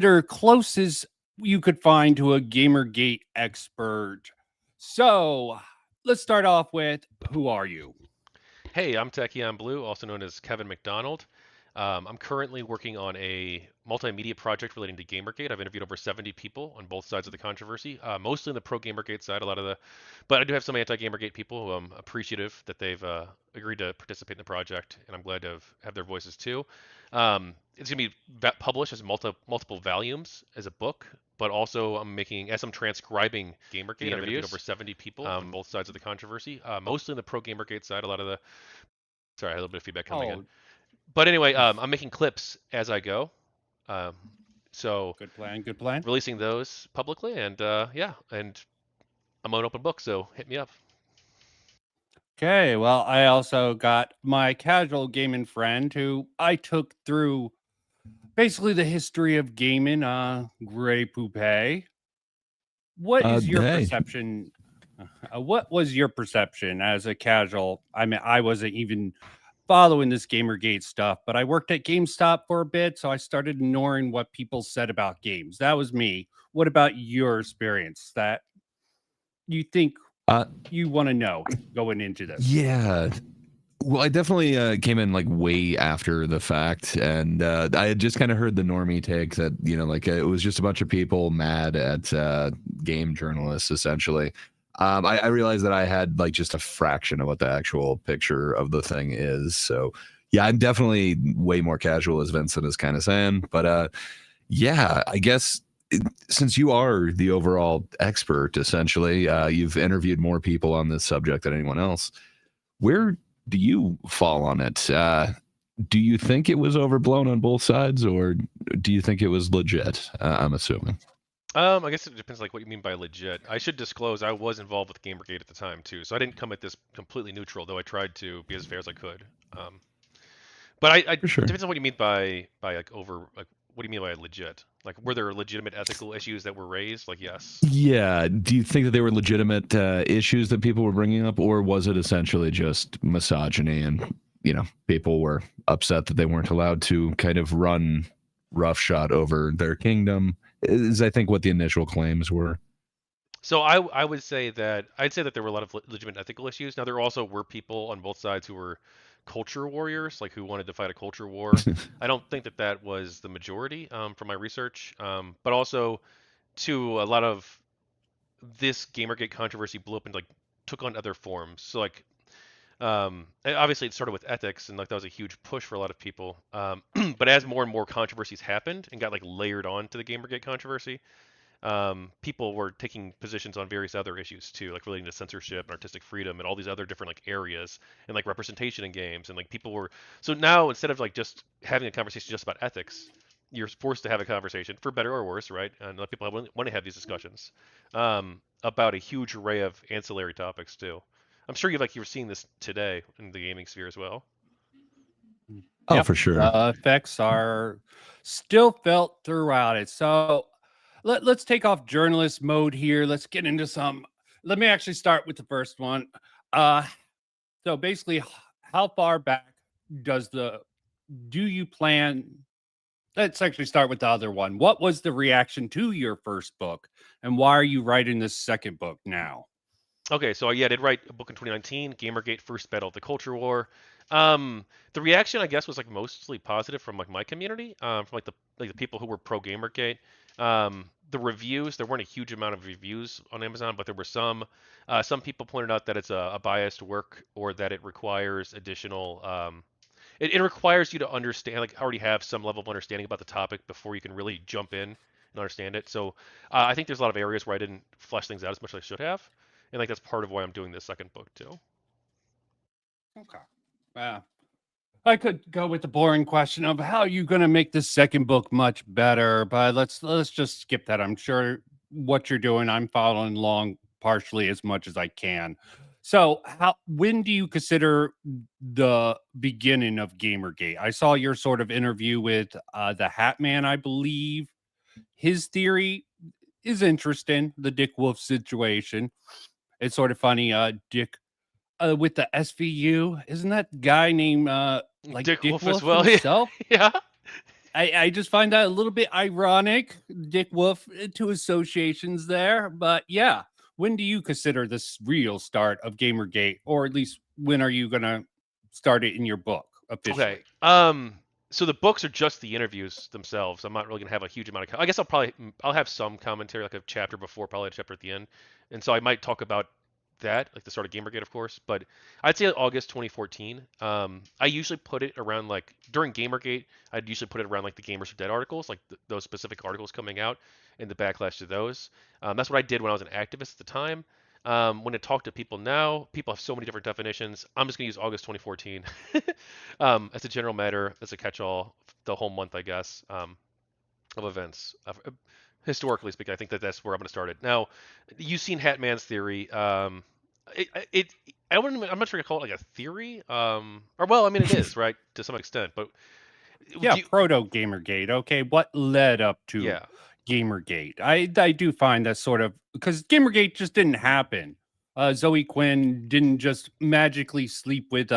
They're closest you could find to a GamerGate expert. So let's start off with who are you? Hey, I'm Tachyon Blue, also known as Kevin McDonald. I'm currently working on a multimedia project relating to GamerGate. I've interviewed over 70 people on both sides of the controversy, mostly on the pro GamerGate side. But I do have some anti-GamerGate people who I'm appreciative that they've agreed to participate in the project, and I'm glad to have their voices too. It's going to be published as multiple volumes as a book, but also as I'm transcribing GamerGate, I've interviewed over 70 people on both sides of the controversy, mostly on the pro GamerGate side. Sorry, I had a little bit of feedback coming in. Oh, But anyway, I'm making clips as I go. Um, so good plan. Good plan. releasing those publicly, and yeah, and I'm an open book, so hit me up. Okay, well, I also got my casual gaming friend who I took through basically the history of gaming, Gray Poupe. What is your Hey, perception? What was your perception as a casual? I mean, I wasn't even following this Gamergate stuff, but I worked at GameStop for a bit, so I started ignoring what people said about games. That was me. What about your experience that you think uh, you want to know going into this? yeah. Well, I definitely came in like way after the fact, and I had just kind of heard the normie take that like it was just a bunch of people mad at game journalists, essentially. I realized that I had like just a fraction of what the actual picture of the thing is. So yeah, I'm definitely way more casual, as Vincent is kind of saying. But yeah, I guess since you are the overall expert, essentially, you've interviewed more people on this subject than anyone else. Where do you fall on it? Do you think it was overblown on both sides, or do you think it was legit? I'm assuming. I guess it depends like what you mean by legit. I should disclose I was involved with GamerGate at the time too, so I didn't come at this completely neutral, though I tried to be as fair as I could. But For it sure. depends on what you mean by like what do you mean by legit? Like were there legitimate ethical issues that were raised? Like yes. Yeah. Do you think that they were legitimate issues that people were bringing up, or was it essentially just misogyny and people were upset that they weren't allowed to kind of run roughshod over their kingdom? Is I think what the initial claims were. So I would say that I'd say that there were a lot of legitimate ethical issues. Now there also were people on both sides who were culture warriors, like who wanted to fight a culture war. I don't think that that was the majority from my research, but also to a lot of this GamerGate controversy blew up and like took on other forms. So like obviously it started with ethics and like that was a huge push for a lot of people. But as more and more controversies happened and got like layered on to the GamerGate controversy, people were taking positions on various other issues too, like relating to censorship and artistic freedom and all these other different like areas and like representation in games and like people were so now instead of like just having a conversation just about ethics, you're forced to have a conversation for better or worse, right? And let people want to have these discussions about a huge array of ancillary topics too. I'm sure you're seeing this today in the gaming sphere as well. Oh, Yep, for sure. the effects are still felt throughout it. So let's take off journalist mode here. Let's get into some. Let me actually start with the first one. Uh, so basically, how far back does the do you plan? Let's actually start with the other one. What was the reaction to your first book, and why are you writing this second book now? Okay, so yeah, I did write a book in 2019, Gamergate: First Battle of the Culture War. The reaction, I guess, was like mostly positive from like my community, from like the people who were pro Gamergate. The reviews, there weren't a huge amount of reviews on Amazon, but there were some. Some people pointed out that it's a biased work or that it requires additional. It requires you to understand, like already have some level of understanding about the topic before you can really jump in and understand it. So I think there's a lot of areas where I didn't flesh things out as much as I should have, and like that's part of why I'm doing this second book too. Okay. Yeah. I could go with the boring question of how you going to make this second book much better, but let's just skip that. I'm sure what you're doing, I'm following along partially as much as I can. So, how when do you consider the beginning of Gamergate? I saw your sort of interview with the Hat Man, I believe. His theory is interesting, the Dick Wolf situation. It's sort of funny. Dick with the SVU, isn't that guy named like Dick Dick Wolf as Wolf well. Yeah, himself? yeah. I just find that a little bit ironic, Dick Wolf to associations there. But yeah, when do you consider this real start of Gamergate, or at least when are you gonna start it in your book officially? Okay. So the books are just the interviews themselves. I'm not really gonna have a huge amount of. I guess I'll have some commentary, like a chapter before, probably a chapter at the end, and so I might talk about that, like the start of GamerGate, of course. But I'd say August 2014. I usually put it around like during GamerGate. I'd usually put it around like the Gamers Are Dead articles, like those specific articles coming out, and the backlash to those. That's what I did when I was an activist at the time. When I talk to people now, people have so many different definitions. I'm just gonna use August 2014 as a general matter, as a catch-all, the whole month, I guess, of events. Historically speaking, I think that's where I'm gonna start it. Now, you've seen Hatman's theory. It I wouldn't. I'm not sure I call it like a theory. Or well, I mean it is right to some extent, but Yeah, do you, proto Gamergate. Okay, what led up to yeah. Gamergate? I do find that sort of because Gamergate just didn't happen. Zoe Quinn didn't just magically sleep with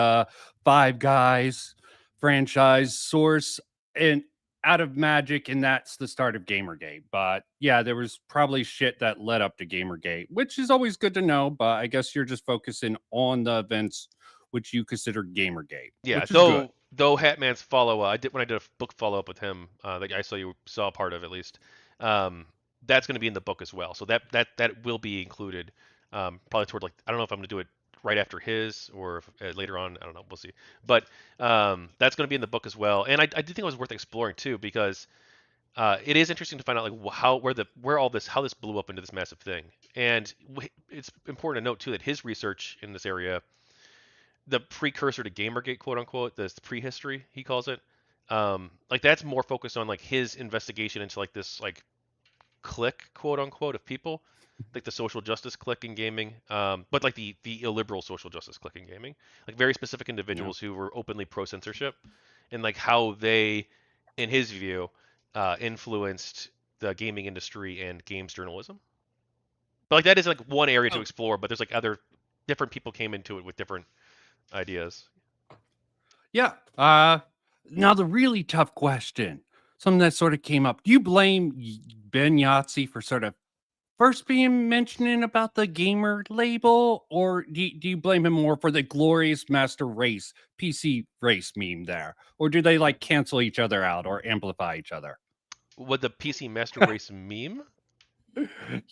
Five Guys franchise source and out of magic, and that's the start of Gamergate. But yeah, there was probably shit that led up to Gamergate, which is always good to know. But I guess you're just focusing on the events which you consider Gamergate, Yeah, which is good. though Hatman's follow I did when I did a book follow up with him, that I saw you saw part of at least. Um, that's going to be in the book as well, so that will be included. Probably toward like I don't know if I'm going to do it right after his or if, later on. I don't know. We'll see. But that's going to be in the book as well, and I did think it was worth exploring too because it is interesting to find out like where all this how this blew up into this massive thing, and it's important to note too that his research in this area, the precursor to Gamergate, quote unquote, the prehistory he calls it. Like that's more focused on like his investigation into like this like clique, quote unquote, of people, like the social justice clique in gaming, but like the illiberal social justice clique in gaming, like very specific Yeah. individuals who were openly pro censorship, and like how they, in his view, influenced the gaming industry and games journalism. But like that is like one area to Oh, explore, but there's like other different people came into it with different ideas. yeah. Now the really tough question, something that sort of came up. Do you blame Ben Yahtzee for sort of first being mentioning about the gamer label, or do you blame him more for the glorious master race PC race meme there, or do they like cancel each other out or amplify each other? What the PC Master Race meme?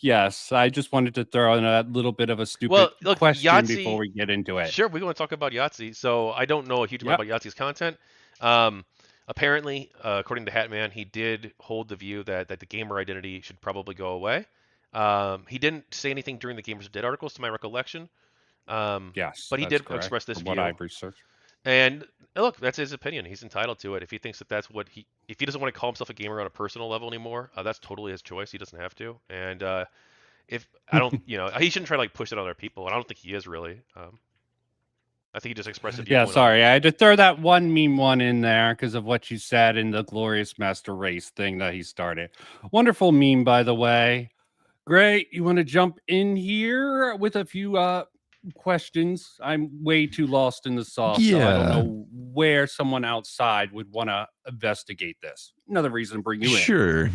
Yes, I just wanted to throw in a little bit of a Well, stupid look, question before Yahtzee. we get into it. Sure, we want to talk about Yahtzee. So I don't know a huge amount Yep. about Yahtzee's content. Um, apparently, according to Hatman, he did hold the view that the gamer identity should probably go away. He didn't say anything during the Gamers Are Dead articles, to my recollection, Yes, but he that's did correct. express this From what view. I've researched. And look, that's his opinion. He's entitled to it. If he thinks that that's what if he doesn't want to call himself a gamer on a personal level anymore, that's totally his choice. He doesn't have to. And if I don't, he shouldn't try to like push it on other people. And I don't think he is really. I think he just expressed a Yeah, viewpoint on. sorry. I had to throw that one meme one in there because of what you said in the glorious master race thing that he started. Wonderful meme, by the way. Great. You want to jump in here with a few questions? I'm way too lost in the sauce, so I don't Yeah, know where someone outside would want to investigate this. Another reason to bring you in. sure.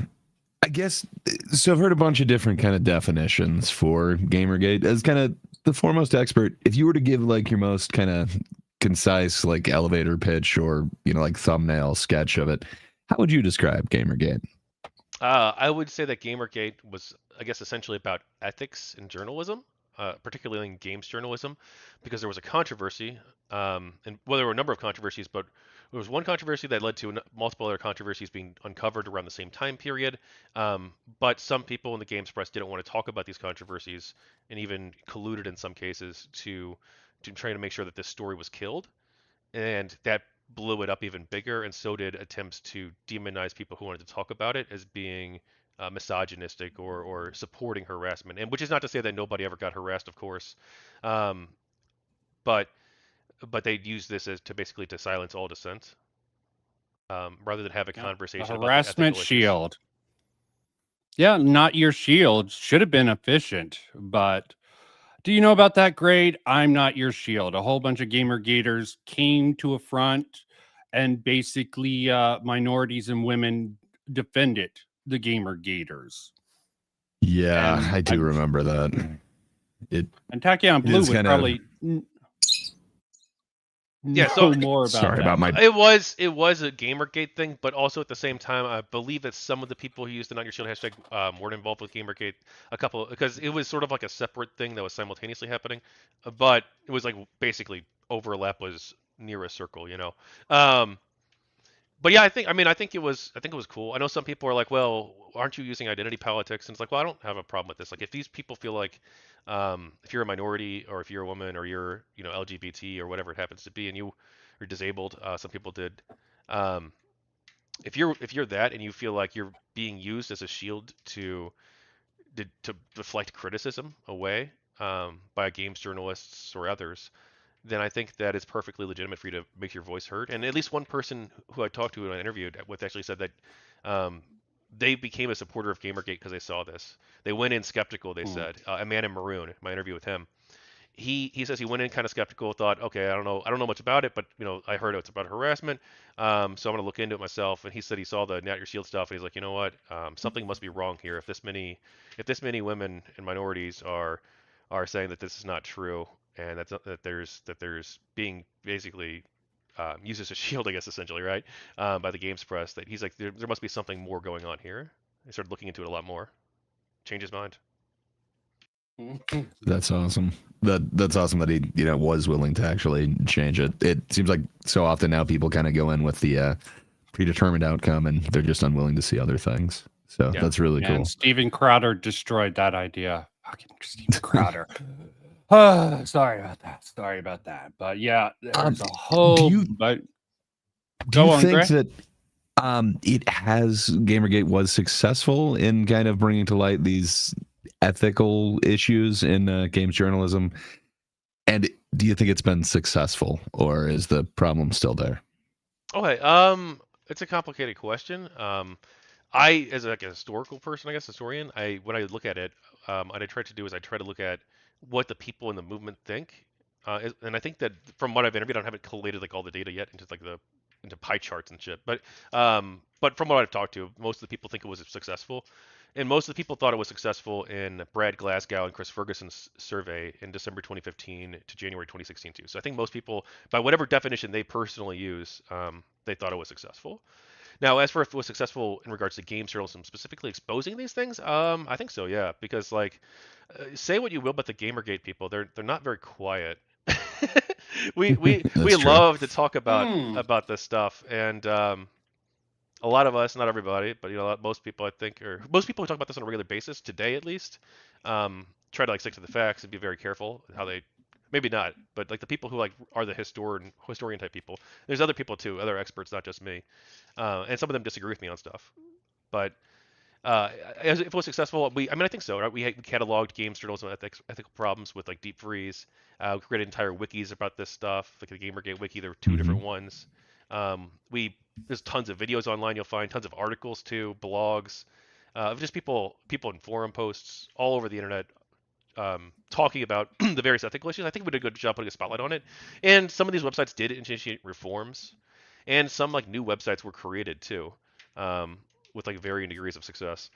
I guess so. I've heard a bunch of different kind of definitions for Gamergate. As kind of the foremost expert, if you were to give like your most kind of concise like elevator pitch or like thumbnail sketch of it, how would you describe Gamergate? I would say that Gamergate was, I guess, essentially about ethics in journalism, particularly in games journalism, because there was a controversy, and well, there were a number of controversies, but there was one controversy that led to multiple other controversies being uncovered around the same time period. But some people in the games press didn't want to talk about these controversies, and even colluded in some cases to try to make sure that this story was killed, and that blew it up even bigger, and so did attempts to demonize people who wanted to talk about it as being misogynistic or supporting harassment. And which is not to say that nobody ever got harassed, of course, um, but they used this as to basically to silence all dissent, rather than have a Yeah, the conversation about the harassment ethical issues. shield. Yeah, not your shield. Should have been efficient, but do you know about that grade? I'm not your shield. A whole bunch of gamer gators came to a front and basically minorities and women defended the GamerGaters. Yeah, And I do remember that. And Tachyon Blue is would kinda- probably Yeah, know so- more about Sorry that. about my. It was a GamerGate thing, but also at the same time, I believe that some of the people who used the Not Your Shield hashtag weren't involved with GamerGate. Because it was sort of like a separate thing that was simultaneously happening, but it was like basically overlap was near a circle, you know. But yeah, I think it was cool. I know some people are like, well, aren't you using identity politics? And it's like, well, I don't have a problem with this. Like, if these people feel like, if you're a minority or if you're a woman or you're, LGBT or whatever it happens to be, and you're disabled, some people did. Um, if you're that and you feel like you're being used as a shield to deflect criticism away by games journalists or others, then I think that it's perfectly legitimate for you to make your voice heard. And at least one person who I talked to and I interviewed with actually said that they became a supporter of Gamergate because they saw this. They went in skeptical. They said a man in maroon. My interview with him. He says he went in kind of skeptical, thought, okay, I don't know much about it, but I heard it's about harassment, so I'm gonna look into it myself. And he said he saw the Not Your Shield stuff, and he's like, you know what, something must be wrong here. If this many women and minorities are saying that this is not true, and that there's being basically used as a shield, I guess, essentially, right, by the games press, that he's like, there must be something more going on here. He started looking into it a lot more. Changed his mind. That's awesome. That's awesome that he was willing to actually change it. It seems like so often now people kind of go in with the predetermined outcome and they're just unwilling to see other things. So that's really cool. And Steven Crowder destroyed that idea. Fucking Steven Crowder. Sorry about that. But yeah, there's a whole. But do you on, think Gray? that Gamergate was successful in kind of bringing to light these ethical issues in games journalism? And do you think it's been successful, or is the problem still there? Okay, it's a complicated question. I, as like a historical person, I guess historian, when I look at it, what I try to do is I try to look at what the people in the movement think, and I think that from what I've interviewed, I haven't collated like all the data yet into pie charts and shit. But from what I've talked to, most of the people think it was successful, and most of the people thought it was successful in Brad Glasgow and Chris Ferguson's survey in December 2015 to January 2016 too. So I think most people, by whatever definition they personally use, they thought it was successful. Now, as for if it was successful in regards to games journalism specifically exposing these things, I think so, yeah. Because say what you will about the GamerGate people, they're not very quiet. we true. love to talk about this stuff, and a lot of us, not everybody, but most people, I think, or most people who talk about this on a regular basis today, at least, try to stick to the facts and be very careful how they. Maybe not, but like the people who are the historian type people. There's other people too, other experts, not just me, and some of them disagree with me on stuff. But if it was successful, I think so. Right? We cataloged games journalism ethical problems with deep freeze. We created entire wikis about this stuff, like the GamerGate wiki. There were two different ones. There's tons of videos online. You'll find tons of articles too, blogs, of just people in forum posts all over the internet. Talking about the various ethical issues. I think we did a good job putting a spotlight on it. And some of these websites did initiate reforms, and some new websites were created too, with varying degrees of success.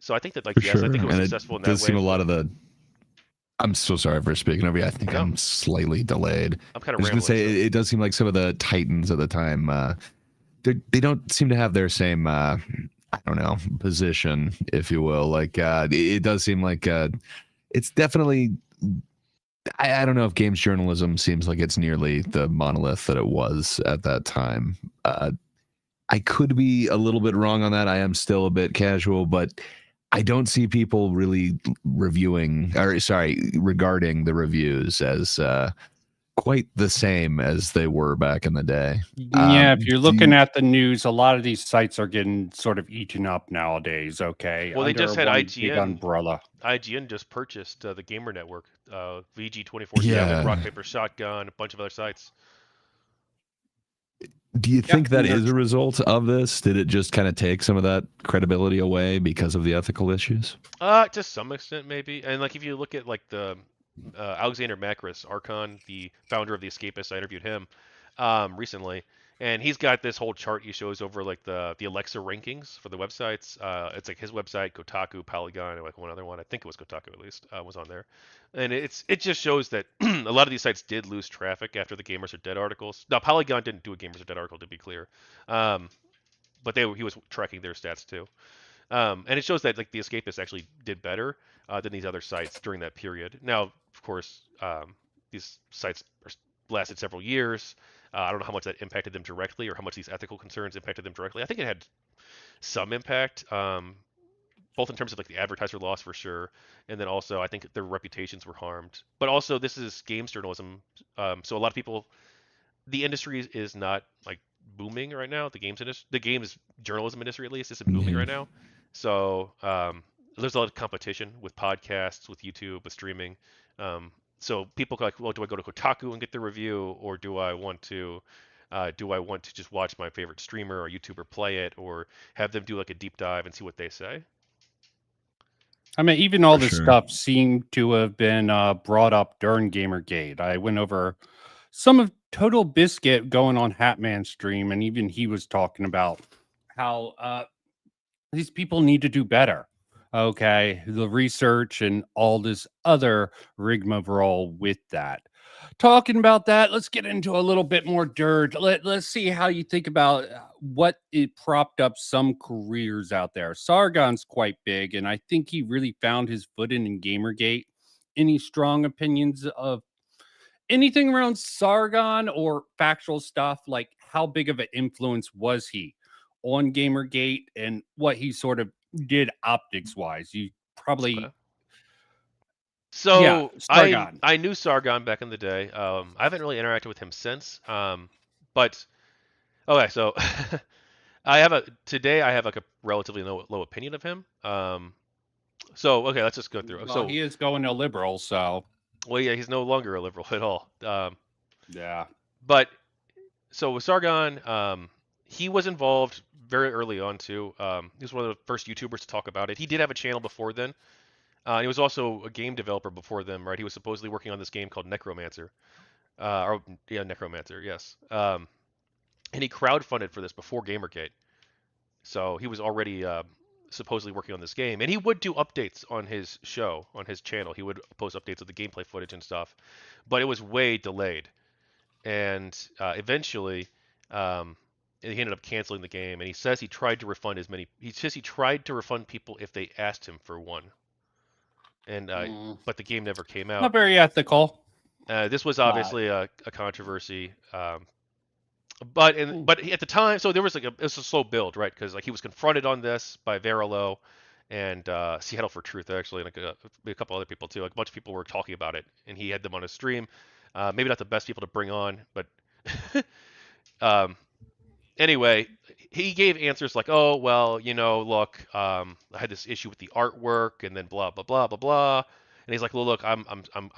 So I think that yes, sure. I think it was and successful in it that does way. seem a lot of the. I'm so sorry for speaking over you. I think No. I'm slightly delayed. I'm kind I of was going to say it does seem like some of the titans at the time, they don't seem to have their same I don't know, position, if you will. It does seem like it's definitely. I don't know if games journalism seems like it's nearly the monolith that it was at that time. I could be a little bit wrong on that. I am still a bit casual, but I don't see people really regarding the reviews as quite the same as they were back in the day. Yeah, if you're looking at the news, a lot of these sites are getting sort of eaten up nowadays. Okay, well, they just had one big IGN. umbrella. IGN just purchased the Gamer Network, VG 24/7, Yeah. Rock Paper Shotgun, a bunch of other sites. Do you think that is a result of this? Did it just kind of take some of that credibility away because of the ethical issues? To some extent, maybe. And if you look at the Alexander Macris, Archon, the founder of the Escapists, I interviewed him recently, And he's got this whole chart he shows over like the Alexa rankings for the websites. It's like his website, Kotaku, Polygon, and like one other one. I think it was Kotaku at least was on there. And it just shows that a lot of these sites did lose traffic after the Gamers Are Dead articles. Now Polygon didn't do a Gamers Are Dead article to be clear, but he was tracking their stats too. And it shows that like the Escapists actually did better than these other sites during that period. Now, of course, these sites lasted several years. I don't know how much that impacted them directly or how much these ethical concerns impacted them directly. I think it had some impact, both in terms of like the advertiser loss for sure, and then also I think their reputations were harmed. But also, this is games journalism, so a lot of people, the industry is not like booming right now. The games journalism industry at least isn't booming Yeah. right now. So there's a lot of competition with podcasts, with YouTube, with streaming. So people are like, well, do I go to Kotaku and get the review, or do I want to just watch my favorite streamer or YouTuber play it, or have them do like a deep dive and see what they say? I mean, even all For this sure. stuff seemed to have been brought up during GamerGate. I went over some of Total Biscuit going on Hatman's stream, and even he was talking about how these people need to do better. Okay, the research and all this other rigmarole with that. Talking about that, let's get into a little bit more dirt. Let's see how you think about what it propped up some careers out there. Sargon's quite big, and I think he really found his footing in Gamergate. Any strong opinions of anything around Sargon or factual stuff? Like, how big of an influence was he on Gamergate and what he sort of did optics wise? You Okay. probably, yeah, So Sargon. I knew Sargon back in the day. I haven't really interacted with him since. But okay, so I have like a relatively low opinion of him. So okay, let's just go through. Well, So he is going to liberal, so well, yeah, he's no longer a liberal at all. yeah. But so with Sargon, he was involved very early on too. He was one of the first YouTubers to talk about it. He did have a channel before then. He was also a game developer before them, right? He was supposedly working on this game called Necromancer. Or yeah, Necromancer, yes. And he crowdfunded for this before Gamergate. So he was already supposedly working on this game, and he would do updates on his show, on his channel. He would post updates of the gameplay footage and stuff, but it was way delayed. And eventually, um, he ended up canceling the game. And he says he tried to refund as many. He says he tried to refund people if they asked him for one, and but the game never came Not out. very ethical. This was But obviously a controversy. But at the time, so there was like it was a slow build, right? Because like he was confronted on this by Verilo and Seattle for Truth actually, and like a couple other people too. Like a bunch of people were talking about it, and he had them on his stream. Maybe not the best people to bring on, but um, anyway, he gave answers like, "Oh well, look, I had this issue with the artwork, and then blah blah blah blah blah." And he's like, "Well, look, I'm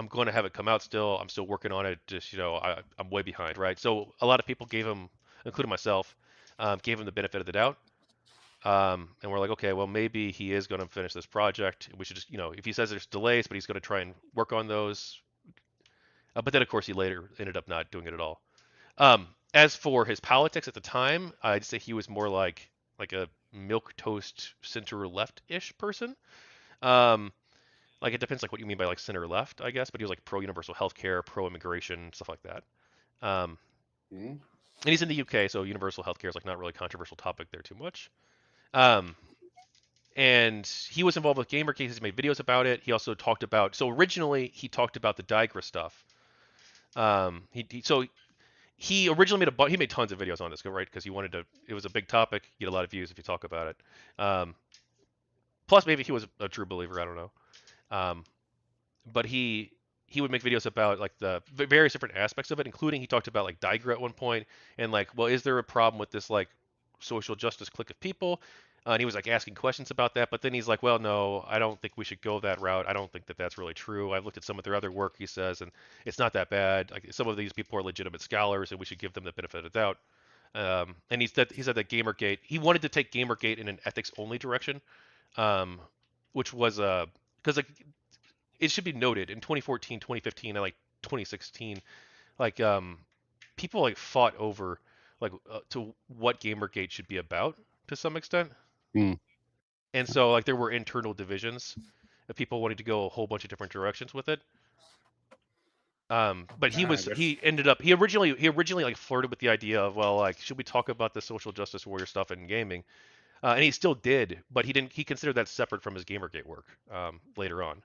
going to have it come out still. I'm still working on it. Just I'm way behind, right?" So a lot of people gave him, including myself, gave him the benefit of the doubt. And we're like, okay, well maybe he is going to finish this project. We should just, if he says there's delays, but he's going to try and work on those. But then of course he later ended up not doing it at all. As for his politics at the time, I'd say he was more like a milk toast center left ish person. Um, like it depends like what you mean by like center left, I guess. But he was like pro universal healthcare, pro immigration, stuff like that. Um, mm, and he's in the UK, so universal healthcare is like not really a controversial topic there too much. Um, and he was involved with GamerGate. He made videos about it. He also talked about. So originally he talked about the Digra stuff. So he originally he made tons of videos on this, right? Because he wanted to. It was a big topic. Get a lot of views if you talk about it. Plus, maybe he was a true believer. I don't know. But he would make videos about like the various different aspects of it, including he talked about like Digra at one point, and like, well, is there a problem with this like social justice clique of people? And he was like asking questions about that, but then he's like, well, no, I don't think we should go that route. I don't think that that's really true. I've looked at some of their other work, he says, and it's not that bad. Like some of these people are legitimate scholars, and we should give them the benefit of the doubt. And he said that GamerGate, he wanted to take GamerGate in an ethics only direction, which was because like it should be noted in 2014, 2015, and like 2016, like people like fought over to what GamerGate should be about to some extent. Mm. And so like there were internal divisions of people wanting to go a whole bunch of different directions with it. But I guess. he originally like flirted with the idea of, well, like, should we talk about the social justice warrior stuff in gaming? And he still did, but he considered that separate from his GamerGate work later on.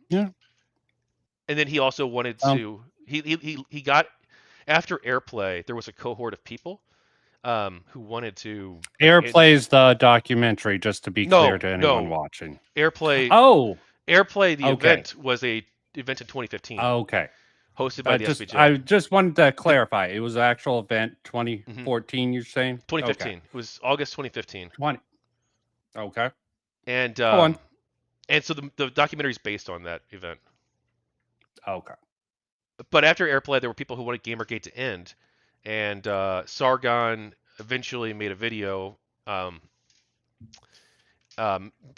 Yeah. And then he also wanted to he got after Airplay, there was a cohort of people who wanted to Airplay's the documentary, just to be clear to anyone no. watching. Airplay Oh, Airplay the okay. event was a event in 2015 Okay. hosted by the SBJ. I just wanted to clarify. It was an actual event 2014, you're saying? 2015. Okay. It was August 2015. 20. Okay. And Go on. and so the documentary is based on that event. Okay. But after Airplay, there were people who wanted GamerGate to end, and Sargon eventually made a video,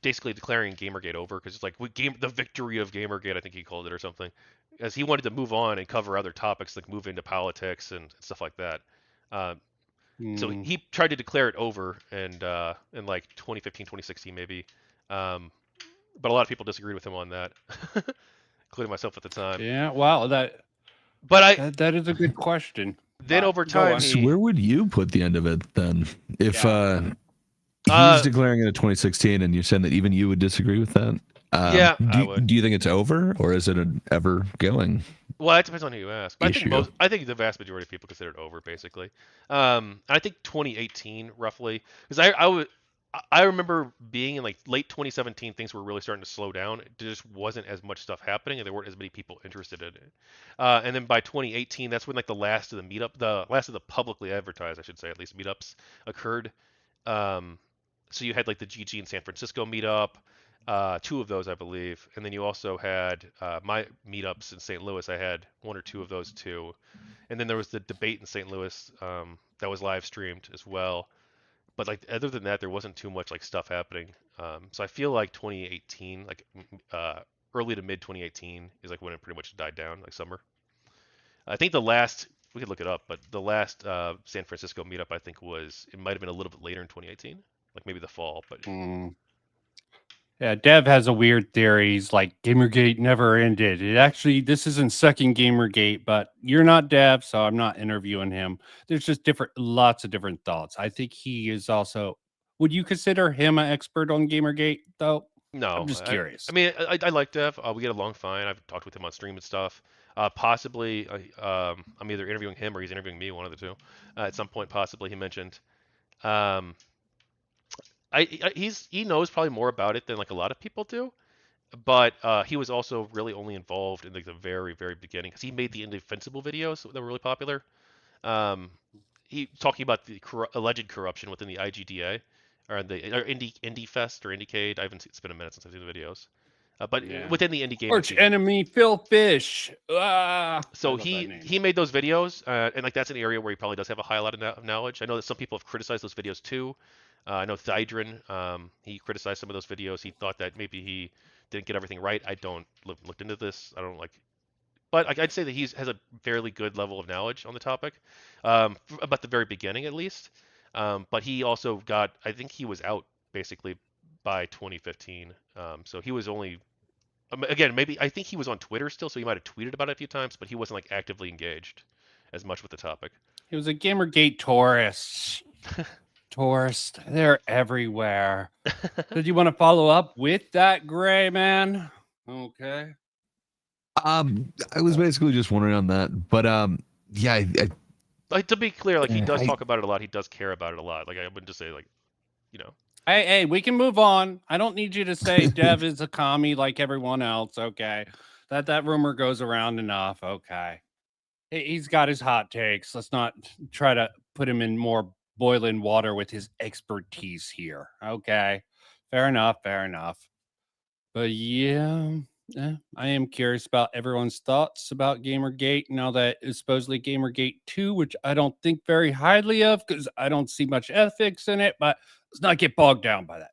basically declaring GamerGate over because it's like the victory of GamerGate, I think he called it, or something, as he wanted to move on and cover other topics, like move into politics and stuff like that. So he tried to declare it over, and in like 2015, 2016 maybe. But a lot of people disagreed with him on that, including myself at the time. Yeah, wow, that is a good question. Then over time, so where would you put the end of it then? If he's declaring it in 2016, and you're saying that even you would disagree with that? Yeah, I would. Do you think it's over, or is it ever going? Well, that depends on who you ask. But I think the vast majority of people consider it over, basically. I think 2018, roughly, because I remember being in like late 2017, things were really starting to slow down. There just wasn't as much stuff happening, and there weren't as many people interested in it. And then by 2018, that's when like the last of the publicly advertised, I should say, at least, meetups occurred. So you had like the GG in San Francisco meetup, 2 of those, I believe, and then you also had my meetups in St. Louis. I had 1 or 2 of those too, and then there was the debate in St. Louis that was live streamed as well. But like other than that, there wasn't too much like stuff happening. So I feel like 2018, like early to mid 2018, is like when it pretty much died down, like summer. I think we could look it up, but the last San Francisco meetup, I think it might have been a little bit later in 2018, like maybe the fall. But yeah, Dev has a weird theory. He's like, GamerGate never ended. This isn't second GamerGate, but you're not Dev, so I'm not interviewing him. There's just lots of different thoughts. I think he is also. Would you consider him an expert on GamerGate, though? No, I'm just curious. I mean, I like Dev. We get along fine. I've talked with him on stream and stuff. Possibly, I'm either interviewing him or he's interviewing me, one of the two. At some point, possibly, he mentioned. He knows probably more about it than like a lot of people do, but he was also really only involved in like the very, very beginning because he made the indefensible videos that were really popular. He talking about the alleged corruption within the IGDA or Indie Fest or Indiecade. It's been a minute since I've seen the videos. But within the indie game, arch enemy Phil Fish. So he made those videos, and like that's an area where he probably does have a lot of knowledge. I know that some people have criticized those videos too. I know Thydrin, he criticized some of those videos. He thought that maybe he didn't get everything right. I don't looked into this. I don't but I'd say that he has a fairly good level of knowledge on the topic, about the very beginning at least. But he also I think he was out basically by 2015. So he was only, again, maybe I think he was on Twitter still, so he might have tweeted about it a few times, but he wasn't like actively engaged as much with the topic. He was a GamerGate tourist. They're everywhere. Did you want to follow up with that, Gray Man? Okay. I was basically just wondering on that, but yeah. Like, to be clear, like he does talk about it a lot. He does care about it a lot. Like I wouldn't just say like, Hey, we can move on. I don't need you to say Dev is a commie like everyone else. Okay, that rumor goes around enough. Okay, he's got his hot takes. Let's not try to put him in more boiling water with his expertise here. Okay, fair enough. But yeah, I am curious about everyone's thoughts about GamerGate now that it's supposedly GamerGate 2, which I don't think very highly of because I don't see much ethics in it. But let's not get bogged down by that.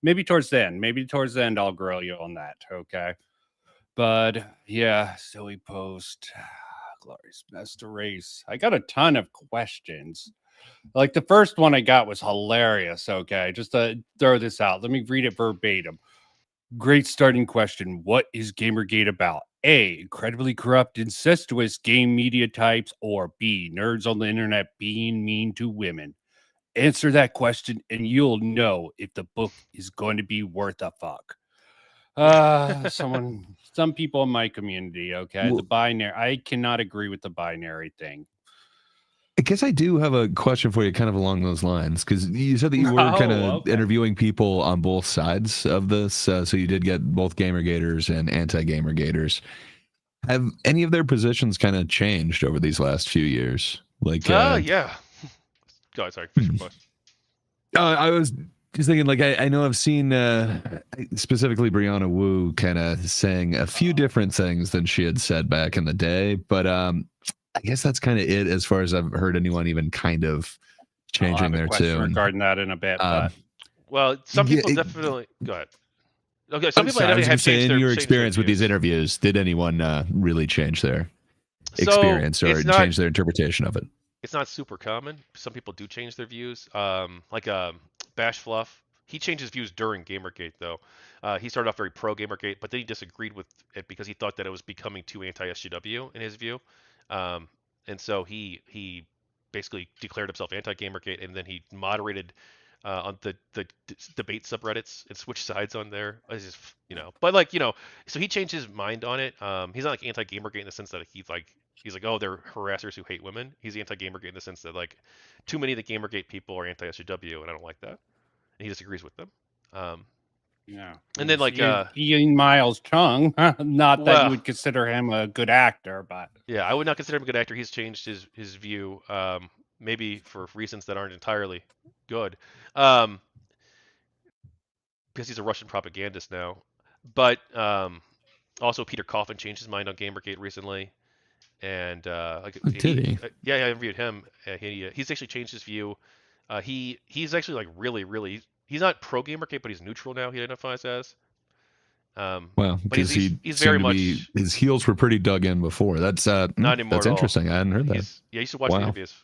Maybe towards the end, I'll grill you on that. Okay. But yeah, silly post. Glorious Master Race. I got a ton of questions. Like the first one I got was hilarious. Okay, just to throw this out. Let me read it verbatim. Great starting question. What is Gamergate about? A, incredibly corrupt, incestuous game media types, or B, nerds on the internet being mean to women? Answer that question and you'll know if the book is going to be worth a fuck. Some people in my community, okay, the binary, I cannot agree with the binary thing. I guess I do have a question for you kind of along those lines, because you said that you were kind of interviewing people on both sides of this. So you did get both Gamergaters and anti-Gamergaters. Have any of their positions kind of changed over these last few years? Like, yeah. Go ahead, sorry. Finish your question. I was just thinking, like, I know I've seen specifically Brianna Wu kind of saying a few different things than she had said back in the day, but I guess that's kind of it as far as I've heard anyone even kind of changing their tune. Regarding that in a bit, but well, some people definitely go ahead. Okay, some people have changed their in your experience with these interviews. Did anyone really change their experience or change their interpretation of it? It's not super common. Some people do change their views. Like Bash Fluff, he changed his views during Gamergate though. He started off very pro Gamergate, but then he disagreed with it because he thought that it was becoming too anti-SGW in his view. And so he basically declared himself anti-Gamergate, and then he moderated on the debate subreddits and switched sides on there. But like, so he changed his mind on it. He's not like anti-Gamergate in the sense that he's like, oh, they're harassers who hate women. He's anti-Gamergate in the sense that like too many of the Gamergate people are anti-SJW, and I don't like that. And he disagrees with them. Yeah. And then like Ian Miles Chung, not that you would consider him a good actor, but yeah, I would not consider him a good actor. He's changed his view, maybe for reasons that aren't entirely good, because he's a Russian propagandist now. But also Peter Coffin changed his mind on Gamergate recently, and did he? Yeah, I interviewed him. He's actually changed his view. He's actually like really. He's not pro Gamergate, but he's neutral now. He identifies as. Well, because he's very much his heels were pretty dug in before. That's not anymore. That's interesting. I hadn't heard that. You should watch the interviews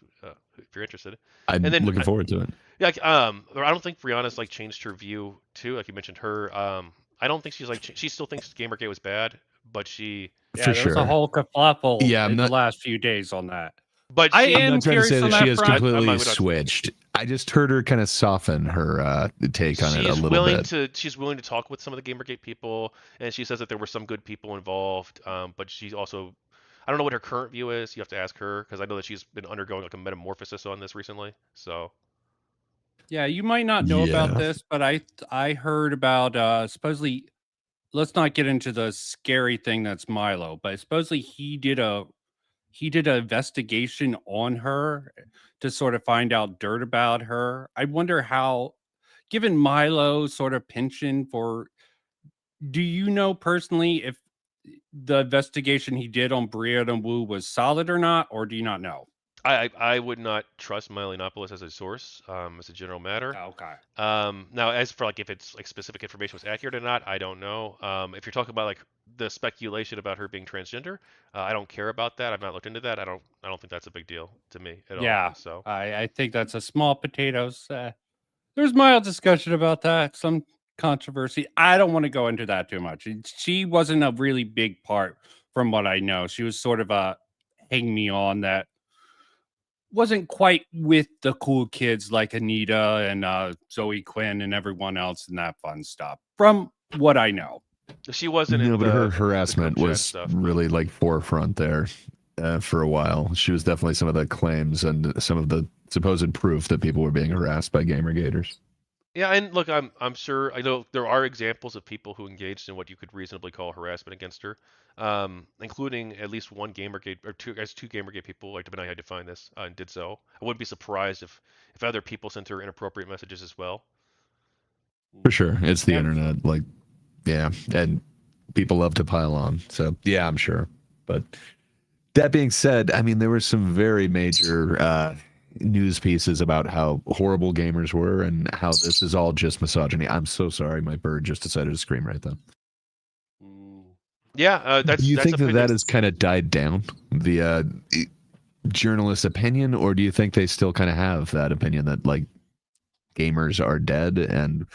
if you're interested. I'm looking forward to it. Yeah, I don't think Brianna's like changed her view too. Like you mentioned her. I don't think she's like she still thinks Gamergate was bad, but she. Yeah, there was a whole kerfuffle in the last few days on that. But I am trying to say that she has completely switched. I just heard her kind of soften her take on it a little bit. She's willing to talk with some of the Gamergate people, and she says that there were some good people involved. But she's also, I don't know what her current view is. You have to ask her, because I know that she's been undergoing like a metamorphosis on this recently. So. Yeah, you might not know about this, but I heard about supposedly. Let's not get into the scary thing that's Milo, but supposedly he did an investigation on her to sort of find out dirt about her. I wonder how, given Milo's sort of penchant for, do you know personally if the investigation he did on Brianna Wu was solid or not, or do you not know? I would not trust Milo Yiannopoulos as a source, as a general matter. Okay. Now, as for like if it's like specific information was accurate or not, I don't know. If you're talking about like the speculation about her being transgender, I don't care about that. I've not looked into that. I don't think that's a big deal to me at all. Yeah. So I think that's a small potatoes. There's mild discussion about that. Some controversy. I don't want to go into that too much. She wasn't a really big part from what I know. She was sort of a hang me on that wasn't quite with the cool kids like Anita and Zoe Quinn and everyone else and that fun stuff. From what I know, she wasn't. But her harassment was really like forefront there for a while. She was definitely some of the claims and some of the supposed proof that people were being harassed by Gamergaters. Yeah, and look, I'm sure I know there are examples of people who engaged in what you could reasonably call harassment against her, including at least one Gamergate or two Gamergate people, like depending on how you define this, and did so. I wouldn't be surprised if other people sent her inappropriate messages as well. For sure, it's the internet, like, yeah, and people love to pile on. So yeah, I'm sure. But that being said, I mean, there were some very major news pieces about how horrible gamers were and how this is all just misogyny. I'm so sorry, my bird just decided to scream right then. Yeah, Do you that's think that opinion. that has kind of died down, the journalist opinion, or do you think they still kind of have that opinion that like gamers are dead and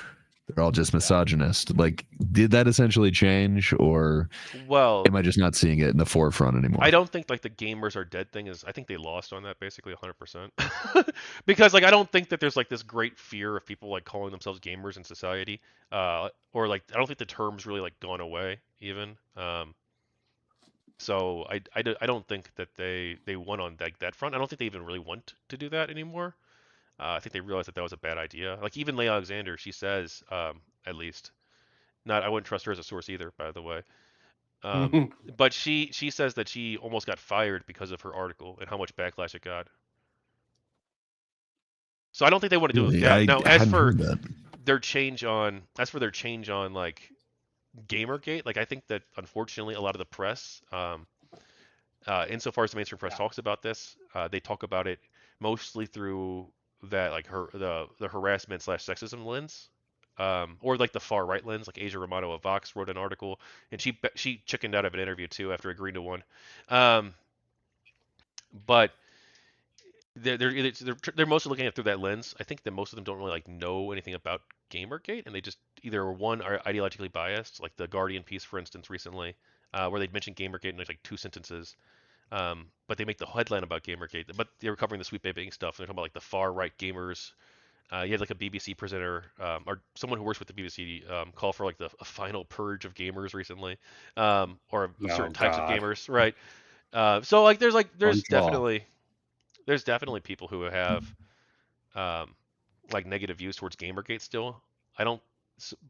they're all just misogynist? Like, did that essentially change, or Well, am I just not seeing it in the forefront anymore? I don't think like the gamers are dead thing is. I think they lost on that basically 100%. Because like I don't think that there's like this great fear of people like calling themselves gamers in society. Or like I don't think the term's really like gone away even. So I don't think that they won on like that front. I don't think they even really want to do that anymore. I think they realized that that was a bad idea. Like even Leigh Alexander, she says, at least, not I wouldn't trust her as a source either, by the way. But she says that she almost got fired because of her article and how much backlash it got. So I don't think they want to do it Really, now. I Now, hadn't heard that. as for their change on like GamerGate, like I think that unfortunately a lot of the press, insofar as the mainstream press talks about this, they talk about it mostly through that like the harassment slash sexism lens, or like the far right lens. Like Asia Romano of Vox wrote an article, and she chickened out of an interview too after agreeing to one. Um, but they're mostly looking at it through that lens. I think that most of them don't really like know anything about GamerGate, and they just either one are ideologically biased, like the Guardian piece, for instance, recently, where they mentioned GamerGate in like two sentences. But they make the headline about Gamergate. But they were covering the sweet baby stuff. And they're talking about like the far right gamers. You had like a BBC presenter, or someone who works with the BBC, call for like a final purge of gamers recently, or of Oh certain types of God. gamers, right? So like Bunch all. there's definitely people who have um, like negative views towards Gamergate still. I don't,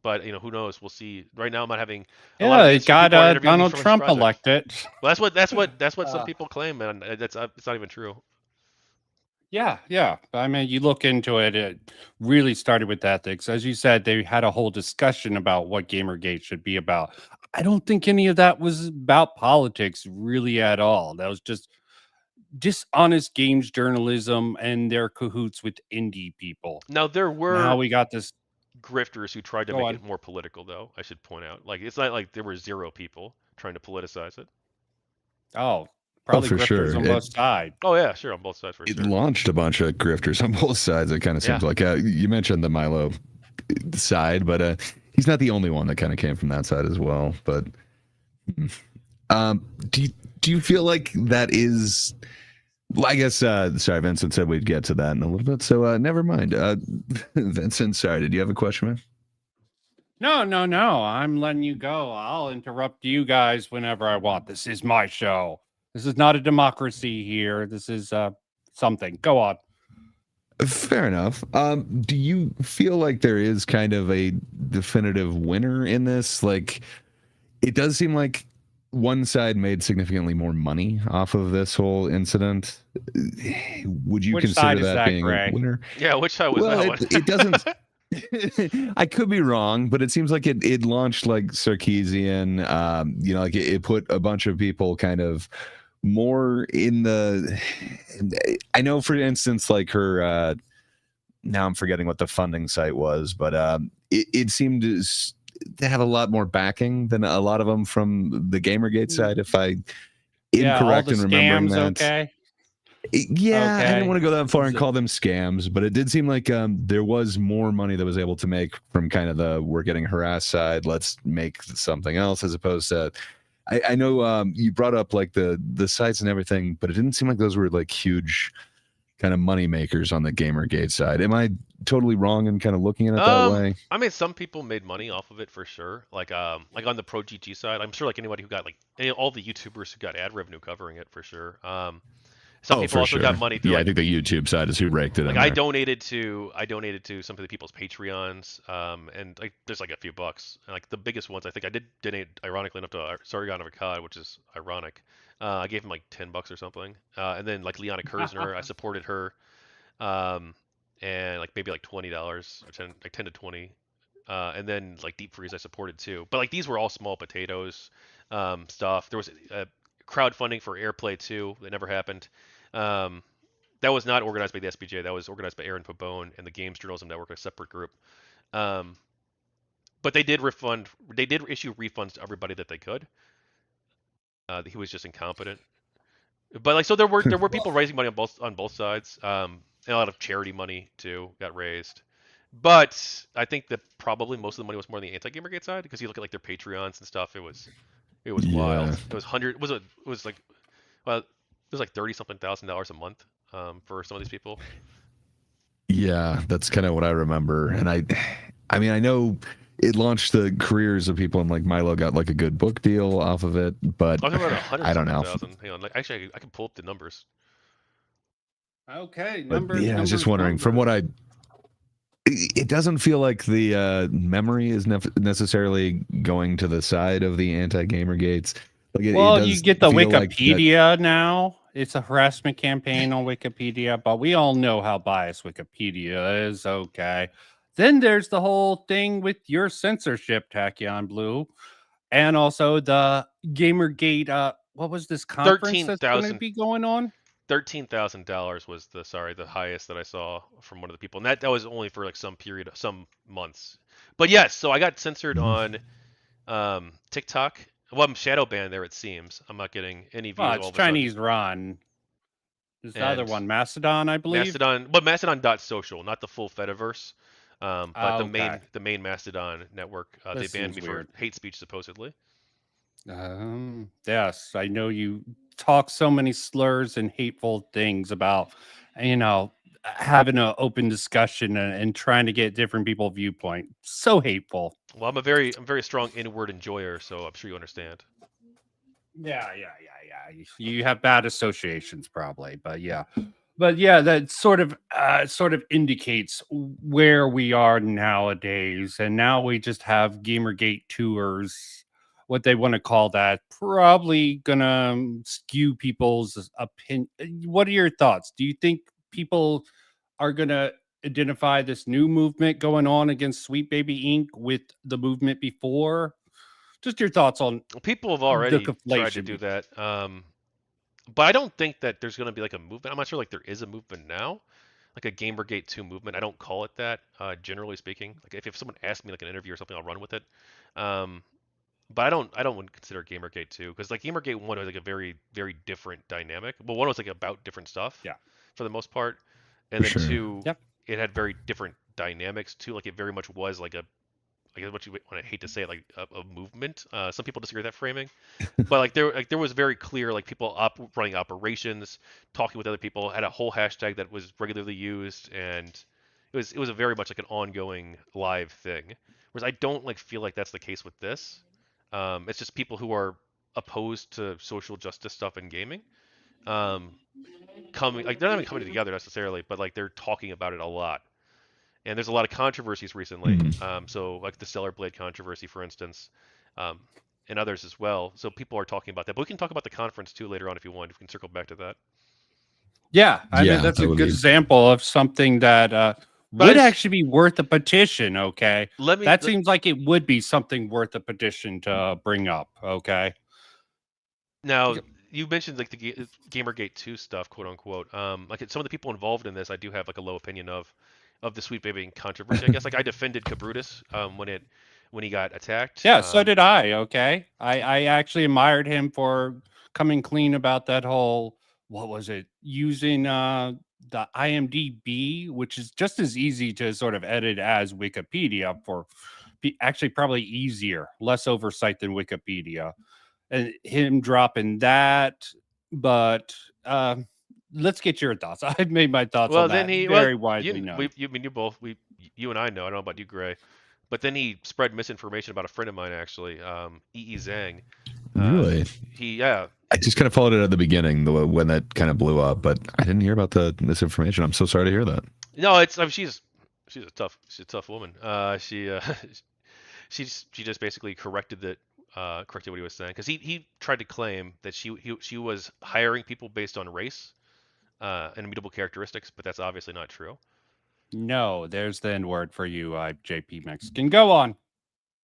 but you know who knows? We'll see. Right now, I'm not having a lot Yeah, of it mainstream got people aren't interviewing me Donald from this Trump project. elected. Well, that's what some Uh, people claim, and that's it's not even true. yeah, yeah. I mean, you look into it, it really started with ethics. As you said, they had a whole discussion about what Gamergate should be about. I don't think any of that was about politics really at all. That was just dishonest games journalism and their cahoots with indie people. Now there Now were we got this. grifters who tried to Go make on. it more political, though. I should point out, like it's not like there were zero people trying to politicize it. Oh, Oh, probably for grifters sure. on It both sides. Oh yeah, sure, on both sides for it sure. launched a bunch of grifters on both sides. It kind of Yeah. seems like you mentioned the Milo side, but he's not the only one that kind of came from that side as well. But do you feel like that is? Well, I guess. Sorry, Vincent said we'd get to that in a little bit, so never mind. Vincent, sorry, did you have a question, man? No, no, no. I'm letting you go. I'll interrupt you guys whenever I want. This is my show. This is not a democracy here. This is something. Go on. Fair enough. Do you feel like there is kind of a definitive winner in this? Like, it does seem like one side made significantly more money off of this whole incident. Would you Which consider side is that that, being a Greg? winner? Yeah, which side was Well, that one? it doesn't. I could be wrong, but it seems like it launched like Sarkeesian. Like it put a bunch of people kind of more in the. I know, for instance, like her. Now I'm forgetting what the funding site was, but it seemed to have a lot more backing than a lot of them from the GamerGate side. If I Yeah, all incorrect the in remembering scams. that. Okay. Yeah, I didn't want to go that far and So- call them scams, but it did seem like there was more money that was able to make from kind of the we're getting harassed side. Let's make something else, as opposed to. I know you brought up like the sites and everything, but it didn't seem like those were like huge kind of money makers on the GamerGate side. Am I totally wrong in kind of looking at it that way? I mean, some people made money off of it for sure. Like on the Pro GG side, I'm sure like anybody who got like all the YouTubers who got ad revenue covering it for sure. Some people For also sure. got money through Yeah, I like think the YouTube side is who raked it like in there. I donated to some of the people's Patreons, and like there's like a few bucks. And, like the biggest ones, I think I did donate ironically enough to Sargon of Akkad, which is ironic. I gave him like $10 or something, and then like Liana Kurzner, I supported her, um, and like maybe like $20 or 10 to 20, and then like Deep Freeze I supported too. But like these were all small potatoes, stuff. There was crowdfunding for Airplay 2 that never happened. Um, that was not organized by the SBJ. That was organized by Aaron Pabone and the Games Journalism Network, a separate group. Um, but they did issue refunds to everybody that they could. He was just incompetent. But like, so there were people raising money on both sides, and a lot of charity money too got raised. But I think that probably most of the money was more on the anti-GamerGate side because you look at like their Patreons and stuff. It was Yeah. wild. It was hundred. Was it? It was like well, it was like 30 something $1,000 a month for some of these people. Yeah, that's kind of what I remember. And I mean, I know it launched the careers of people, and like Milo got like a good book deal off of it, but I was about 100 I don't something know. thousand. Hang on, like actually, I can pull up the numbers. Okay, But numbers. yeah, I was just numbers, wondering. From numbers. what it doesn't feel like the memory is necessarily going to the side of the anti-gamer gates. Like it Well, you does get the feel like that. Wikipedia now. It's a harassment campaign on Wikipedia, but we all know how biased Wikipedia is. Okay. Then there's the whole thing with your censorship, Tachyon Blue, and also the Gamergate. What was this conference Thirteen that's going to thousand. be going on? $13,000 was the highest that I saw from one of the people, and that was only for like some period, some months. But yes, so I got censored on TikTok. Well, I'm shadow banned there. It seems I'm not getting any Well, views all it's of a sudden. Chinese run. There's the other And one, Mastodon, I believe. Mastodon.social, not the full Fediverse, but the Okay. main Mastodon network. They This banned seems me for weird. hate speech supposedly. Yes, I know you talk so many slurs and hateful things about, you know, having an open discussion and trying to get different people viewpoint. So hateful. Well, I'm very strong inward enjoyer, so I'm sure you understand. Yeah. You have bad associations, probably, but yeah, that sort of indicates where we are nowadays, and now we just have Gamergate tours, what they want to call that, probably gonna skew people's opinion. What are your thoughts? Do you think people are gonna identify this new movement going on against Sweet Baby Inc. with the movement before? Just your thoughts on People have the already tried to conflation. do that, but I don't think that there's going to be like a movement. I'm not sure like there is a movement now, like a Gamergate 2 movement. I don't call it that, generally speaking. Like if someone asks me like an interview or something, I'll run with it. Um, but I don't would consider Gamergate 2 because like Gamergate 1 was like a very very different dynamic. Well, one was like about different stuff Yeah. for the most part, and For then sure. two, Yep. it had very different dynamics too. Like it very much was like a I guess what you when I hate to say it, like a movement. Some people disagree with that framing, but like there was very clear like people running operations, talking with other people, had a whole hashtag that was regularly used, and it was a very much like an ongoing live thing. Whereas I don't like feel like that's the case with this. It's just people who are opposed to social justice stuff in gaming, um, coming like they're not even coming together necessarily, but like they're talking about it a lot. And there's a lot of controversies recently. Hmm. So like the Stellar Blade controversy, for instance, um, and others as well. So people are talking about that. But we can talk about the conference too later on if you want. We can circle back to that. Yeah, I mean Yeah, that's a that would good be. example of something that But I would just actually be worth a petition. Okay, let me that seems like it would be something worth a petition to bring up. Okay, now. You mentioned like the GamerGate 2 stuff, quote unquote. Like some of the people involved in this, I do have like a low opinion of the Sweet Baby controversy. I guess like I defended Cabrutus when he got attacked. yeah, so did I. Okay, I actually admired him for coming clean about that whole, what was it, using the IMDb, which is just as easy to sort of edit as Wikipedia, for actually probably easier, less oversight than Wikipedia, and him dropping that. But let's get your thoughts. I've made my thoughts on Well, then that he well very widely you known. we you I mean you both we you and I know. I don't know about you, Gray. But then he spread misinformation about a friend of mine, actually, E. Zhang. Uh, Really? yeah. I just kind of followed it at the beginning, when that kind of blew up, but I didn't hear about the misinformation. I'm so sorry to hear that. No, I mean, she's a tough woman. She just basically corrected what he was saying because he tried to claim that she was hiring people based on race and immutable characteristics, but that's obviously not true. No, there's the N word for you, JP Mexican. Go on.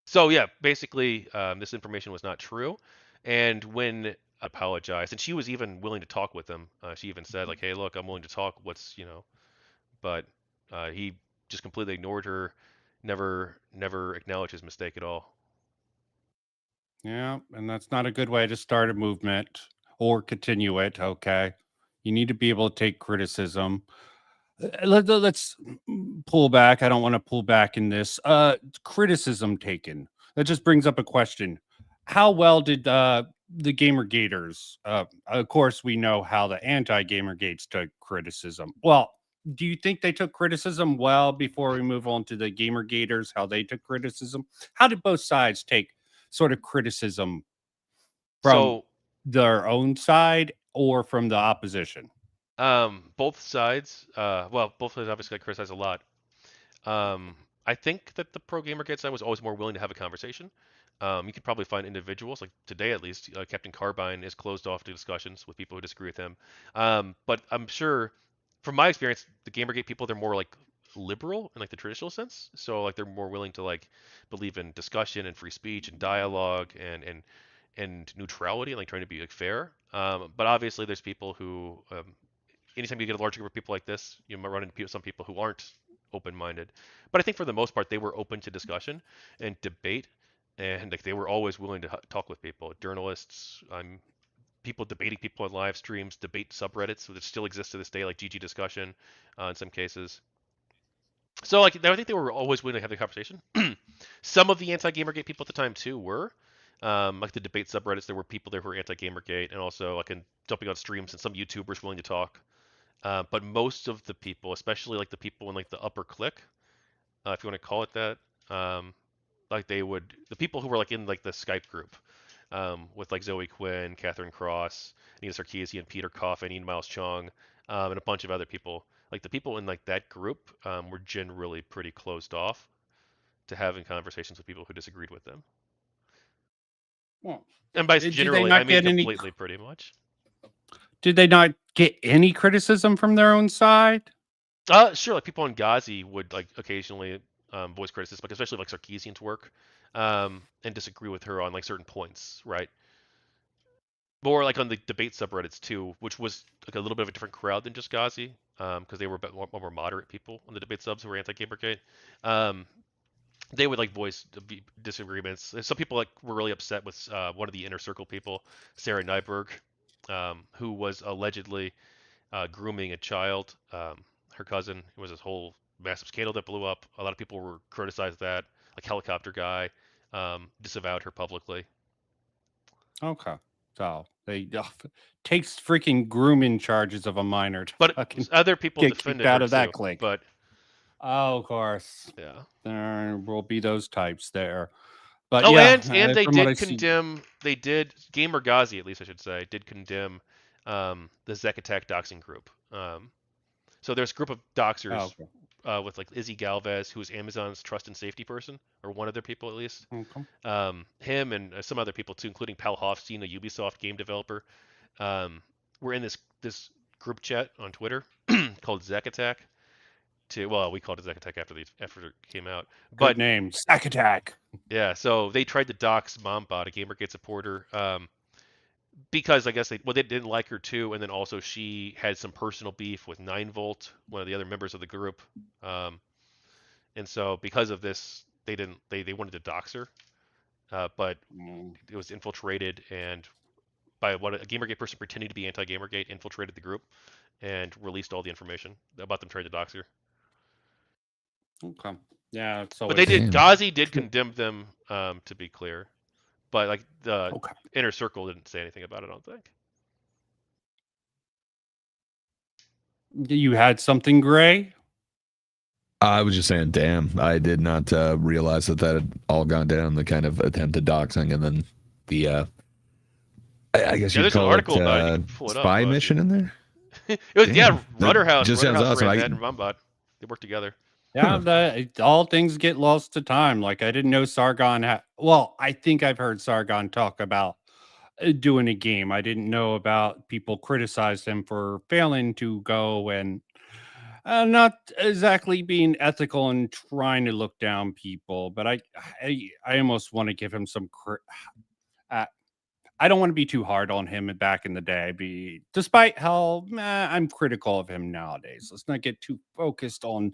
So yeah, basically, this information was not true, and when apologized, and she was even willing to talk with him. She even said like, "Hey, look, I'm willing to talk. But he just completely ignored her, never acknowledged his mistake at all. Yeah, and that's not a good way to start a movement or continue it. Okay. You need to be able to take criticism. Let's pull back. I don't want to pull back in this. Criticism taken. That just brings up a question. How well did the GamerGaters, of course, we know how the anti-GamerGates took criticism. Well, do you think they took criticism well before we move on to the GamerGaters, how they took criticism? How did both sides take sort of criticism from So their own side or from the opposition? both sides, both sides obviously got criticized a lot. Um, I think that the pro gamer side was always more willing to have a conversation. You could probably find individuals, like today at least, Captain Carbine is closed off to discussions with people who disagree with him. But I'm sure, from my experience, the Gamergate people, they're more like liberal in like the traditional sense. So like they're more willing to like believe in discussion and free speech and dialogue and neutrality and like trying to be like fair. But obviously there's people who anytime you get a large group of people like this, you might run into some people who aren't open-minded. But I think for the most part, they were open to discussion and debate, and like they were always willing to talk with people, journalists, people debating people on live streams, debate subreddits that still exist to this day, like GG discussion, in some cases. So like I think they were always willing to have the conversation. Some of the anti-GamerGate people at the time too were. Like the debate subreddits, there were people there who were anti-GamerGate, and also like in jumping on streams and some YouTubers willing to talk. But most of the people, especially like the people in like the upper clique, if you want to call it that, like the people who were like in like the Skype group, with like Zoe Quinn, Catherine Cross, Nina Sarkeesian, Peter Coffin, Ian Miles Chong, and a bunch of other people. Like the people in like that group were generally pretty closed off to having conversations with people who disagreed with them. Well, And by did they generally, I not mean get any? completely, pretty much. Did they not get any criticism from their own side? Sure. Like people on Ghazi would like occasionally voice criticism, like especially like Sarkeesian's work, and disagree with her on like certain points, right? Or like on the debate subreddits too, which was like a little bit of a different crowd than just Ghazi, because they were a bit more moderate people on the debate subs who were anti-Gamergate. Um, they would like voice disagreements. Some people like were really upset with one of the inner circle people, Sarah Nyberg, who was allegedly grooming a child. Her cousin. It was this whole massive scandal that blew up. A lot of people were criticized that. Like Helicopter Guy disavowed her publicly. Okay. So they takes freaking grooming charges of a minor to But fucking other people get kicked defended out her of that too. clique. But Oh, of course. yeah. There will be those types there. But Oh, yeah, and they from what I did see, condemn. They did Gamer Ghazi, at least I should say, did condemn the Zek Attack doxing group. So there's a group of doxers okay. with like Izzy Galvez, who is Amazon's trust and safety person, or one of their people at least. Him and some other people too, including Pal Hofstein, a Ubisoft game developer. We're in this group chat on Twitter called Zek Attack. We called it Zek Attack after it came out. Good But name, Sack Attack. yeah, so they tried to dox Mombot, a Gamergate supporter, because I guess they didn't like her too, and then also she had some personal beef with 9volt, one of the other members of the group, and so because of this, they wanted to dox her, but it was infiltrated and by a Gamergate person pretending to be anti-Gamergate infiltrated the group and released all the information about them trying to dox her. Okay. Yeah, it's But always. they did. Damn. Ghazi did condemn them, to be clear, but like the Okay. inner circle didn't say anything about it. I don't think. You had something, Gray? I was just saying, damn, I did not realize that had all gone down, the kind of attempted doxing, and then the, I guess you'd there's an call article it, about it. You can pull it up, spy mission in there? It was Damn, that Rudderhouse. just sounds Rudderhouse awesome. ran that and Mombot. They worked together. Yeah, all things get lost to time. Like I didn't know Sargon well, I think I've heard Sargon talk about doing a game. I didn't know about people criticized him for failing to go and not exactly being ethical and trying to look down people. But I almost want to give him some I don't want to be too hard on him back in the day, despite how I'm critical of him nowadays. Let's not get too focused on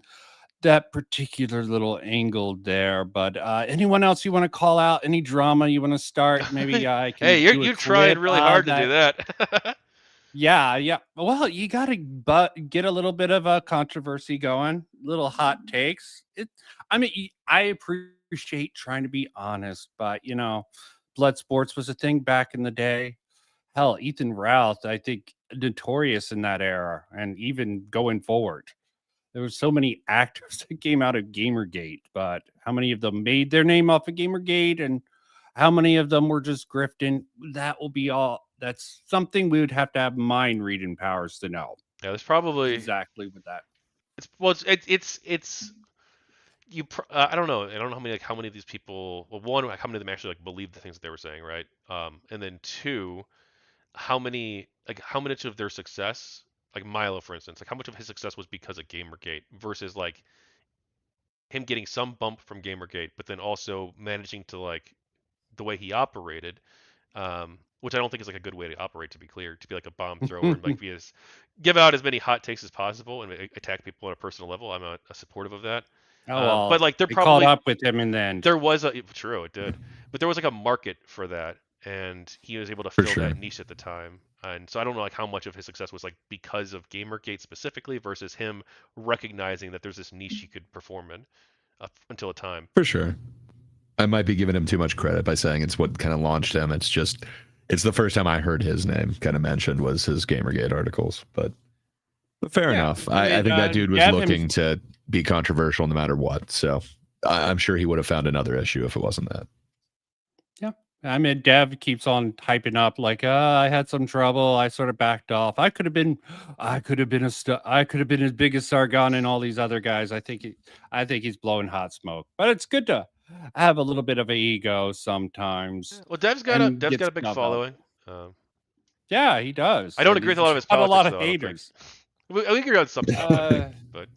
that particular little angle there. But anyone else you want to call out? Any drama you want to start? Maybe I can Hey, do a you're trying clip really hard to that. do that. Yeah. Well, you gotta get a little bit of a controversy going, little hot takes. I mean, I appreciate trying to be honest, but blood sports was a thing back in the day. Hell, Ethan Routh, I think, notorious in that era, and even going forward. There were so many actors that came out of GamerGate, but how many of them made their name off of GamerGate, and how many of them were just grifting? That will be all. That's something we would have to have mind reading powers to know Yeah, there's probably exactly with that. it's I don't know. I don't know how many of these people. Well, one, like, how many of them actually like believe the things that they were saying, right? And then two, how much of their success, like Milo, for instance, like how much of his success was because of GamerGate versus like him getting some bump from GamerGate, but then also managing to like the way he operated, which I don't think is like a good way to operate. To be clear, to be like a bomb thrower and like give out as many hot takes as possible and attack people on a personal level. I'm a supportive of that. Oh But well, like it caught up with him in the end. there was true, it did, but there was like a market for that, and he was able to For fill sure. that niche at the time. And so I don't know like how much of his success was like because of GamerGate specifically versus him recognizing that there's this niche he could perform in until a time. For sure. I might be giving him too much credit by saying it's what kind of launched him. It's the first time I heard his name kind of mentioned was his GamerGate articles. But fair enough. I think that dude was looking to be controversial no matter what. So I'm sure he would have found another issue if it wasn't that. Yeah. I mean, Dev keeps on typing up like, I had some trouble. I sort of backed off. I could have been as big as Sargon and all these other guys. I think he's blowing hot smoke, but it's good to have a little bit of an ego sometimes. Well, Dev's got a big following. Yeah, he does. I don't agree with a lot of his politics. A lot of though, haters. We agree on some stuff, but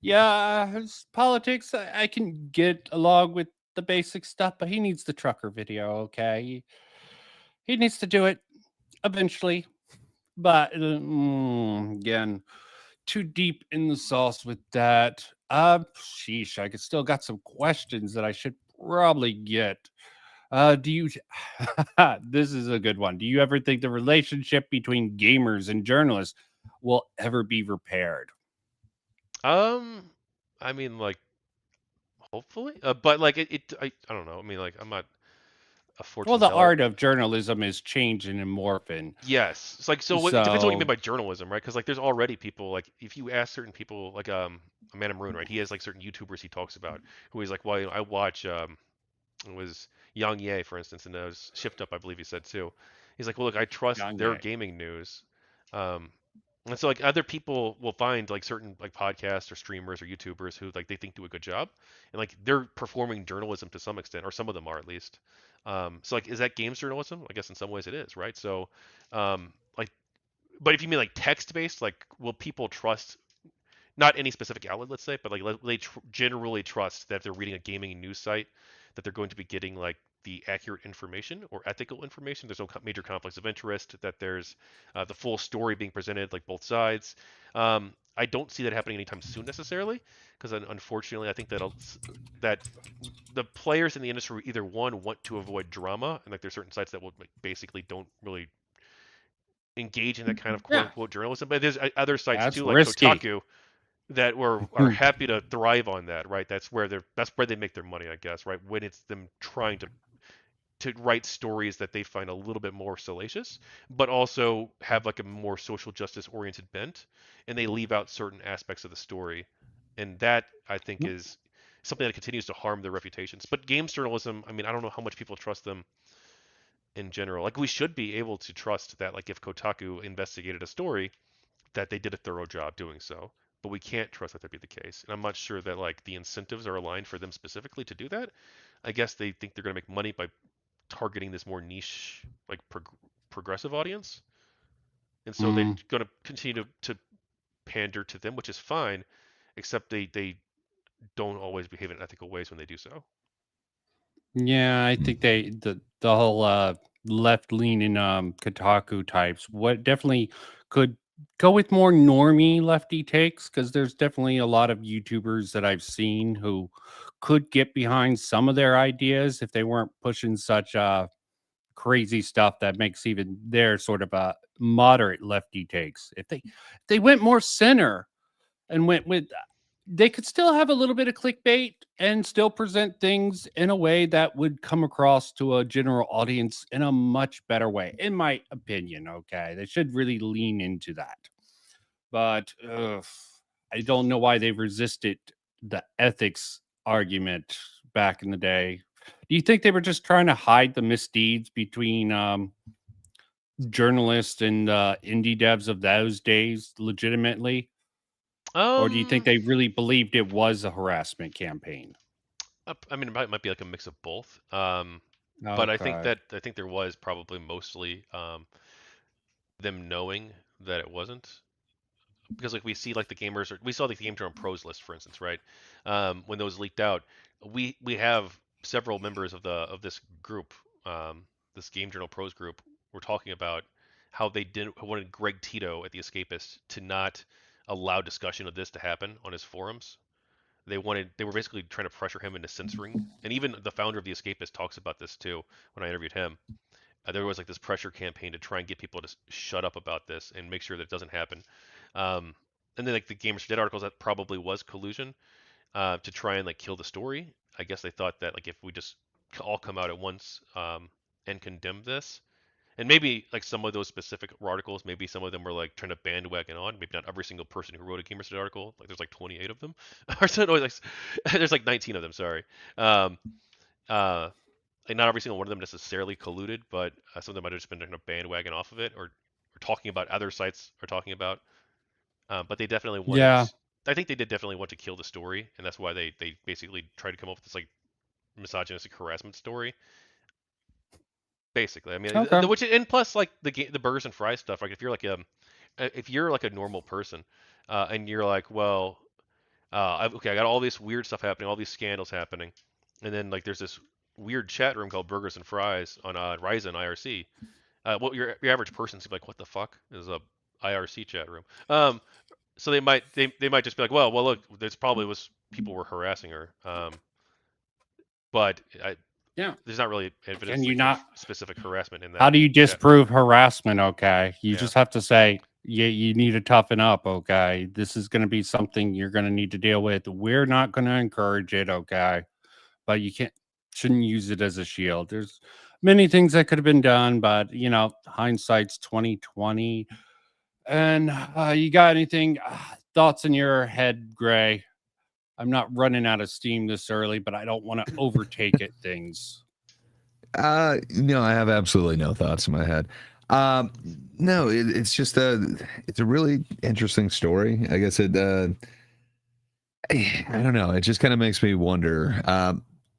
yeah, his politics. I can get along with the basic stuff, but he needs the trucker video. Okay, he needs to do it eventually. But again, too deep in the sauce with that. Sheesh, I still got some questions that I should probably get. Do you? This is a good one. Do you ever think the relationship between gamers and journalists will ever be repaired? I mean, like, hopefully, but like I don't know. I mean, like, I'm not a fortune Well, the teller. art of journalism is changing and morphing. Yes, it's like it depends on what you mean by journalism, right? Because like there's already people like if you ask certain people like Amanda Maroon, right? He has like certain YouTubers he talks about who he's like, well, I watch it was Yang Ye, for instance, and it was Shift Up, I believe he said too. He's like, well, look, I trust their gaming news. And so like other people will find like certain like podcasts or streamers or YouTubers who like they think do a good job, and like they're performing journalism to some extent, or some of them are at least. So like, is that games journalism? I guess in some ways it is, right? So, like, but if you mean like text based, like, will people trust not any specific outlet, let's say, but like they generally trust that if they're reading a gaming news site, that they're going to be getting like the accurate information or ethical information. There's no major conflicts of interest. That there's the full story being presented, like both sides. I don't see that happening anytime soon necessarily, because unfortunately, I think that the players in the industry either one want to avoid drama, and like there's certain sites that will like, basically don't really engage in that kind of quote unquote journalism. But there's other sites too, like risky. Kotaku, that are happy to thrive on that, right? That's where they make their money, I guess, right? When it's them trying to write stories that they find a little bit more salacious, but also have like a more social justice oriented bent, and they leave out certain aspects of the story, and that I think is something that continues to harm their reputations. But games journalism, I mean, I don't know how much people trust them in general. Like we should be able to trust that, like if Kotaku investigated a story, that they did a thorough job doing so. But we can't trust that be the case. And I'm not sure that like the incentives are aligned for them specifically to do that. I guess they think they're going to make money by targeting this more niche, like progressive audience. And so they're going to continue to pander to them, which is fine, except they don't always behave in ethical ways when they do so. Yeah, I think the whole left leaning Kotaku types definitely could go with more normie lefty takes because there's definitely a lot of YouTubers that I've seen who could get behind some of their ideas if they weren't pushing such crazy stuff that makes even their sort of moderate lefty takes. If they went more center and went with they could still have a little bit of clickbait and still present things in a way that would come across to a general audience in a much better way, in my opinion. Okay, they should really lean into that. But I don't know why they resisted the ethics argument back in the day. Do you think they were just trying to hide the misdeeds between journalists and indie devs of those days legitimately? Or do you think Um, they really believed it was a harassment campaign? I mean, it might be like a mix of both. But Okay. I think there was probably mostly them knowing that it wasn't, because like we see like the gamers, or we saw like the Game Journal Pros list, for instance, right? When those leaked out, we have several members of this group, this Game Journal Pros group, were talking about how they didn't wanted Greg Tito at the Escapist to not allow discussion of this to happen on his forums. They were basically trying to pressure him into censoring, and even the founder of the Escapist talks about this too when I interviewed him. There was like this pressure campaign to try and get people to shut up about this and make sure that it doesn't happen. Um, and then like the Gamers for Dead articles, that probably was collusion to try and like kill the story. I guess they thought that like if we just all come out at once and condemn this, and maybe like some of those specific articles, maybe some of them were like trying to bandwagon on. Maybe not every single person who wrote a Gamers for Dead article. Like there's like 28 of them, or so, no, like there's like 19 of them. Sorry. Um, uh, like not every single one of them necessarily colluded, but some of them might have just been kind of bandwagon off of it, or talking about other sites are talking about. But they definitely wanted. Yeah. I think they did definitely want to kill the story, and that's why they basically tried to come up with this like misogynistic harassment story. Basically, I mean, Okay. which, and plus like the burgers and fries stuff. Like if you're like a normal person, and you're like, well, okay, I got all this weird stuff happening, all these scandals happening, and then like there's this weird chat room called Burgers and Fries on Ryzen IRC. Well, your average person seems like, what the fuck is a IRC chat room? So they might just be like, well, look, there's probably was people were harassing her, but Yeah. there's not really Can evidence you like of not? specific harassment in How that do you chat. disprove harassment? Okay. You Yeah. just have to say, yeah, you need to toughen up. Okay. This is going to be something you're going to need to deal with. We're not going to encourage it. Okay. But you shouldn't use it as a shield. There's many things that could have been done, but hindsight's 2020. And you got anything thoughts in your head, Gray? I'm not running out of steam this early, but I don't want to overtake it. Things. No, I have absolutely no thoughts in my head. No, it's just it's a really interesting story. I guess I don't know. It just kind of makes me wonder.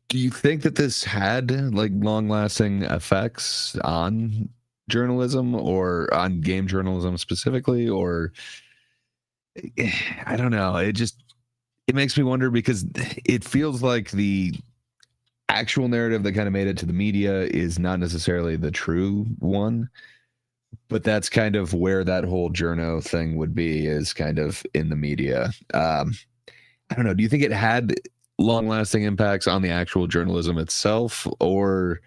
Do you think that this had like long-lasting effects on journalism or on game journalism specifically, or I don't know. It makes me wonder because it feels like the actual narrative that kind of made it to the media is not necessarily the true one, but that's kind of where that whole journo thing would be, is kind of in the media. I don't know. Do you think it had long lasting impacts on the actual journalism itself, or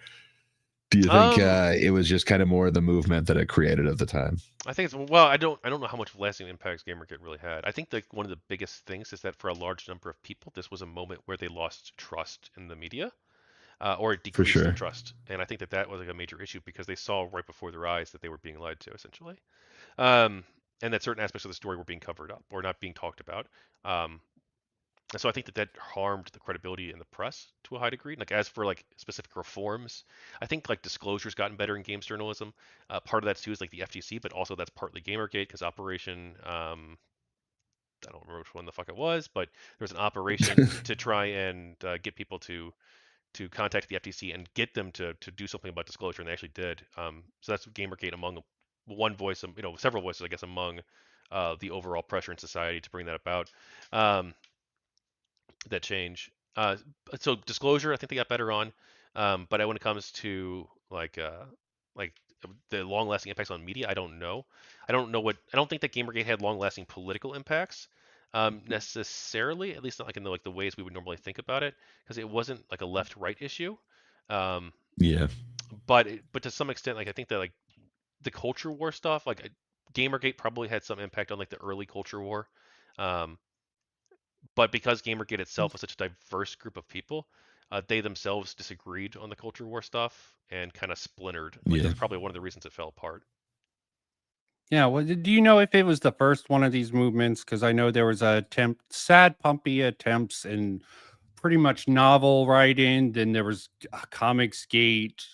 do you think Um, it was just kind of more the movement that it created at the time? I think it's, well, I don't know how much lasting impacts GamerGate really had. I think like one of the biggest things is that for a large number of people, this was a moment where they lost trust in the media, or it For decreased their sure. trust. And I think that that was like a major issue because they saw right before their eyes that they were being lied to, essentially, um, and that certain aspects of the story were being covered up or not being talked about. Um, and so I think that that harmed the credibility in the press to a high degree. Like as for like specific reforms, I think like disclosure's gotten better in games journalism. Part of that too is like the FTC, but also that's partly GamerGate because Operation I don't remember which one the fuck it was, but there was an operation to try and get people to contact the FTC and get them to do something about disclosure, and they actually did. So that's GamerGate among one voice, several voices, I guess, among the overall pressure in society to bring that about. Um, that change. So disclosure, I think they got better on. But when it comes to like the long-lasting impacts on media, I don't know. I don't think that Gamergate had long-lasting political impacts necessarily, at least not like in the ways we would normally think about it, because it wasn't like a left-right issue. Um, Yeah. but to some extent, like I think that like the culture war stuff, like Gamergate probably had some impact on like the early culture war. Um, but because Gamergate itself was such a diverse group of people, they themselves disagreed on the culture war stuff and kind of splintered. Like Yeah. that's probably one of the reasons it fell apart. Yeah, well, do you know if it was the first one of these movements? Because I know there was a attempt, sad, pumpy attempts in pretty much novel writing. Then there was Comics Gate.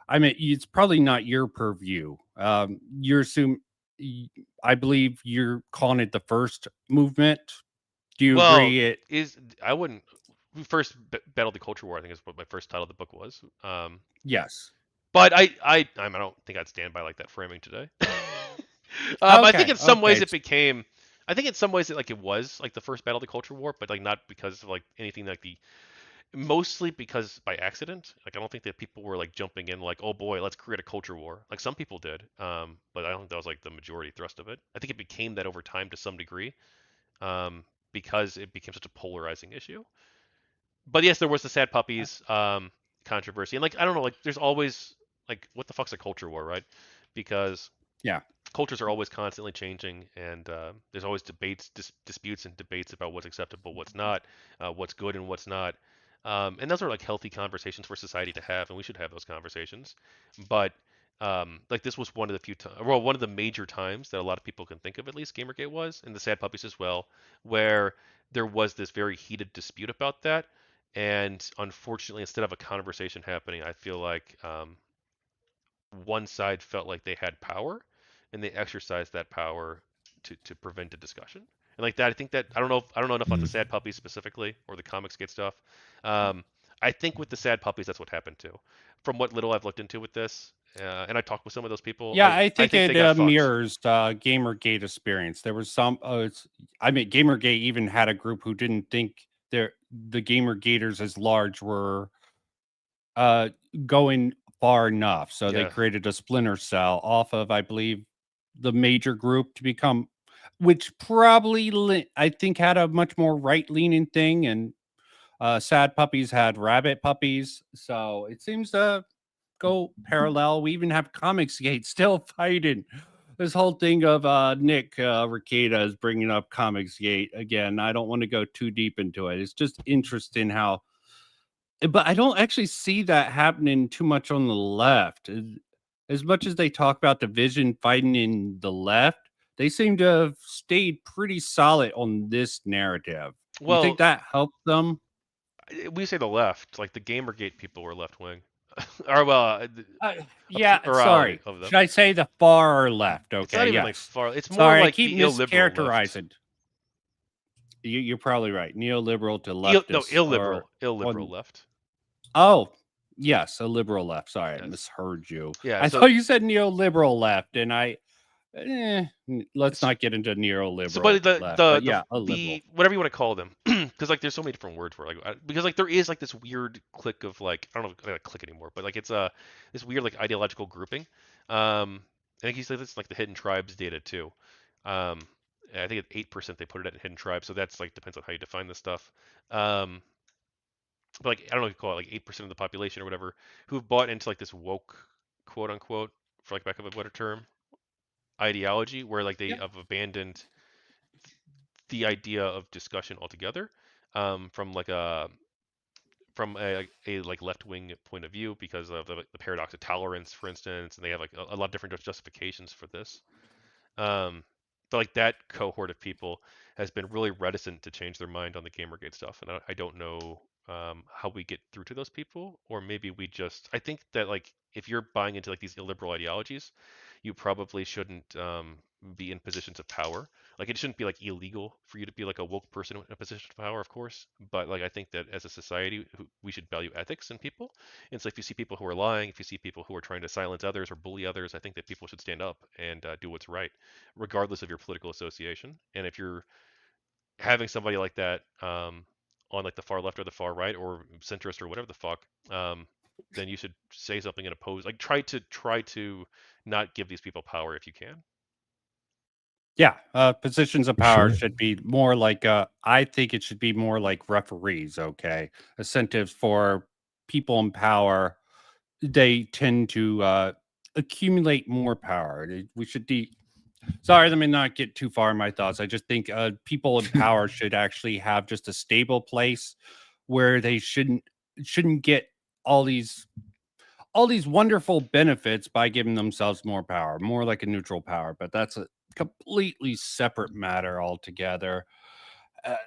I mean, it's probably not your purview. You're y- I believe you're calling it the first movement. Do you Well, agree? It is I wouldn't. We first battled the culture war. I think is what my first title of the book was. yes. But I don't think I'd stand by like that framing today. I think Okay. in some ways Okay. it became. I think in some ways it was like the first battle of the culture war, but like not because of like anything like the mostly because by accident. Like I don't think that people were like jumping in like, oh boy, let's create a culture war. Like some people did, but I don't think that was like the majority thrust of it. I think it became that over time to some degree, um, because it became such a polarizing issue. But yes, there was the sad puppies controversy, and like I don't know, like there's always like what the fuck's a culture war, right? Because Yeah. cultures are always constantly changing, and there's always disputes and debates about what's acceptable, what's not, what's good and what's not. And those are like healthy conversations for society to have, and we should have those conversations. But like this was one of the well, one of the major times that a lot of people can think of, at least Gamergate was, and the Sad Puppies as well, where there was this very heated dispute about that. And unfortunately, instead of a conversation happening, I feel like one side felt like they had power and they exercised that power to prevent a discussion. And like that, I think that I don't know enough about the Mm. sad puppies specifically or the comics get stuff. Um, I think with the sad puppies, that's what happened too. From what little I've looked into with this, and I talked with some of those people, Yeah, I I think think they it got fucked. mirrors Gamergate experience. There was some. I mean, Gamergate even had a group who didn't think the Gamergaters as large were uh, going far enough, so they Yeah. created a splinter cell off of, I believe, the major group to become, which probably I think had a much more right leaning thing, and Sad Puppies had Rabbit Puppies, so it seems to go parallel. We even have Comicsgate still fighting. This whole thing of Nick Rekieta is bringing up Comicsgate again. I don't want to go too deep into it. It's just interesting how, but I don't actually see that happening too much on the left. As much as they talk about division fighting in the left, they seem to have stayed pretty solid on this narrative. You think Well, that helped them? we say the left, like the Gamergate people were left wing, or well, Uh, a yeah, plurality sorry. of them. Should I say the far left? It's Okay, not even like yes. far. It's more Sorry, I like keep the illiberal left. mischaracterizing. You're probably right. Neoliberal to leftists are Illiberal on. left. Oh, yes, a liberal left. Sorry, I Yes. misheard you. Yeah. I So thought you said neoliberal left, and let's it's not get into so, neoliberal but the left. the But the yeah, a liberal. the whatever you want to call them, because like there's so many different words for it. Like because like there is like this weird clique of like I don't know if I click anymore, but like it's this weird like ideological grouping. I think he's like this like the hidden tribes data too. Um, I think at 8% they put it at hidden tribes, so that's like depends on how you define this stuff. Um, but like I don't know if you call it like 8% of the population or whatever who've bought into like this woke quote unquote for like lack of a better term ideology where like they Yeah, have abandoned the idea of discussion altogether from like a like left wing point of view because of the paradox of tolerance, for instance, and they have like a lot of different justifications for this. Um, but like that cohort of people has been really reticent to change their mind on the Gamergate stuff, and I don't know how we get through to those people, or maybe we just. I think that like if you're buying into like these illiberal ideologies, you probably shouldn't be in positions of power. Like it shouldn't be like illegal for you to be like a woke person in a position of power, of course. But like I think that as a society, we should value ethics in people. And so if you see people who are lying, if you see people who are trying to silence others or bully others, I think that people should stand up and do what's right, regardless of your political association. And if you're having somebody like that on like the far left or the far right or centrist or whatever the fuck, then you should say something and oppose. Like try to not give these people power if you can. Yeah, positions of power Sure. should be more like, I think it should be more like referees, okay? Incentives for people in power, they tend to accumulate more power. We should sorry, let me not get too far in my thoughts. I just think people in power should actually have just a stable place where they shouldn't get all these all these wonderful benefits by giving themselves more power, more like a neutral power. But that's a completely separate matter altogether.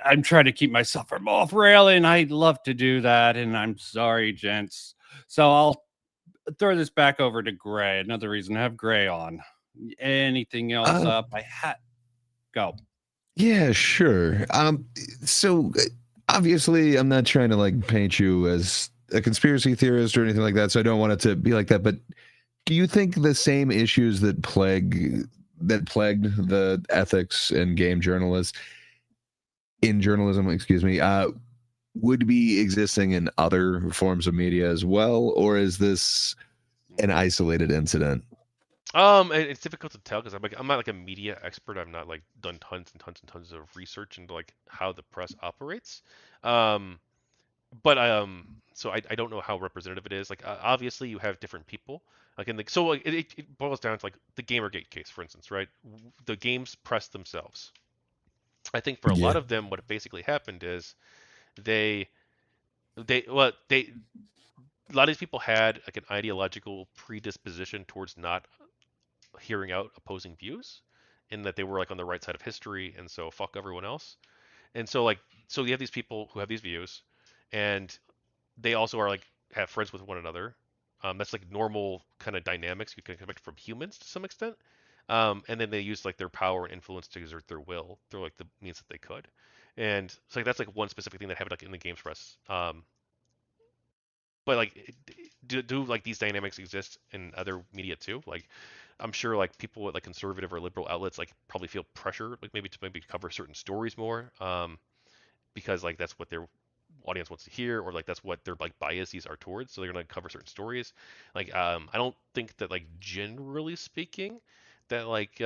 I'm trying to keep myself from off railing. I'd love to do that, and I'm sorry, gents. So I'll throw this back over to Gray. Another reason to have Gray on. Anything else Uh, up? I had go. yeah, sure. So obviously, I'm not trying to like paint you as a conspiracy theorist or anything like that. So I don't want it to be like that. But do you think the same issues that plagued the ethics and game journalists in journalism, excuse me, would be existing in other forms of media as well, or is this an isolated incident? It's difficult to tell because I'm not like a media expert. I've not like done tons and tons and tons of research into like how the press operates. Um, but so I don't know how representative it is. Like obviously you have different people. Like in the so like it boils down to like the GamerGate case, for instance, right? The games press themselves. I think for a Yeah. lot of them, what basically happened is they they a lot of these people had like an ideological predisposition towards not hearing out opposing views, in that they were like on the right side of history, and so fuck everyone else. And so like so you have these people who have these views, and they also are like have friends with one another. That's like normal kind of dynamics you can expect from humans to some extent. And then they use like their power and influence to exert their will through like the means that they could. And so like that's like one specific thing that happened like in the games press. But like do like these dynamics exist in other media too? Like I'm sure like people at like conservative or liberal outlets like probably feel pressure like maybe cover certain stories more. Because like that's what their audience wants to hear, or like that's what their like biases are towards, so they're gonna cover certain stories. Like I don't think that like generally speaking that like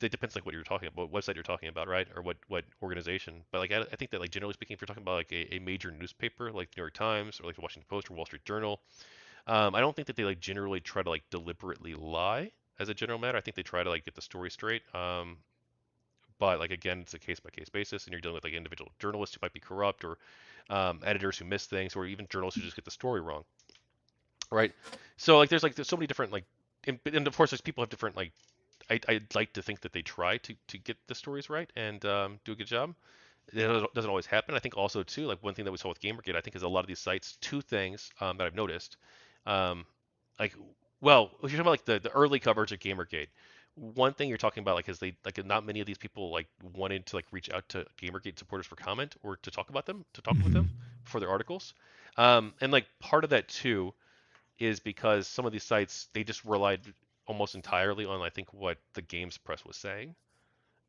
it depends like what you're talking about, what website you're talking about, right? Or what organization. But like I think that like generally speaking, if you're talking about like a major newspaper like New York Times or like the Washington Post or Wall Street Journal, I don't think that they like generally try to like deliberately lie as a general matter. I think they try to like get the story straight. But like again, it's a case by case basis, and you're dealing with like individual journalists who might be corrupt, or editors who miss things, or even journalists who just get the story wrong, right? So like there's so many different like, and of course there's people have different like. I'd like to think that they try to get the stories right and do a good job. It doesn't always happen. I think also too, like one thing that we saw with GamerGate, I think is a lot of these sites, two things that I've noticed, um, like, well, if you're talking about like the early coverage of GamerGate, one thing you're talking about like is they like not many of these people like wanted to like reach out to GamerGate supporters for comment or to talk about them, to talk with Mhm. them for their articles, and like part of that too is because some of these sites they just relied almost entirely on I think what the games press was saying,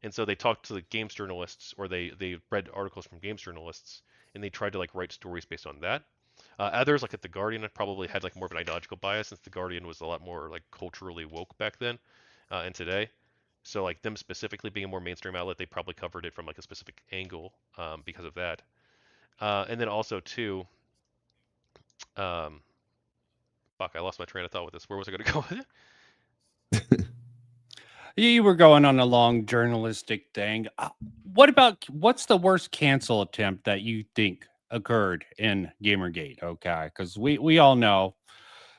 and so they talked to the games journalists, or they read articles from games journalists, and they tried to like write stories based on that. Others, like at the Guardian, probably had like more of an ideological bias, since the Guardian was a lot more like culturally woke back then, and today. So like them specifically being a more mainstream outlet, they probably covered it from like a specific angle because of that. And then also too, um, fuck, I lost my train of thought with this. Where was I going to go with it? You were going on a long journalistic thing. What's the worst cancel attempt that you think occurred in Gamergate? Okay, because we all know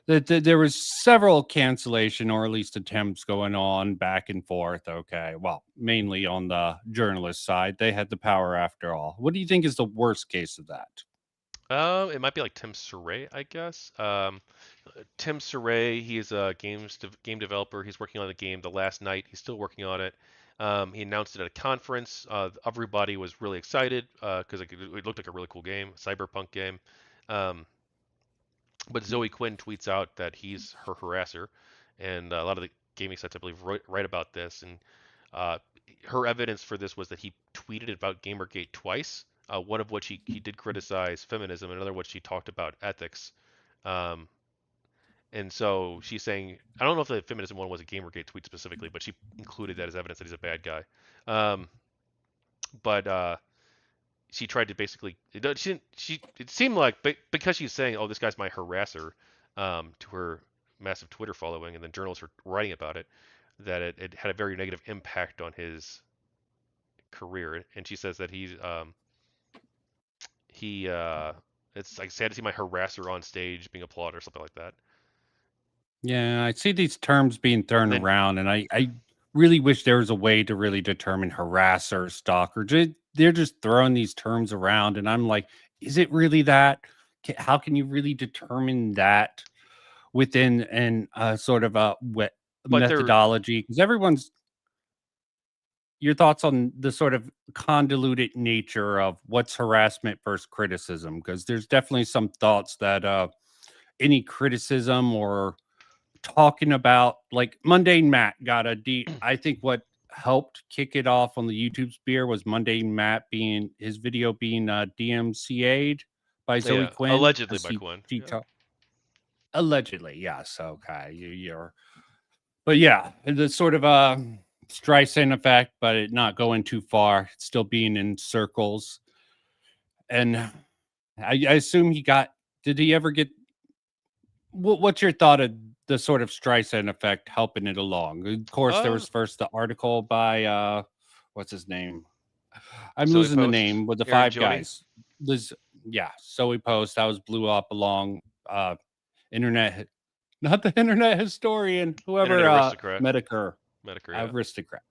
that there was several cancellation or at least attempts going on back and forth. Okay, well, mainly on the journalist side, they had the power after all. What do you think is the worst case of that? It might be like Tim Surrey, I guess. Tim Surrey, he is a game developer. He's working on the game The Last Night. He's still working on it. He announced it at a conference. Everybody was really excited because it looked like a really cool game, cyberpunk game. Um, but Zoe Quinn tweets out that he's her harasser, and a lot of the gaming sites, I believe, write about this. And uh, her evidence for this was that he tweeted about Gamergate twice. One of which he did criticize feminism, and another which he talked about ethics. Um, And so she's saying, I don't know if the feminism one was a GamerGate tweet specifically, but she included that as evidence that he's a bad guy. Um, but she tried to basically, it seemed like, because she's saying, oh, this guy's my harasser, to her massive Twitter following, and then journalists were writing about it, that it had a very negative impact on his career. And she says that he it's like sad to see my harasser on stage being applauded or something like that. Yeah, I see these terms being thrown And then, around, and I really wish there was a way to really determine harasser, stalker. They're just throwing these terms around, and I'm like, is it really that? How can you really determine that within an sort of a but they're methodology? Because everyone's your thoughts on the sort of convoluted nature of what's harassment versus criticism? Because there's definitely some thoughts that any criticism or talking about like Mundane Matt got a D. I think what helped kick it off on the YouTube sphere was Mundane Matt being his video being DMCA'd by Zoe yeah, Quinn allegedly as by Quinn. she Yeah. allegedly, yes, okay, you're, but yeah, the sort of Streisand effect, but it not going too far, still being in circles, and I assume he got. Did he ever get what's your thought of the sort of Streisand effect helping it along? Of course, there Uh, was first the article by what's his name? I'm Zoe losing the Post, name with the Aaron five Joni, guys. This, yeah, Zoe Post that was blew up along internet, not the internet historian, Internet whoever Aristocrat, Medicare Medicare, yeah. aristocrat.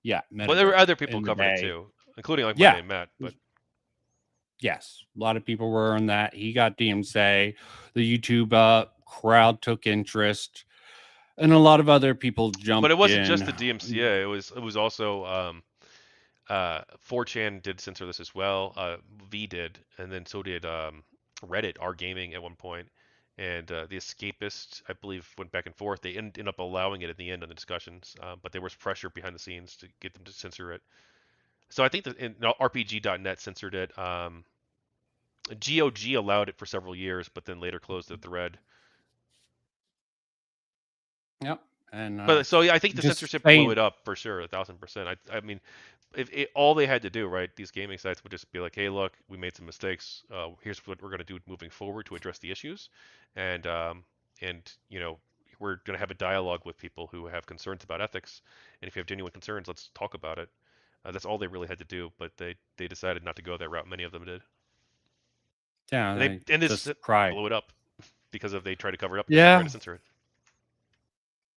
Yeah, But there were Medicare other people in the covering it day. too, including like Yeah, Monday Matt. But yes, a lot of people were on that. He got DMCA. The YouTube crowd took interest, and a lot of other people it jumped wasn't just the in. DMCA. It was also 4chan did censor this as well. V did, and then so did Reddit, R Gaming at one point, and the Escapist, I believe, went back and forth. They ended up allowing it at the end of the discussions, but there was pressure behind the scenes to get them to censor it. So I think that RPG.net censored it. GOG allowed it for several years, but then later closed the thread. Yep, and But so yeah, I think the just censorship blew saying, it up for sure, 1,000%. I mean, if all they had to do, right, these gaming sites would just be like, hey, look, we made some mistakes. Here's what we're going to do moving forward to address the issues, and we're going to have a dialogue with people who have concerns about ethics, and if you have genuine concerns, let's talk about it. That's all they really had to do, but they decided not to go that route. Many of them did, yeah, and I this just cried. blew it up because of they tried to cover it up because they tried Yeah, to censor it.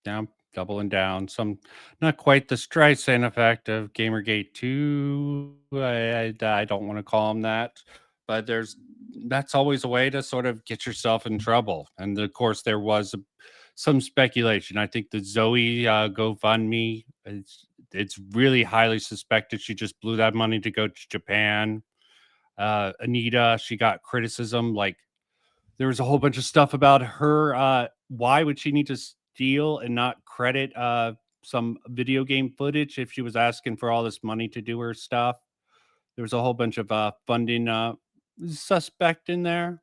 down, doubling down. Some not quite the Streisand effect of GamerGate 2. I don't want to call them that, but that's always a way to sort of get yourself in trouble. And of course, there was some speculation. I think the Zoe GoFundMe, it's really highly suspected she just blew that money to go to Japan. Anita, she got criticism like there was a whole bunch of stuff about her. Why would she need to steal and not credit some video game footage if she was asking for all this money to do her stuff? There was a whole bunch of funding suspect in there,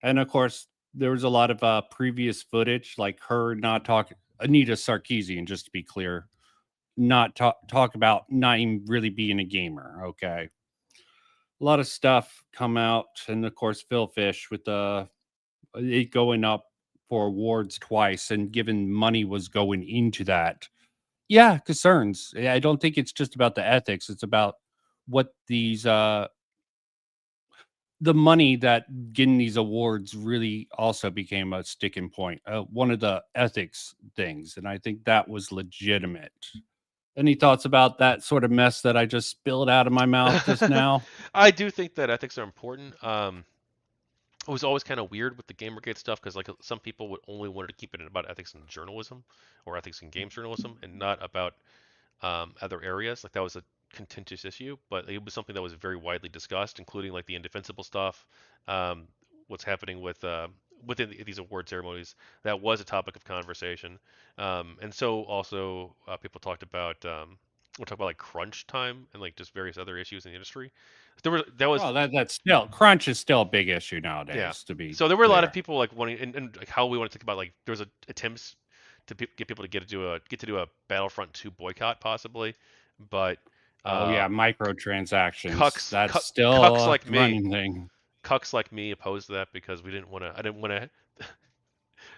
and of course, there was a lot of previous footage, like her not talking. Anita Sarkeesian, just to be clear, not talk about not even really being a gamer. Okay, a lot of stuff come out, and of course, Phil Fish with the it going up for awards twice and given money was going into that. Yeah, concerns. I don't think it's just about the ethics. It's about what these the money that getting these awards really also became a sticking point. One of the ethics things, and I think that was legitimate. Any thoughts about that sort of mess that I just spilled out of my mouth just now? I do think that ethics are important. It was always kind of weird with the Gamergate stuff because like some people would only wanted to keep it about ethics in journalism or ethics in games journalism and not about other areas. Like that was a contentious issue, but it was something that was very widely discussed, including like the indefensible stuff, um, what's happening with within these award ceremonies. That was a topic of conversation, and so also people talked about we'll talk about like crunch time and like just various other issues in the industry. That was Well, that's still crunch is still a big issue yeah. nowadays. To be So there were a lot of clear. people like wanting and like how we want to think about like there was attempts to get people to get to do a Battlefront 2 boycott possibly, but Oh uh, yeah, microtransactions. cucks That's cuck, still cucks a like me running thing. cucks like me opposed that because we didn't want to. I didn't want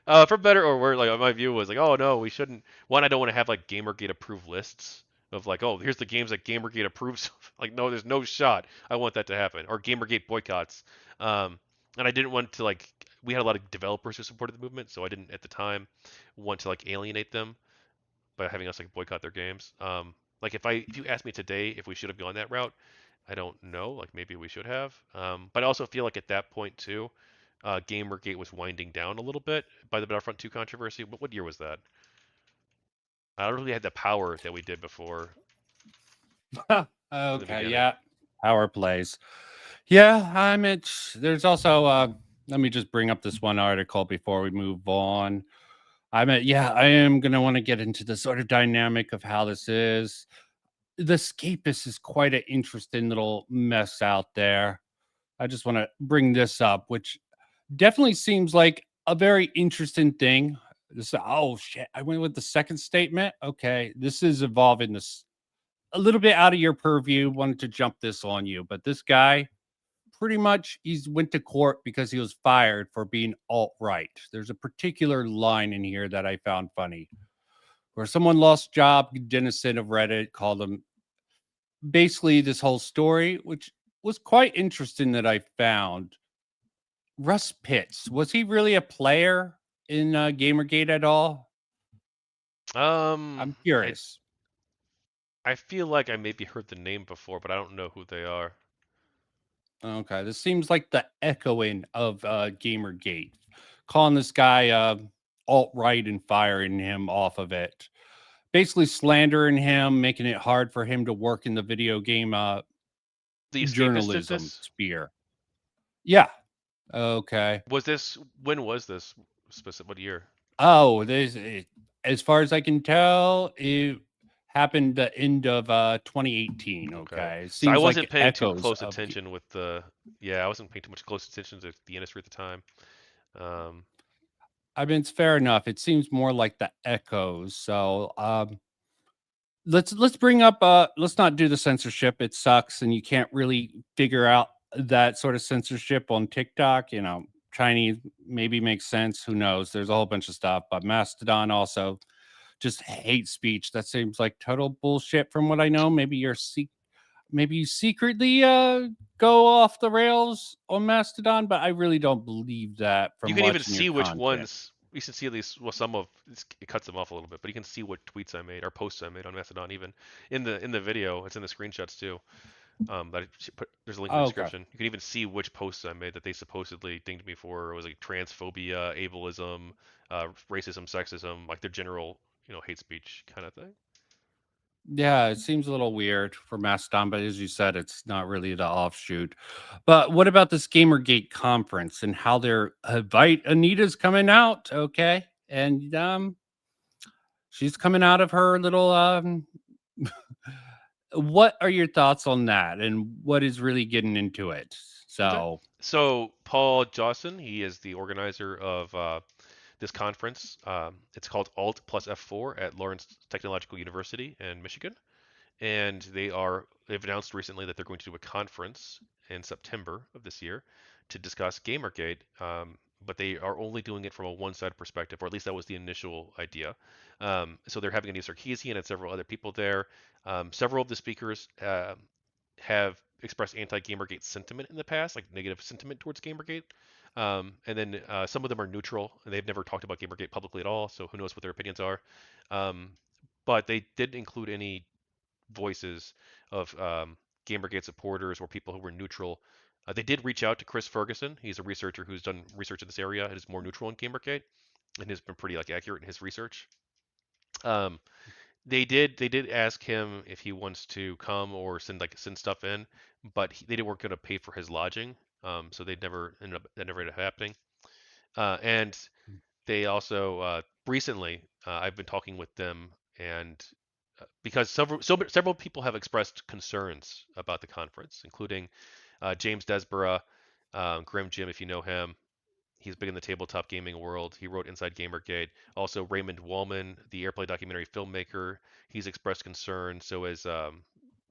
to. For better or worse, like my view was like, oh no, we shouldn't. One, I don't want to have like GamerGate approved lists of like, oh, here's the games that GamerGate approves. Like, no, there's no shot I want that to happen. Or GamerGate boycotts. And I didn't want to like. We had a lot of developers who supported the movement, so I didn't at the time want to like alienate them by having us like boycott their games. Like if you ask me today if we should have gone that route, I don't know. Like maybe we should have. But I also feel like at that point too, GamerGate was winding down a little bit by the Battlefront 2 controversy. What year was that? I don't really had the power that we did before in the Okay, beginning. yeah. Power plays. Yeah, I mean, there's also. Let me just bring up this one article before we move on. I mean, yeah, I am gonna want to get into the sort of dynamic of how this is. The Escapist is quite an interesting little mess out there. I just want to bring this up, which definitely seems like a very interesting thing. This, oh shit, I went with the second statement. Okay, this is evolving this a little bit out of your purview. Wanted to jump this on you, but this guy pretty much he's went to court because he was fired for being alt right. There's a particular line in here that I found funny where someone lost job. Dennison of Reddit called him basically this whole story, which was quite interesting that I found. Russ Pitts, was he really a player in Gamergate at all? Um, I'm I curious. I feel like I maybe heard the name before, but I don't know who they are. Okay, this seems like the echoing of Gamergate, calling this guy alt right and firing him off of it. Basically slandering him, making it hard for him to work in the video game The Escapist did journalism this? sphere. Yeah. Okay. Was this when was this specific? What year? Oh, as far as I can tell, it happened the end of 2018. Okay. Okay. So I Seems wasn't like paying too echoes close of attention with the yeah, I wasn't paying too much close attention to the industry at the time. Um, I mean, it's fair enough. It seems more like the echoes. So, let's bring up let's not do the censorship. It sucks and you can't really figure out that sort of censorship on TikTok, Chinese maybe makes sense, who knows? There's a whole bunch of stuff, but Mastodon also just hate speech. That seems like total bullshit from what I know. Maybe you secretly go off the rails on Mastodon, but I really don't believe that you from can even watching your see which content. ones. You can see at least well some of it cuts them off a little bit, but you can see what tweets I made or posts I made on Mastodon even in the video. It's in the screenshots too. There's a link in the Oh, okay. description. You can even see which posts I made that they supposedly dinged me for. It was like transphobia, ableism, racism, sexism, like their general hate speech kind of thing. Yeah, it seems a little weird for Mastodon, but as you said, it's not really the offshoot. But what about this Gamergate conference and how they're invite Anita's coming out? Okay. And she's coming out of her little what are your thoughts on that and what is really getting into it? Okay. So So Paul Jawson, he is the organizer of this conference. It's called Alt plus F4 at Lawrence Technological University in Michigan, and they've announced recently that they're going to do a conference in September of this year to discuss Gamergate. But they are only doing it from a one-side perspective, or at least that was the initial idea. So they're having Andy Sarkeesian and several other people there. Several of the speakers have expressed anti-Gamergate sentiment in the past, like negative sentiment towards Gamergate. And then some of them are neutral, and they've never talked about Gamergate publicly at all, so who knows what their opinions are. Um, but they didn't include any voices of Gamergate supporters or people who were neutral. They did reach out to Chris Ferguson. He's a researcher who's done research in this area and is more neutral in Gamergate, and has been pretty accurate in his research. Um, they did ask him if he wants to come or send stuff in, but they weren't going to pay for his lodging. So that never ended up happening. And they also recently I've been talking with them and because several people have expressed concerns about the conference, including James Desborough, Grim Jim, if you know him. He's big in the tabletop gaming world. He wrote Inside GamerGate. Also, Raymond Wallman, the Airplay documentary filmmaker, he's expressed concern. So has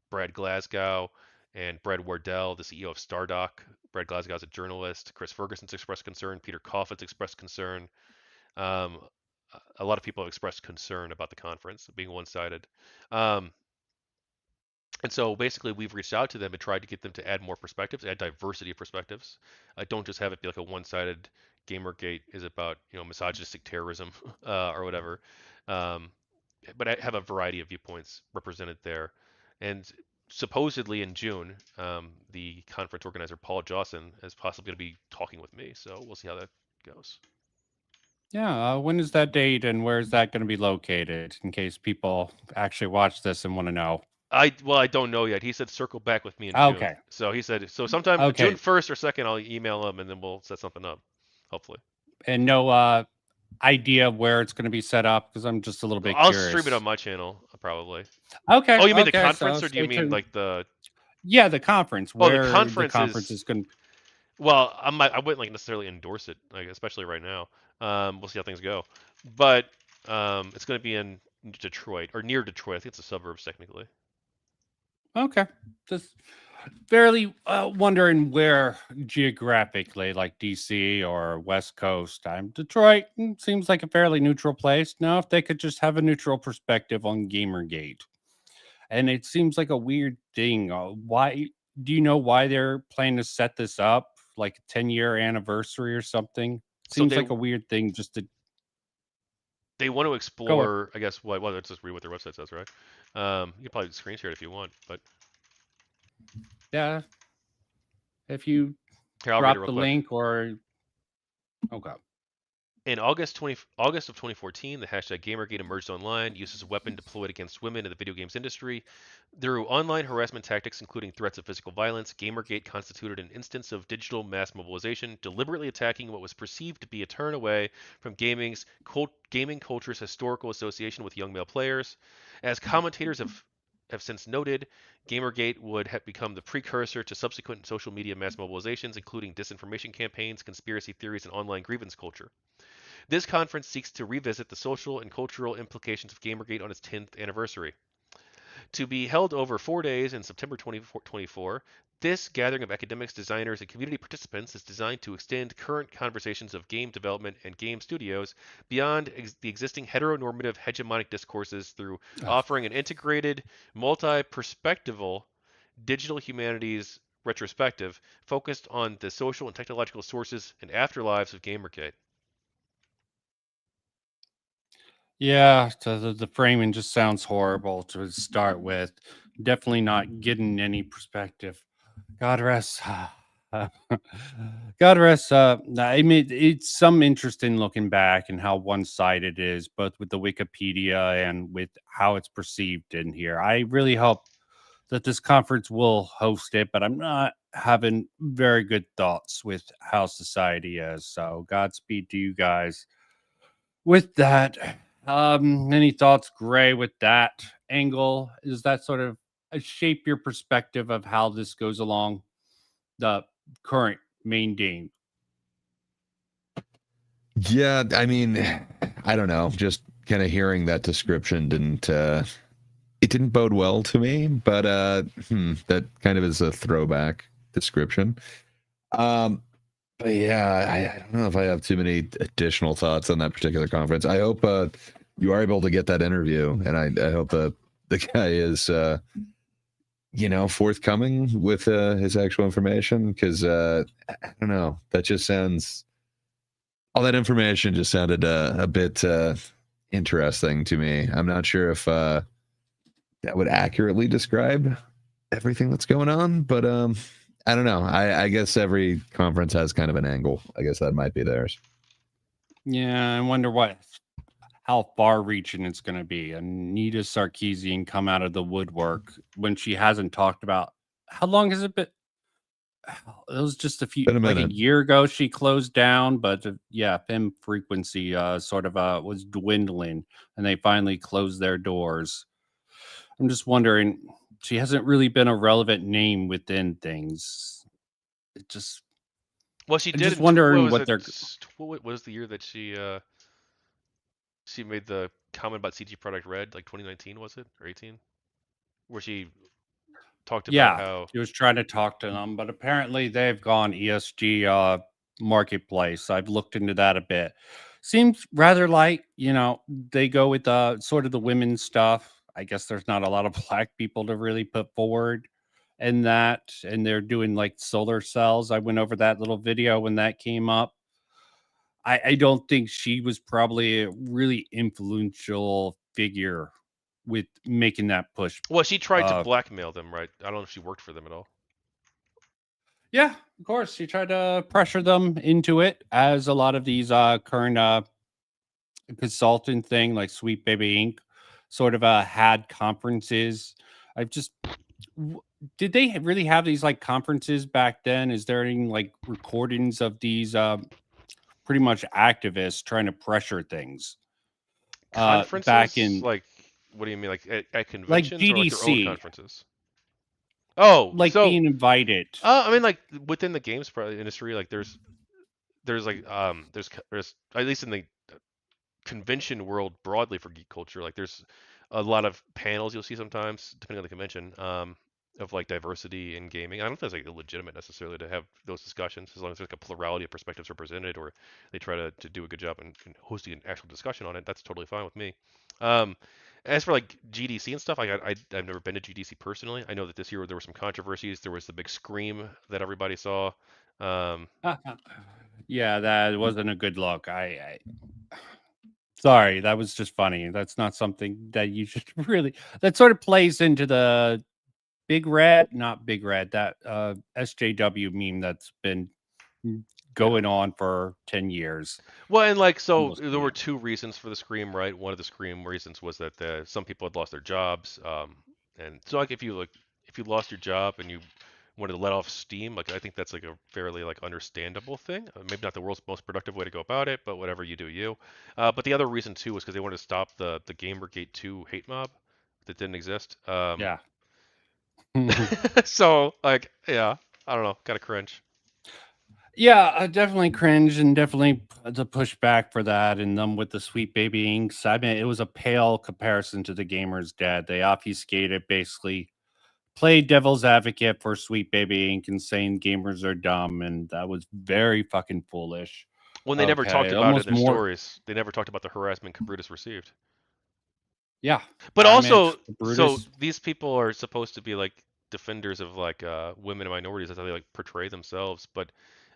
Brad Glasgow and Brad Wardell, the CEO of Stardock. Brad Glasgow is a journalist. Chris Ferguson's expressed concern. Peter Coffin's expressed concern. Um, a lot of people have expressed concern about the conference being one-sided. And so basically, we've reached out to them and tried to get them to add more perspectives, add diversity of perspectives. Don't just have it be like a one-sided GamerGate is about misogynistic terrorism or whatever, um, but I have a variety of viewpoints represented there. And supposedly in June, the conference organizer Paul Jawson is possibly going to be talking with me. So we'll see how that goes. Yeah, when is that date and where is that going to be located in case people actually watch this and want to know? I don't know yet. He said circle back with me in June. Okay. So he said sometime Okay. June 1st or 2nd I'll email him and then we'll set something up. Hopefully. And no idea where it's going to be set up because I'm just a little bit I'll curious. stream it on my channel probably. Okay. Oh, you mean the okay, conference so or do you stay mean tuned. like the Yeah, the conference. Oh, the Where conference is going. Well, I wouldn't like necessarily endorse it, like especially right now. We'll see how things go. But it's going to be in Detroit or near Detroit. I think it's the suburbs technically. Okay. Just fairly wondering where geographically, like DC or West Coast. I'm Detroit. Seems like a fairly neutral place. Now, if they could just have a neutral perspective on Gamergate. And it seems like a weird thing. Why do you know why they're planning to set this up? Like a 10-year anniversary or something? Seems like a weird thing just to they want to explore, I guess, well, let's just read what their website says, right? You can probably screen share it if you want, but yeah. If you here, I'll drop read it the real quick. link or okay. In August of 2014, the hashtag Gamergate emerged online, used as a weapon deployed against women in the video games industry. Through online harassment tactics, including threats of physical violence, Gamergate constituted an instance of digital mass mobilization, deliberately attacking what was perceived to be a turn away from gaming culture's historical association with young male players. As commentators have since noted, Gamergate would have become the precursor to subsequent social media mass mobilizations, including disinformation campaigns, conspiracy theories, and online grievance culture. This conference seeks to revisit the social and cultural implications of Gamergate on its 10th anniversary. To be held over 4 days in September 2024, this gathering of academics, designers, and community participants is designed to extend current conversations of game development and game studios beyond the existing heteronormative hegemonic discourses through offering an integrated, multi-perspectival digital humanities retrospective focused on the social and technological sources and afterlives of Gamergate. Yeah, the framing just sounds horrible to start with. Definitely not getting any perspective. God rest. God rest. I mean, it's some interesting looking back and how one-sided it is, both with the Wikipedia and with how it's perceived in here. I really hope that this conference will host it, but I'm not having very good thoughts with how society is. So Godspeed to you guys. With that, any thoughts, Gray, with that angle? Is that sort of shape your perspective of how this goes along the current main game? Yeah, I mean, I don't know. Just kind of hearing that description didn't it didn't bode well to me, but that kind of is a throwback description. But yeah, I don't know if I have too many additional thoughts on that particular conference. I hope you are able to get that interview, and I hope the guy is forthcoming with his actual information, because I don't know, that just sounds, all that information just sounded a bit interesting to me. I'm not sure if that would accurately describe everything that's going on, but I don't know. I guess every conference has kind of an angle. I guess that might be theirs. Yeah, I wonder how far-reaching it's going to be. Anita Sarkeesian come out of the woodwork when she hasn't talked about how long has it been? It was just like a year ago she closed down, but yeah, film frequency sort of was dwindling, and they finally closed their doors. I'm just wondering. She hasn't really been a relevant name within things. It just, Well, she I'm did just in what wondering was what it? they're. What was the year that she made the comment about CG Product Red, like 2019 was it or 18, where she talked about Yeah, how she was trying to talk to them, but apparently they've gone ESG marketplace. I've looked into that a bit. Seems rather light, they go with sort of the women's stuff. I guess there's not a lot of black people to really put forward in that, and they're doing like solar cells. I went over that little video when that came up. I don't think she was probably a really influential figure with making that push. well, she tried to Uh, blackmail them, right? I don't know if she worked for them at all. Yeah, of course. She tried to pressure them into it, as a lot of these current consultant thing, like Sweet Baby Inc., sort of had conferences. I've just w- did they really have these like conferences back then? Is there any like recordings of these pretty much activists trying to pressure things back Conferences? in Like, what do you mean? Like at like conventions or like their own GDC, conferences? Oh, like so being invited? I mean, like within the industry, like there's like there's at least in the convention world broadly for geek culture, like there's a lot of panels you'll see sometimes, depending on the convention, of like diversity in gaming. I don't know if it's like illegitimate necessarily to have those discussions, as long as there's like a plurality of perspectives represented, or they try to do a good job in hosting an actual discussion on it. That's totally fine with me. Um, as for like GDC and stuff, I've never been to GDC personally. I know that this year there were some controversies. There was the big scream that everybody saw. Um, Yeah, that wasn't a good look. Sorry, that was just funny. That's not something that you should really, that sort of plays into the big red, not big red, that SJW meme that's been yeah. going on for 10 years, Well, and like, so almost there 10 were years. two reasons for the scream, right? One of the scream reasons was that some people had lost their jobs, and so like if you lost your job and you wanted to let off steam, like I think that's like a fairly like understandable thing. Maybe not the world's most productive way to go about it, but whatever, you do you. But the other reason too was because they wanted to stop the GamerGate 2 hate mob that didn't exist. Yeah. So like, yeah, I don't know, kind of cringe. Yeah, I definitely cringe and definitely the pushback for that. And them with the Sweet Baby Inks. I mean, it was a pale comparison to the Gamer's Dead. They obfuscated, basically played devil's advocate for Sweet Baby Inc. and saying gamers are dumb. And that was very fucking foolish. When they never talked Okay. about it in Almost their more. stories, they never talked about the harassment Brutus received. Yeah. But I mean, also, so Brutus. these people are supposed to be like defenders of like women and minorities. That's how they like portray themselves. But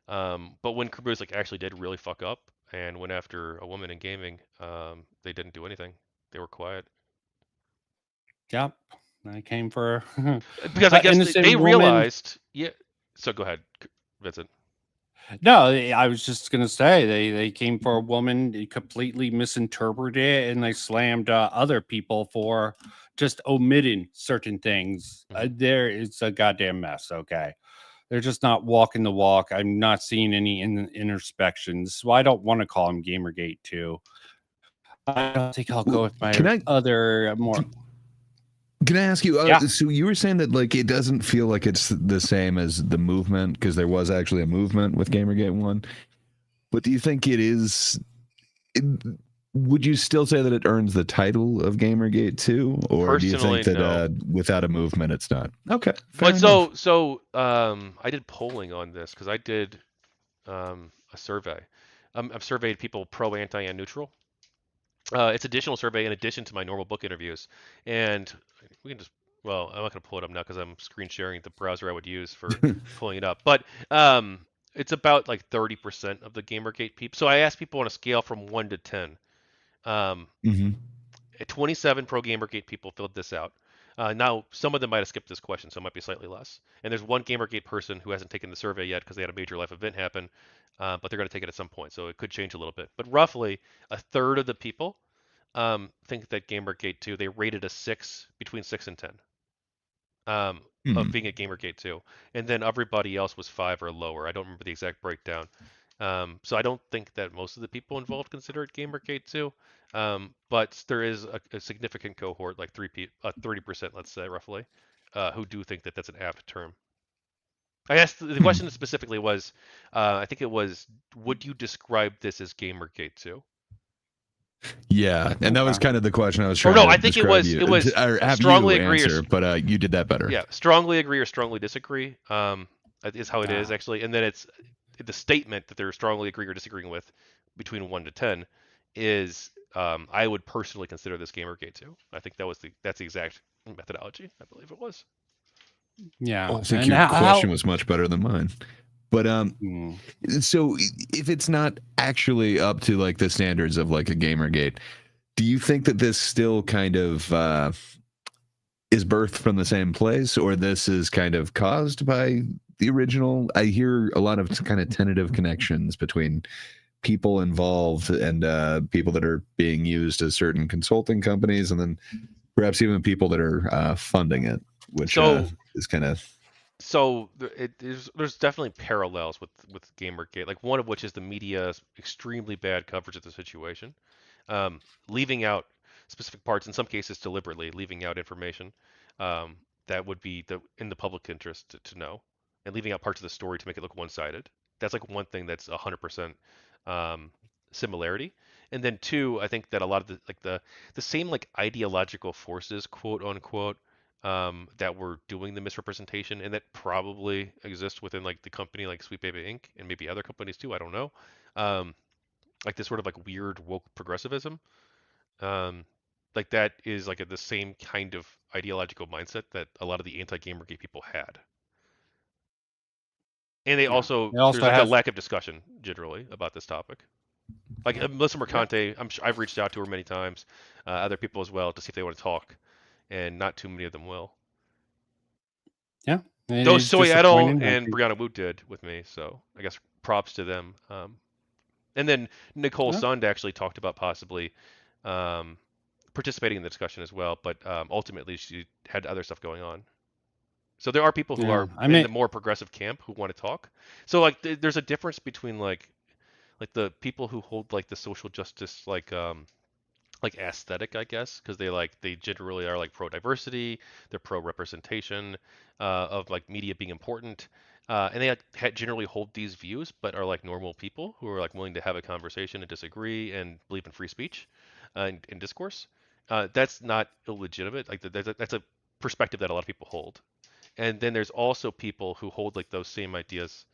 when Brutus like actually did really fuck up and went after a woman in gaming, they didn't do anything. They were quiet Yep. I came for because I an guess they innocent woman. realized. Yeah. So go ahead, Vincent. No, I was just gonna say they came for a woman, they completely misinterpreted it, and they slammed other people for just omitting certain things. Hmm. There, it's a goddamn mess. Okay, they're just not walking the walk. I'm not seeing any introspections, so I don't want to call him GamerGate 2. I don't think I'll go with Can my I other more. can I ask you? Yeah, So you were saying that like it doesn't feel like it's the same as the movement because there was actually a movement with GamerGate 1. But do you think it is? It, would you still say that it earns the title of GamerGate 2, or do you think Personally, that no. without a movement it's not? Okay, fair But enough. I did polling on this because I did a survey. I've surveyed people pro, anti, and neutral. It's additional survey in addition to my normal book interviews, and we can just. Well, I'm not going to pull it up now because I'm screen sharing the browser I would use for pulling it up. But it's about like 30% of the GamerGate people. So I asked people on a scale from 1 to 10. Um, Mm-hmm. 27 pro GamerGate people filled this out. Now, some of them might have skipped this question, so it might be slightly less. And there's one GamerGate person who hasn't taken the survey yet because they had a major life event happen, but they're going to take it at some point, so it could change a little bit. But roughly, a third of the people think that GamerGate 2, they rated a 6, between 6 and 10, of Hmm. being a GamerGate 2. And then everybody else was 5 or lower. I don't remember the exact breakdown. So I don't think that most of the people involved consider it GamerGate too. But there is a significant cohort, like 30%, let's say roughly, who do think that that's an apt term. I asked the Hmm. question specifically was, I think it was, would you describe this as GamerGate too? Yeah, and that was Okay. kind of the question I was Or trying no, to I think it describe was you, it was or have you strongly agree or answer, but you did that better. yeah, strongly agree or strongly disagree. Is how it is Ah, actually, and then it's the statement that they're strongly agree or disagreeing with between 1 to 10 is I would personally consider this GamerGate too. I think that's the exact methodology. I believe it was. yeah. Oh, I think And your question how was much better than mine. But hmm, so if it's not actually up to like the standards of like a Gamergate, do you think that this still kind of is birthed from the same place, or this is kind of caused by the original? I hear a lot of kind of tentative connections between people involved and people that are being used as certain consulting companies, and then perhaps even people that are funding it, which So is kind of there's definitely parallels with GamerGate, like one of which is the media's extremely bad coverage of the situation, leaving out specific parts, in some cases deliberately leaving out information um, that would be in the public interest to know, and leaving out parts of the story to make it look one-sided. That's like one thing that's 100% um, similarity. And then two, I think that a lot of the same like ideological forces, quote unquote, that were doing the misrepresentation and that probably exist within like the company like Sweet Baby Inc. and maybe other companies too. I don't know. Um, like this sort of like weird woke progressivism. Um, like that is like the same kind of ideological mindset that a lot of the anti-Gamergate people had. And they yeah. also It also there's like a has lack of discussion generally about this topic. Like Melissa yeah, Mercante, I've reached out to her many times, other people as well to see if they want to talk, and not too many of them will. yeah. It Though is Soy Edel disappointing. I and think Brianna Wu did with me, so I guess props to them. And then Nicole yeah, Sund actually talked about possibly um, participating in the discussion as well, but ultimately she had other stuff going on. So there are people who yeah. are I in mean the more progressive camp who want to talk. So like there's a difference between like the people who hold like the social justice like aesthetic, I guess, because they generally are like pro diversity, they're pro representation of like media being important, and they generally hold these views, but are like normal people who are like willing to have a conversation and disagree and believe in free speech and discourse. That's not illegitimate. Like that's a perspective that a lot of people hold. And then there's also people who hold like those same ideas,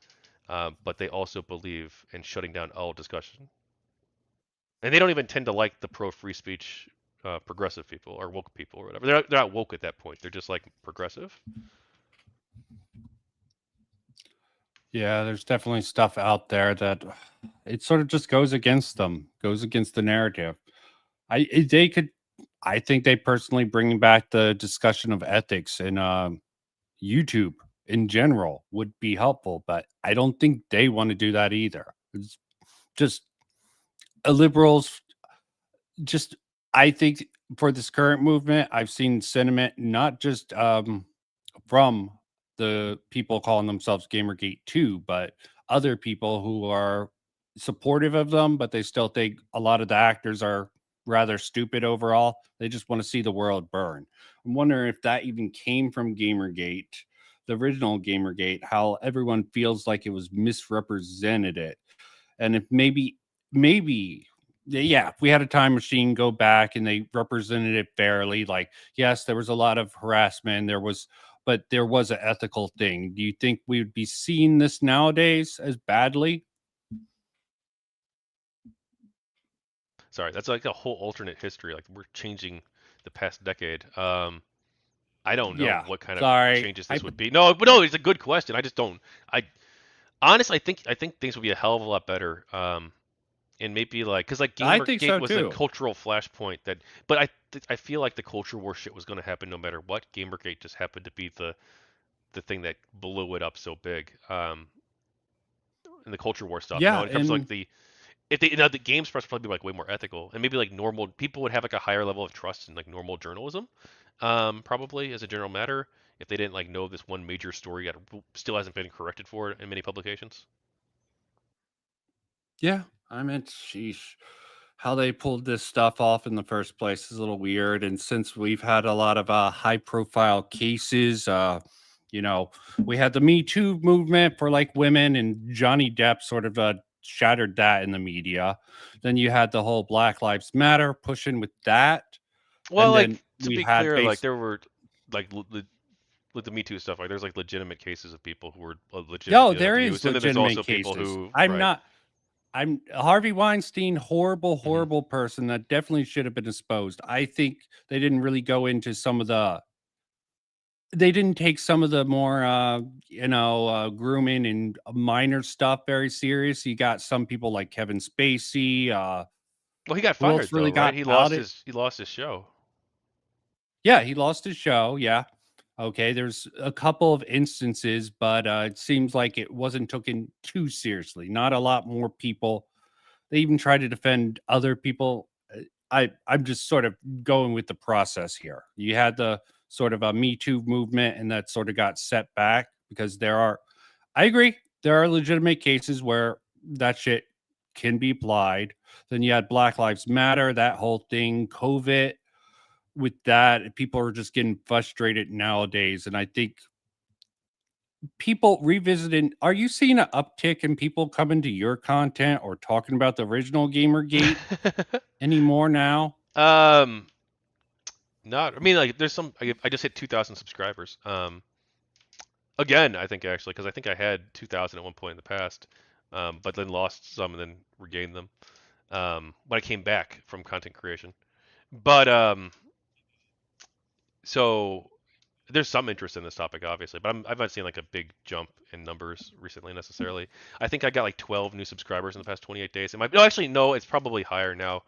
but they also believe in shutting down all discussion, and they don't even tend to like the pro free speech progressive people or woke people or whatever. They're not woke at that point. They're just like progressive. yeah, there's definitely stuff out there that it sort of just goes against them, goes against the narrative. They could I think they personally bringing back the discussion of ethics in YouTube in general would be helpful, but I don't think they want to do that either. It's just liberals just I think for this current movement, I've seen sentiment not just from the people calling themselves Gamergate 2, but other people who are supportive of them, but they still think a lot of the actors are rather stupid overall. They just want to see the world burn. I'm wondering if that even came from Gamergate, the original Gamergate, how everyone feels like it was misrepresented it. And if maybe yeah, if we had a time machine, go back and they represented it fairly, like yes, there was a lot of harassment, but there was an ethical thing. Do you think we would be seeing this nowadays as badly? Sorry, that's like a whole alternate history. Like we're changing the past decade. I don't know Yeah, what kind of sorry. changes this would be. No, but no, it's a good question. I just don't. I honestly, I think things would be a hell of a lot better. And maybe like because like I think Gamergate so was a too. cultural flashpoint that, but I feel like the culture war shit was going to happen no matter what. Gamergate just happened to be the thing that blew it up so big. And the culture war stuff. Now, Yeah, when it comes to like and the if they now the games press would probably be like way more ethical and maybe like normal people would have like a higher level of trust in like normal journalism, probably as a general matter if they didn't like know this one major story that still hasn't been corrected for in many publications. Yeah, I mean, sheesh. How they pulled this stuff off in the first place is a little weird. And since we've had a lot of high profile cases, you know, we had the Me Too movement for like women, and Johnny Depp sort of shattered that in the media. Then you had the whole Black Lives Matter pushing with that. Well, And then like to we be had clear, like base. there were like with the Me Too stuff, like there's like legitimate cases of people who were Yo, legitimately there is abused, and then there's legitimate also people cases. who, I'm right? not. I'm Harvey Weinstein, horrible, Hmm. horrible person that definitely should have been exposed. I think they didn't really go into some of the they didn't take some of the more grooming and minor stuff very serious. You got some people like Kevin Spacey, Well, he got who fired else though, really right? got outed? He lost his show. Yeah, he lost his show, yeah. Okay, there's a couple of instances, but it seems like it wasn't taken too seriously. Not a lot more people. They even try to defend other people. I'm just sort of going with the process here. You had the sort of a Me Too movement, and that sort of got set back because there are. I agree. There are legitimate cases where that shit can be applied. Then you had Black Lives Matter, that whole thing, COVID. With that, people are just getting frustrated nowadays, and I think people revisiting. Are you seeing an uptick in people coming to your content or talking about the original GamerGate anymore now? um, Not. I mean, like there's some. I just hit 2,000 subscribers. Again, I think actually, because I think I had 2,000 at one point in the past, but then lost some and then regained them when I came back from content creation. But so there's some interest in this topic, obviously, but I've not seen like a big jump in numbers recently necessarily. I think I got like 12 new subscribers in the past 28 days. It might, no, actually, no, it's probably higher now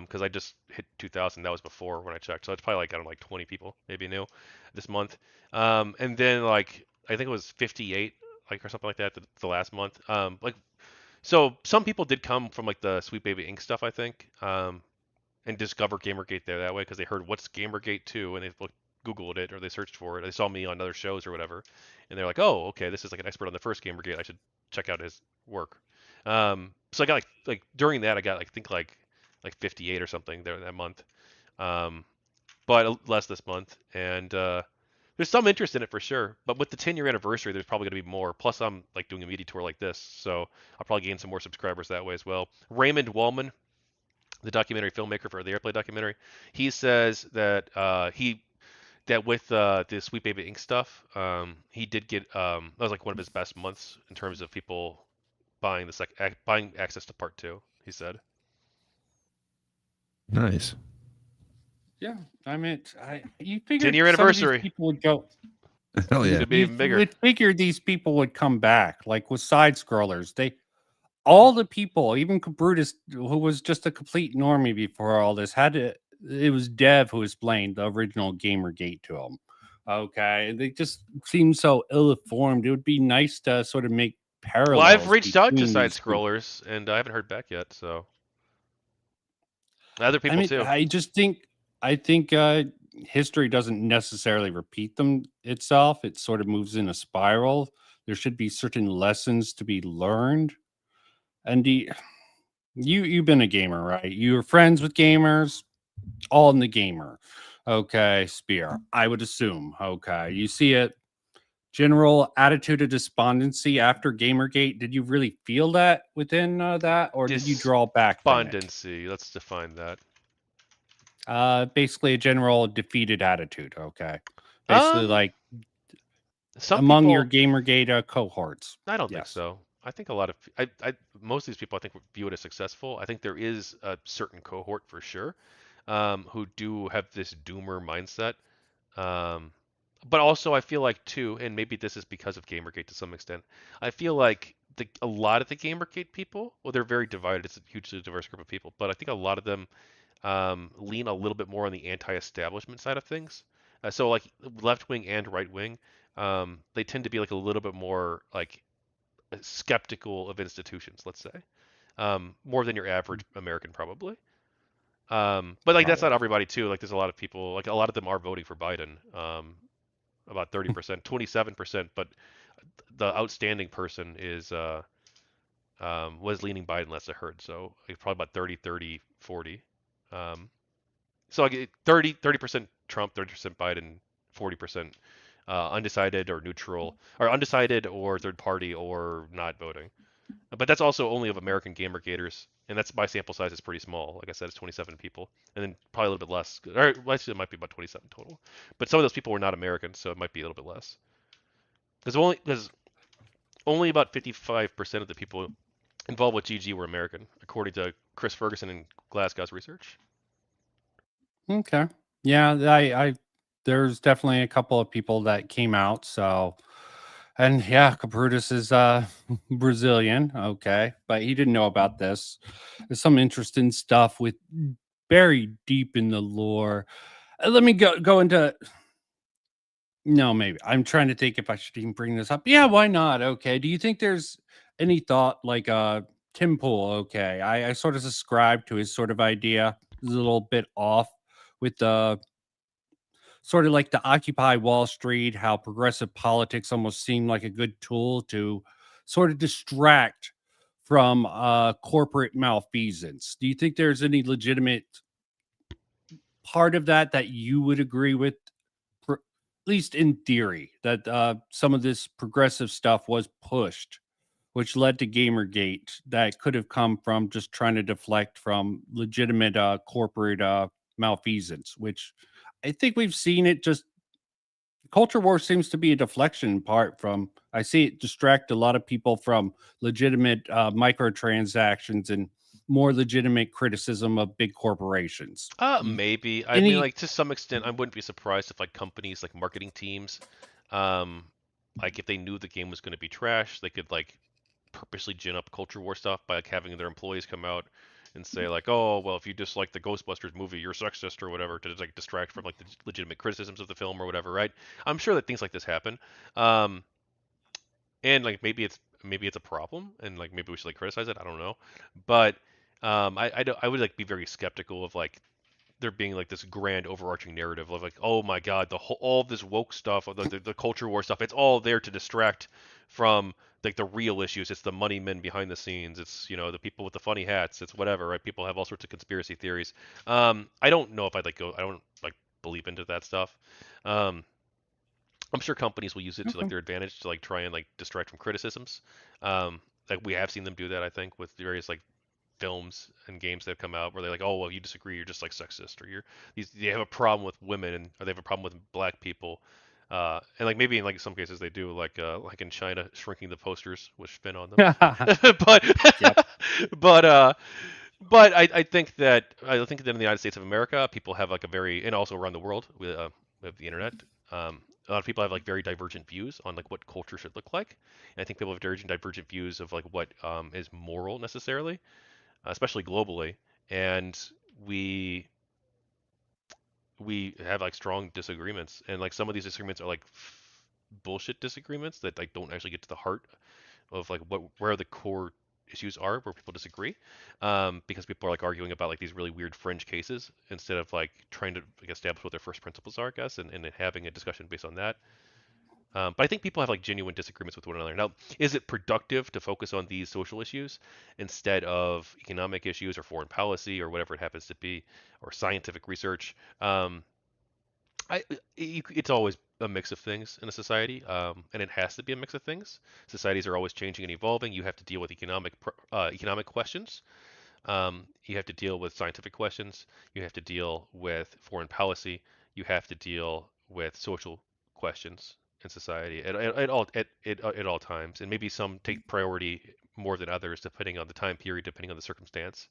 because I just hit 2,000. That was before when I checked, so it's probably like I don't know, like 20 people maybe new this month. And then like I think it was 58 like or something like that the last month. Like so some people did come from like the Sweet Baby Inc stuff, I think. And discover GamerGate there that way because they heard what's GamerGate 2 and they Googled it or they searched for it. They saw me on other shows or whatever, and they're like, "Oh, okay, this is like an expert on the first GamerGate. I should check out his work." So I got like during that I got like I think like 58 or something there that month, um, but less this month. And there's some interest in it for sure. But with the 10-year anniversary, there's probably going to be more. Plus, I'm like doing a media tour like this, so I'll probably gain some more subscribers that way as well. Raymond Wallman, the documentary filmmaker for the Airplay documentary, he says that that with the Sweet Baby Inc stuff, he did get that was like one of his best months in terms of people buying buying access to part two. He said. Nice. Yeah, I mean, you 10-year figured some of these anniversary. people would go. Hell yeah. Could be You even bigger. would figure these people would come back, like with side scrollers. All the people, even Brutus, who was just a complete normie before all this, had to. It was Dev who explained the original GamerGate to him. Okay, they just seem so ill-informed. It would be nice to sort of make Well, I've parallels reached out to between side these groups. scrollers and I haven't heard back yet. So other I people mean, too. I think history doesn't necessarily repeat them itself. It sort of moves in a spiral. There should be certain lessons to be learned. And you've been a gamer, right? You're friends with gamers, all in the gamer. Okay, Spear. I would assume. Okay, you see it. General attitude of despondency after Gamergate. Did you really feel that within that, or did you draw back from it? Despondency. Let's define that. Basically a general defeated attitude. Okay, basically Um, like some among your people. Gamergate cohorts. I don't think Yes. so. I think a lot of most of these people I think view it as successful. I think there is a certain cohort for sure who do have this doomer mindset. Um, but also I feel like too, and maybe this is because of Gamergate to some extent. I feel like a lot of the Gamergate people, well, they're very divided. It's a hugely diverse group of people, but I think a lot of them lean a little bit more on the anti-establishment side of things. So like left wing and right wing, they tend to be like a little bit more like skeptical of institutions, let's say, more than your average American probably. But like that's not Probably. everybody too. Like there's a lot of people, like a lot of them are voting for Biden, about 30%, 27%, but the outstanding person is was leaning Biden last I heard. So like, probably about 30, 30, 40. Um, so I get 30% Trump, 30% Biden, 40% undecided or neutral, or undecided or third party or not voting. But that's also only of American GamerGaters, and that's my sample size is pretty small. Like I said, it's 27 people, and then probably a little bit less. Or actually, it might be about 27 total. But some of those people were not American, so it might be a little bit less. Because only about 55% of the people involved with GG were American, according to Chris Ferguson and Glasgow's research. Okay. Yeah, I there's definitely a couple of people that came out. So, and yeah, Capritas is Brazilian. Okay, but he didn't know about this. There's some interesting stuff with buried deep in the lore. Let me go into. No, maybe I'm trying to think if I should even bring this up. Yeah, why not? Okay. Do you think there's any thought like Tim Pool? Okay, I sort of subscribe to his sort of idea. It's a little bit off with the sort of like the Occupy Wall Street, how progressive politics almost seemed like a good tool to sort of distract from corporate malfeasance. Do you think there's any legitimate part of that that you would agree with, at least in theory, that some of this progressive stuff was pushed, which led to Gamergate that could have come from just trying to deflect from legitimate corporate malfeasance, which I think we've seen it just culture war seems to be a deflection part from I see it distract a lot of people from legitimate microtransactions and more legitimate criticism of big corporations. Maybe. I mean, Any like to some extent, I wouldn't be surprised if like companies, like marketing teams, um, like if they knew the game was going to be trash, they could like purposely gin up culture war stuff by like having their employees come out and say like, oh, well, if you dislike the Ghostbusters movie, you're sexist or whatever, to like distract from like the legitimate criticisms of the film or whatever, right? I'm sure that things like this happen. Um, and like maybe it's a problem and like maybe we should like criticize it. I don't know, but I would like be very skeptical of like there being like this grand overarching narrative of like, oh my god, the whole all this woke stuff, or the culture war stuff, it's all there to distract from like the real issues. It's the money men behind the scenes. It's the people with the funny hats. It's whatever, right? People have all sorts of conspiracy theories. I don't know if I'd like go. I don't like believe into that stuff. Um, I'm sure companies will use it to like okay. their advantage to like try and like distract from criticisms. Like we have seen them do that, I think, with various like films and games that have come out where they're like, oh well, you disagree, you're just like sexist, or they have a problem with women, or they have a problem with black people, and like maybe in like some cases they do, like in China, shrinking the posters with spin on them. but Yep. but uh but I think that in the United States of America, people have like a very, and also around the world with the internet, a lot of people have like very divergent views on like what culture should look like, and I think people have divergent views of like what is moral necessarily, especially globally, and we we have like strong disagreements, and like some of these disagreements are like bullshit disagreements that like don't actually get to the heart of like where the core issues are where people disagree, because people are like arguing about like these really weird fringe cases instead of like trying to like, establish what their first principles are, I guess, and having a discussion based on that. But I think people have like genuine disagreements with one another. Now, is it productive to focus on these social issues instead of economic issues or foreign policy or whatever it happens to be, or scientific research? It's always a mix of things in a society, and it has to be a mix of things. Societies are always changing and evolving. You have to deal with economic questions. You have to deal with scientific questions. You have to deal with foreign policy. You have to deal with social questions in society at all times, and maybe some take priority more than others depending on the time period, depending on the circumstance.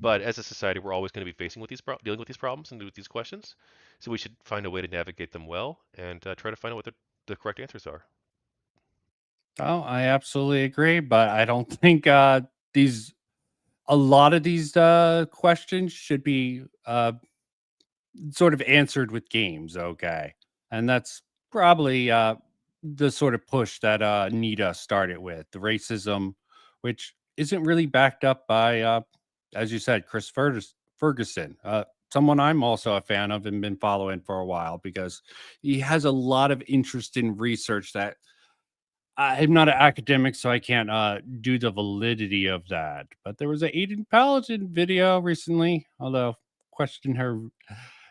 But as a society, we're always going to be facing with dealing with these problems and with these questions. So we should find a way to navigate them well and try to find out what the correct answers are. Oh, I absolutely agree, but I don't think these a lot of these questions should be sort of answered with games, okay? And that's probably the sort of push that Nita started with the racism, which isn't really backed up by, as you said, Ferguson, someone I'm also a fan of and been following for a while because he has a lot of interest in research that I'm not an academic, so I can't do the validity of that. But there was a Aiden Paladin video recently, although question her.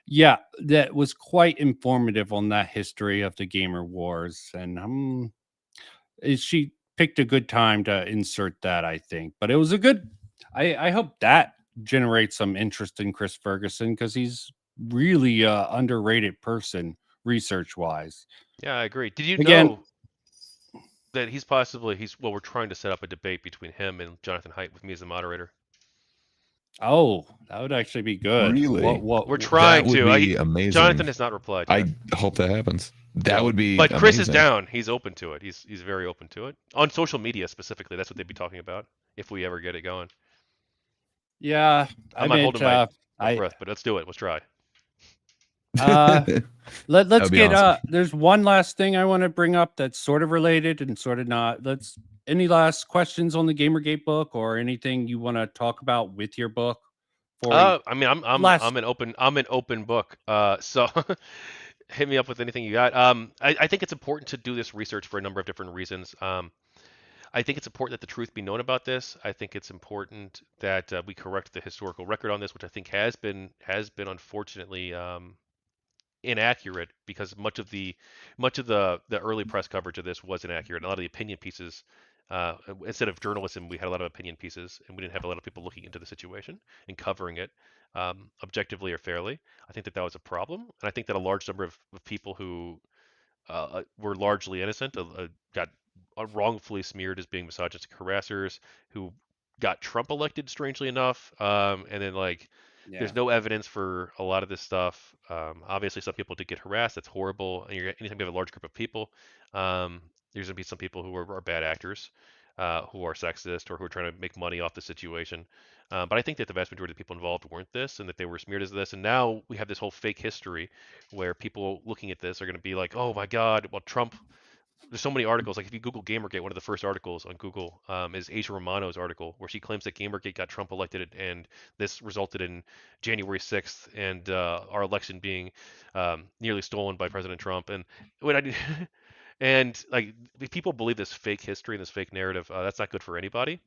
Yeah, that was quite informative on that history of the gamer wars, and she picked a good time to insert that, I think. But it was a good. I hope that generates some interest in Chris Ferguson because he's really underrated person research wise. Yeah, I agree. Did you Again, know that we're trying to set up a debate between him and Jonathan Haidt with me as the moderator. oh, that would actually be good. Really? We're That trying would to. be amazing. Jonathan has not replied yet. I hope that happens. That would be But Chris amazing. is down. He's open to it. He's very open to it. On social media specifically, that's what they'd be talking about if we ever get it going. Yeah, I'm not holding my I breath, but let's do it. Let's try. let's That'd be get awesome. there's one last thing I want to bring up that's sort of related and sort of not. Any last questions on the Gamergate book or anything you want to talk about with your book? I mean, last I'm an open book. So hit me up with anything you got. I think it's important to do this research for a number of different reasons. I think it's important that the truth be known about this. I think it's important that we correct the historical record on this, which I think has been unfortunately inaccurate because much of the early press coverage of this was inaccurate. And a lot of the opinion pieces, instead of journalism, we had a lot of opinion pieces, and we didn't have a lot of people looking into the situation and covering it objectively or fairly. I think that was a problem, and I think that a large number of people who were largely innocent got wrongfully smeared as being misogynistic harassers who got Trump elected, strangely enough, and then like there's no evidence for a lot of this stuff. Obviously, some people did get harassed. That's horrible. And anytime you have a large group of people, there's going to be some people who are bad actors, who are sexist or who are trying to make money off the situation. But I think that the vast majority of the people involved weren't this, and that they were smeared as this. And now we have this whole fake history where people looking at this are going to be like, "Oh my God, well Trump." There's so many articles. Like if you Google Gamergate, one of the first articles on Google is Asia Romano's article where she claims that Gamergate got Trump elected, and this resulted in January 6th and our election being nearly stolen by President Trump. And when I and like if people believe this fake history and this fake narrative, that's not good for anybody.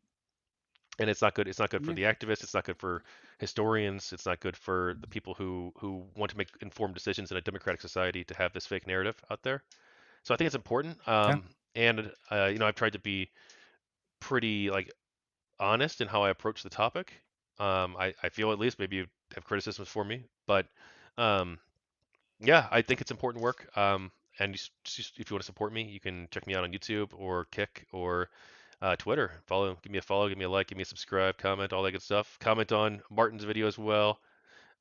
And it's not good. It's not good for the activists. It's not good for historians. It's not good for the people who want to make informed decisions in a democratic society to have this fake narrative out there. So I think it's important. And I've tried to be pretty like honest in how I approach the topic. I feel at least maybe you have criticisms for me, but um, yeah, I think it's important work. And if you want to support me, you can check me out on YouTube or Kick or Twitter. Give me a follow, give me a like, give me a subscribe, comment, all that good stuff. Comment on Martin's video as well.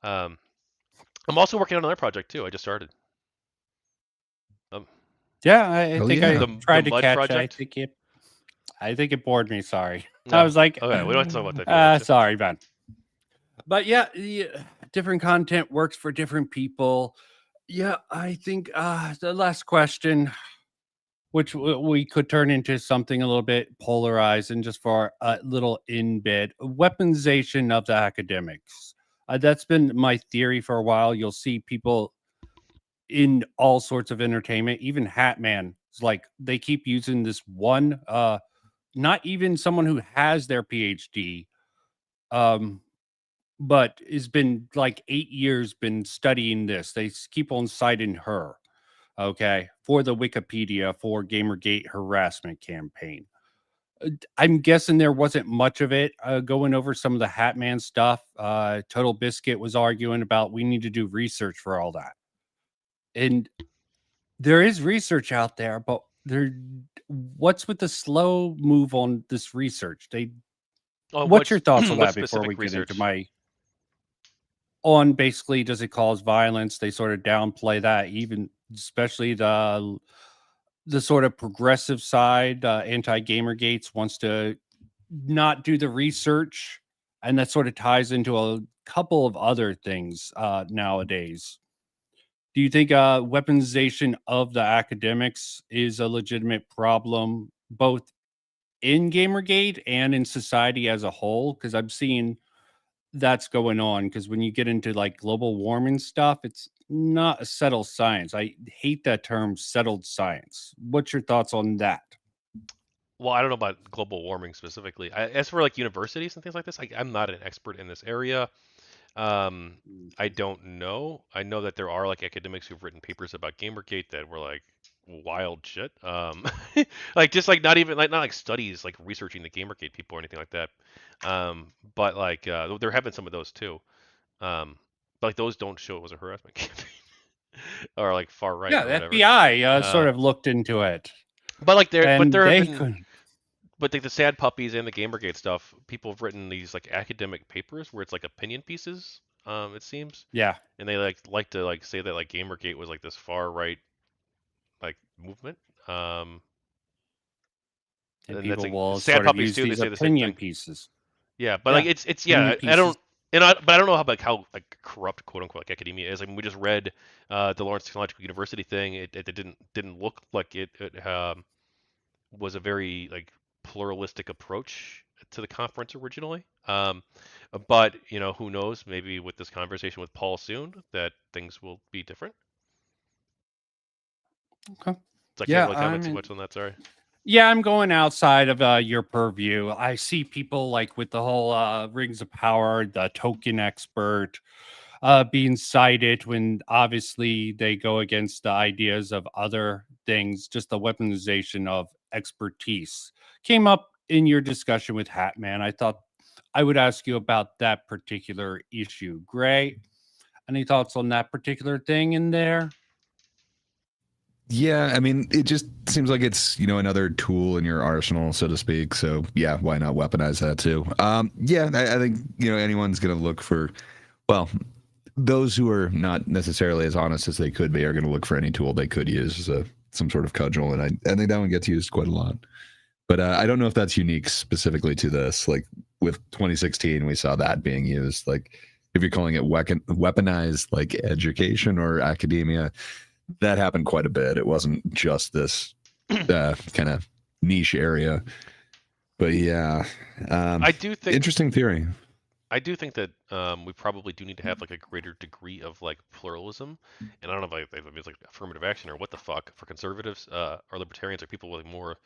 Um, I'm also working on another project too. I just started. Yeah, I think I tried the to Mud catch project? it. I think it bored me. Sorry. No. I was like, okay, we don't have to talk about that. Sorry, man. But yeah, different content works for different people. Yeah, I think the last question, which we could turn into something a little bit polarized and just for a little in bit, weaponization of the academics. That's been my theory for a while. You'll see people in all sorts of entertainment, even Hatman. It's like they keep using this one, not even someone who has their PhD, but has been like 8 years been studying this. They keep on citing her, okay, for the Wikipedia for Gamergate harassment campaign. I'm guessing there wasn't much of it going over some of the Hatman stuff. Total Biscuit was arguing about we need to do research for all that. And there is research out there, but what's with the slow move on this research? What's your thoughts on that before we get into my on basically does it cause violence? They sort of downplay that, even especially the sort of progressive side, anti-Gamergates wants to not do the research, and that sort of ties into a couple of other things nowadays. Do you think weaponization of the academics is a legitimate problem, both in Gamergate and in society as a whole? Because I'm seeing that's going on. Because when you get into like global warming stuff, it's not a settled science. I hate that term, settled science. What's your thoughts on that? well, I don't know about global warming specifically. As for like universities and things like this, I'm not an expert in this area. Um, I don't know. I know that there are like academics who've written papers about GamerGate that were like wild shit. Like just like not even like not like studies like researching the GamerGate people or anything like that. But like there have been some of those too. But like those don't show it was a harassment campaign or like far right Yeah, or the whatever. FBI Uh, sort of looked into it, but like and there have they been couldn't. but like the sad puppies and the Gamergate stuff, people have written these like academic papers where it's like opinion pieces, it seems, Yeah, and they like to like say that like Gamergate was like this far right like movement. Um, and and that's people like will sad sort of puppies use too. They these say the same opinion thing. pieces. Yeah, but like Yeah, it's opinion yeah. I pieces. don't but I don't know how like how like corrupt quote unquote like academia is. I mean, we just read the Lawrence Technological University thing. It didn't look like it was a very like pluralistic approach to the conference originally. But you know, who knows? Maybe with this conversation with Paul soon, that things will be different. Okay. So I can't Yeah, really comment too much on that. Sorry. yeah, I'm going outside of your purview. I see people like with the whole rings of power, the token expert, being cited when obviously they go against the ideas of other things. Just the weaponization of expertise came up in your discussion with Hatman. I thought I would ask you about that particular issue. Gray, any thoughts on that particular thing in there? Yeah, I mean, it just seems like it's, another tool in your arsenal, so to speak. So yeah, why not weaponize that too? Yeah, I think, anyone's going to look for, well, those who are not necessarily as honest as they could be are going to look for any tool they could use as some sort of cudgel. And I think that one gets used quite a lot. But I don't know if that's unique specifically to this. Like with 2016, we saw that being used. Like if you're calling it weaponized like education or academia, that happened quite a bit. It wasn't just this kind of niche area. But yeah, I do think interesting theory. I do think that we probably do need to have like a greater degree of like pluralism, and I don't know if it's like affirmative action or what the fuck for conservatives or libertarians or people with more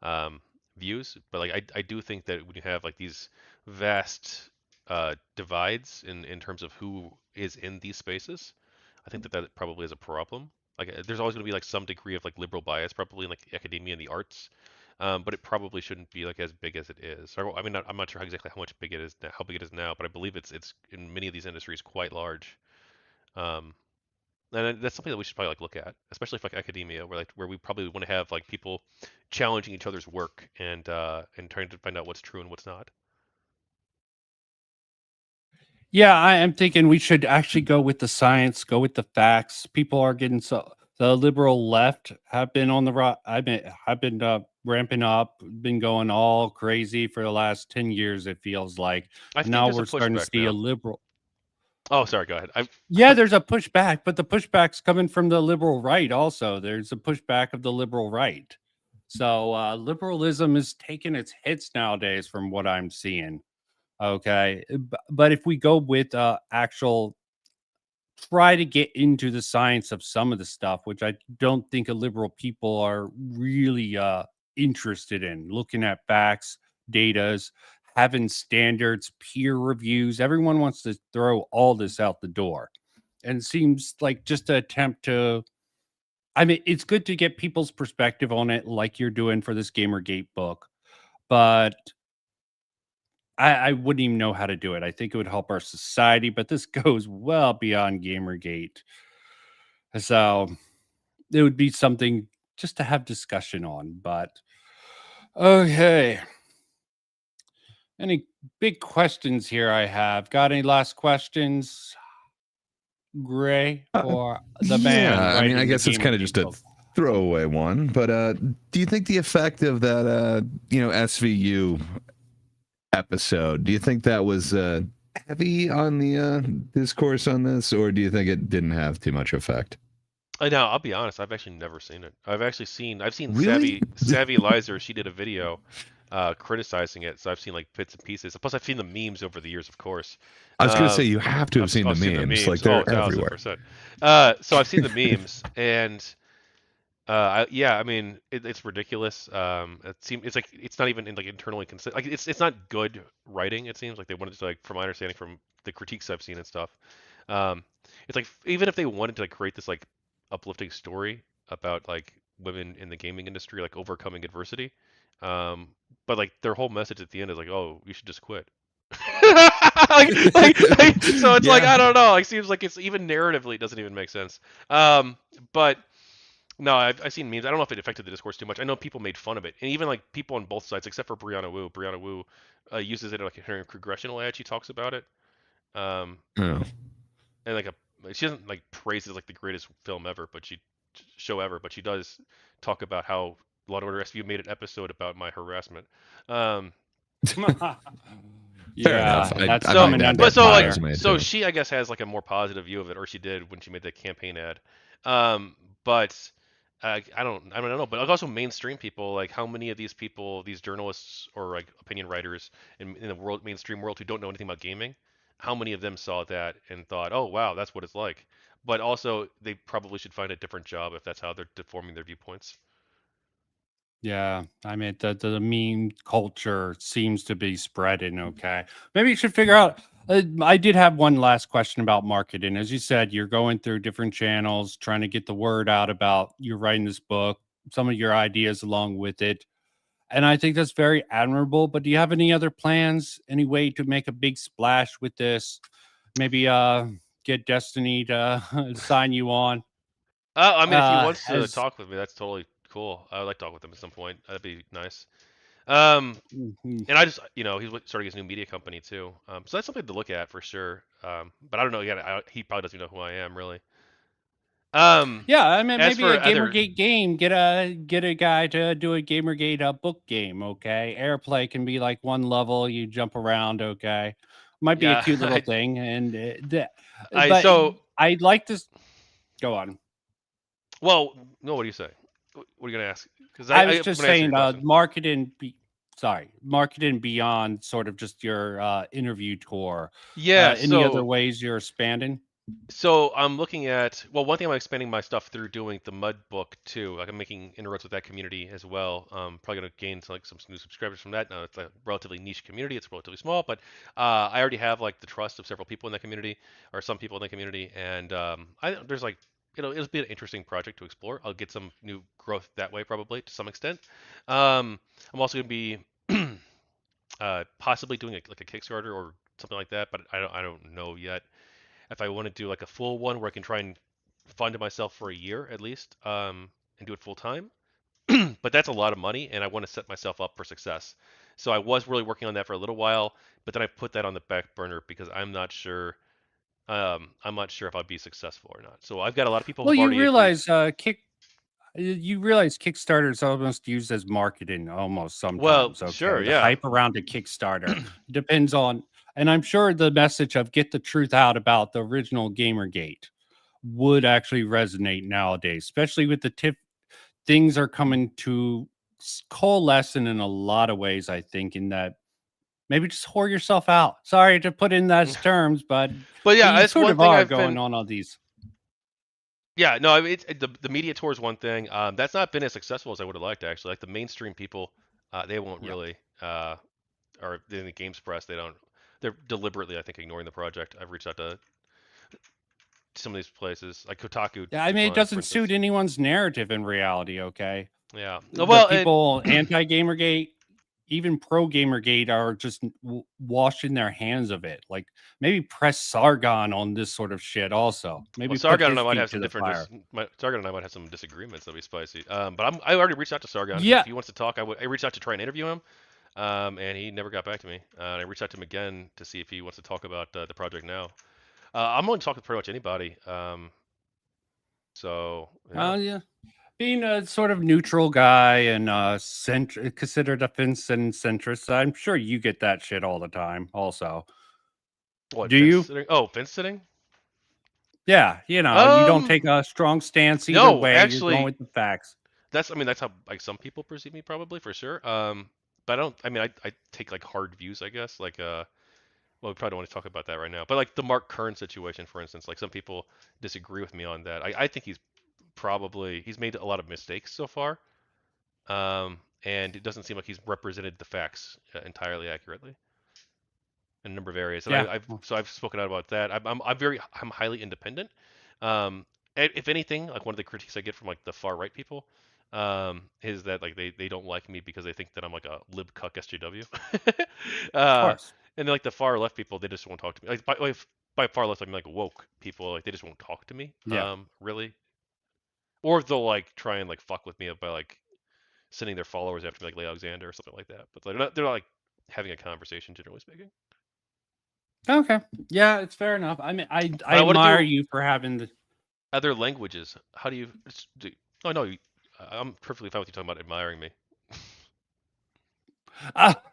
um, views. But like I do think that when you have like these vast divides in terms of who is in these spaces, I think that that probably is a problem. Like there's always going to be like some degree of like liberal bias probably in like academia and the arts, but it probably shouldn't be like as big as it is. I mean, I'm not sure exactly how much big it is now, how big it is now, but I believe it's in many of these industries quite large. Um, and that's something that we should probably like look at, especially for like academia, where we probably want to have like people challenging each other's work and trying to find out what's true and what's not. Yeah, I am thinking we should actually go with the science, go with the facts. People are getting so the liberal left have been on the I've been ramping up, been going all crazy for the last 10 years, it feels like. I And think now there's a we're starting to pushback see a now. liberal. Oh, sorry, go ahead. Yeah, there's a pushback, but the pushback's coming from the liberal right also. There's a pushback of the liberal right. So liberalism is taking its hits nowadays from what I'm seeing. Okay. But if we go with actual try to get into the science of some of the stuff, which I don't think a liberal people are really interested in looking at facts, datas, having standards, peer reviews. Everyone wants to throw all this out the door. And it seems like just an attempt to, I mean, it's good to get people's perspective on it, like you're doing for this Gamergate book, but I wouldn't even know how to do it. I think it would help our society, but this goes well beyond Gamergate. So it would be something just to have discussion on. But okay. Any big questions here I have? Got any last questions, Gray, for the man Yeah, I mean, I writing the guess it's kind of Gamergate just a book? throwaway one, but do you think the effect of that, SVU episode, do you think that was heavy on the discourse on this, or do you think it didn't have too much effect? I know. I'll be honest. I've actually never seen it. I've seen Really? Savvy Lizer. She did a video criticizing it, so I've seen like bits and pieces. Plus, I've seen the memes over the years, of course. I was gonna say you have to have I've seen the seen the memes, like memes. Oh, they're everywhere. 1000%. So I've seen the memes, and Yeah, I mean, it's ridiculous. It's like it's not even like internally considered. Like it's not good writing. It seems like they wanted to like, from my understanding from the critiques I've seen and stuff. Um, it's like even if they wanted to like create this like uplifting story about like women in the gaming industry like overcoming adversity, um, but like their whole message at the end is like, oh, you should just quit. So it's like Yeah. I don't know. Like seems like it's even narratively it doesn't even make sense. But no, I've seen memes. I don't know if it affected the discourse too much. I know people made fun of it, and even like people on both sides, except for Brianna Wu. Brianna Wu uses it like in her congressional ad. She talks about it, um, Oh. and like she doesn't like praise it as like the greatest film ever, but show ever. But she does talk about how Law and Order SVU made an episode about my harassment. Um, Fair enough. Yeah, that's I so, might coming add under but that to so my like, fire. resume so too. she I guess has like a more positive view of it, or she did when she made the campaign ad. But I don't know. But like also mainstream people, like how many of these people, these journalists or like opinion writers in the world mainstream world who don't know anything about gaming, how many of them saw that and thought, oh wow, that's what it's like. But also they probably should find a different job if that's how they're deforming their viewpoints. Yeah, I mean the meme culture seems to be spreading. Okay, maybe you should figure out. I did have one last question about marketing. As you said, you're going through different channels, trying to get the word out about you writing this book, some of your ideas along with it, and I think that's very admirable. But do you have any other plans? Any way to make a big splash with this? Maybe get Destiny to sign you on. I mean, if he wants to As talk with me, that's totally cool. I would like to talk with him at some point. That'd be nice. Um, Mhm. And I just, he's starting his new media company too. So that's something to look at for sure. But I don't know. Again, he probably doesn't know who I am really. Um, Yeah, I mean, as maybe for a other, GamerGate game. Get a guy to do a GamerGate book game. Okay, AirPlay can be like one level. You jump around. Okay, might be a yeah, cute little I, thing. And I but so I'd like to go on. well, no. What do you say? What are you gonna ask? Because I I'm was just gonna answer your saying, question. marketing. Marketing beyond sort of just your interview tour. Yeah. Any other ways you're expanding? So I'm looking at, well, one thing I'm expanding my stuff through doing the Mud book too. Like I'm making inroads with that community as well. Probably gonna gain like some new subscribers from that. Now it's a relatively niche community. It's relatively small, but I already have like the trust of several people in that community, or some people in that community, and there's like it'll be an interesting project to explore. I'll get some new growth that way probably to some extent. I'm also gonna be possibly doing like a Kickstarter or something like that, but I don't know yet if I want to do like a full one where I can try and fund myself for a year at least, and do it full time. But that's a lot of money, and I want to set myself up for success. So I was really working on that for a little while, but then I put that on the back burner because I'm not sure. I'm not sure if I'll be successful or not. So I've got a lot of people Well, who've you already agreed. realize you realize Kickstarter is almost used as marketing almost Well, sometimes, sure, okay? The yeah. hype around a Kickstarter depends on, and I'm sure the message of get the truth out about the original Gamergate would actually resonate nowadays, especially with the tip things are coming to coalescing in a lot of ways, I think, in that maybe just whore yourself out. Sorry to put in those terms, But but yeah, you that's sort one of thing are I've going been. on all these. Yeah, no, I mean, the media tour is one thing. That's not been as successful as I would have liked actually. Like the mainstream people, they won't Yeah. really. Or in the games press, they don't. They're deliberately, I think, ignoring the project. I've reached out to some of these places, like Kotaku Yeah, I mean, it declined, for doesn't suit instance. anyone's narrative in reality, okay? Yeah. The Well, and people anti-Gamergate, even pro Gamergate are just washing their hands of it. Like maybe press Sargon on this sort of shit also. well, Maybe put Sargon and his I might feet have to some the different. fire. Sargon and I might have some disagreements. That'll be spicy. But I already reached out to Sargon. If Yeah. he wants to talk, I reached out to try and interview him. And he never got back to me. And I reached out to him again to see if he wants to talk about the project now. I'm willing to talk with pretty much anybody. So yeah. Yeah. Being a sort of neutral guy and considered a Vincent centrist, I'm sure you get that shit all the time also. What, Do fence you? sitting? Oh, fence sitting? Yeah, you don't take a strong stance either No, way. You're going actually, with the facts. I mean, that's how like some people perceive me probably for sure. But I don't. I mean, I take like hard views, I guess. Like well, we probably don't want to talk about that right now. But like the Mark Kern situation, for instance, like some people disagree with me on that. I think he's he's made a lot of mistakes so far, and it doesn't seem like he's represented the facts entirely accurately in a number of areas. And Yeah. I've spoken out about that. I'm highly independent. If anything, like one of the critiques I get from like the far right people, is that like they don't like me because they think that I'm like a lib cuck SJW. Of course. And then like the far left people, they just won't talk to me. By far left, I mean like woke people. Like they just won't talk to me. Yeah. Really. Or they'll like try and like fuck with me by like sending their followers after me, like Leigh Alexander or something like that. But they're not like having a conversation, generally speaking. Okay. Yeah, it's fair enough. I mean, I I want to admire do you for having the. other languages. How do you do? Oh no, I'm perfectly fine with you talking about admiring me.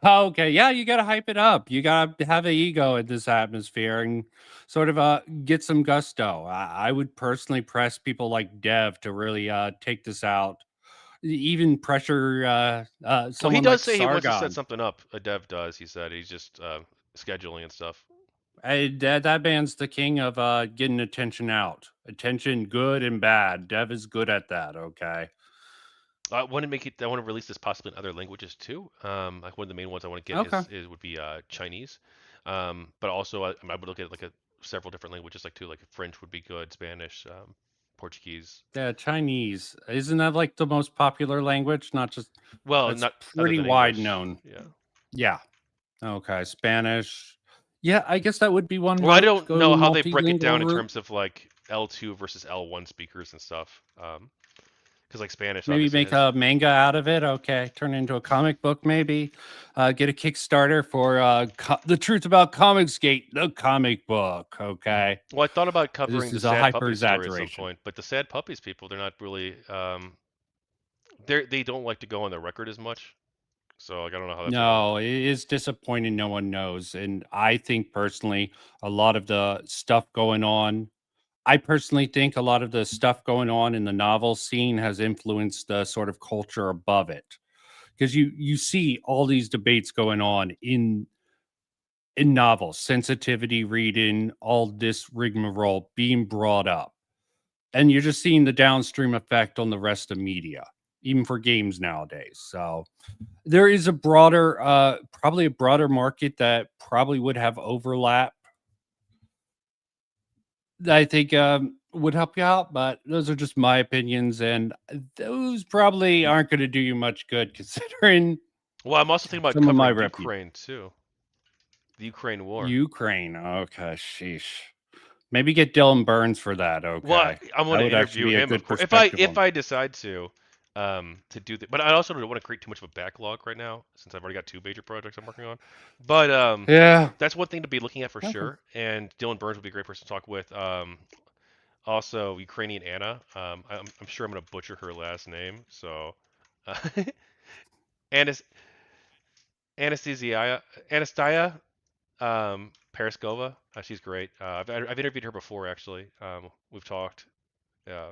Okay, yeah, you gotta hype it up. You gotta have an ego in this atmosphere and sort of get some gusto. I would personally press people like Dev to really take this out. Even pressure Well, he someone does like say he wants to set Sargon. something up. A dev does. He said he's just scheduling and stuff. That man's the king of getting attention out. Attention, good and bad. Dev is good at that. Okay. I want to make it. I want to release this possibly in other languages too. Like one of the main ones I want to get Okay. is would be Chinese. But also I would look at like several different languages like too. Like French would be good. Spanish, Portuguese. Yeah, Chinese. Isn't that like the most popular language? Not just Well, it's not other pretty than wide English. known. Yeah. Yeah. Okay. Spanish. Yeah, I guess that would be one Well, I route. don't Go the know how they break it multilingual down in route. terms of like L2 versus L1 speakers and stuff. Because like Spanish Maybe obviously make has. a manga out of it. Okay, turn it into a comic book. Maybe get a Kickstarter for the truth about Comicsgate, the comic book. Okay, Well, I thought about covering this the is a sad hyper puppies story at some exaggeration. point, but the sad puppies people, they're not really. They don't like to go on the record as much. So like I don't know how that's gonna work. No, it is disappointing. No one knows, and I think personally, a lot of the stuff going on. I personally think a lot of the stuff going on in the novel scene has influenced the sort of culture above it, because you see all these debates going on in novels, sensitivity reading, all this rigmarole being brought up. And you're just seeing the downstream effect on the rest of media, even for games nowadays. So there is a broader, probably a broader market that probably would have overlap that I think would help you out. But those are just my opinions. And those probably aren't going to do you much good considering Well, I'm also thinking about some of my covering reputation. Ukraine too. The Ukraine war. Ukraine. Okay, sheesh. Maybe get Dylan Burns for that. Well, Okay, I'm going that to would actually interview be a him, good of course. perspective If on. I decide to do that, but I also don't want to create too much of a backlog right now since I've already got two major projects I'm working on. But Yeah. that's one thing to be looking at for Okay. sure. And Dylan Burns would be a great person to talk with. Also, Ukrainian Anna. I'm sure I'm going to butcher her last name. So, Anas Anastasia Paraskova. She's great. I've interviewed her before actually. We've talked. Uh,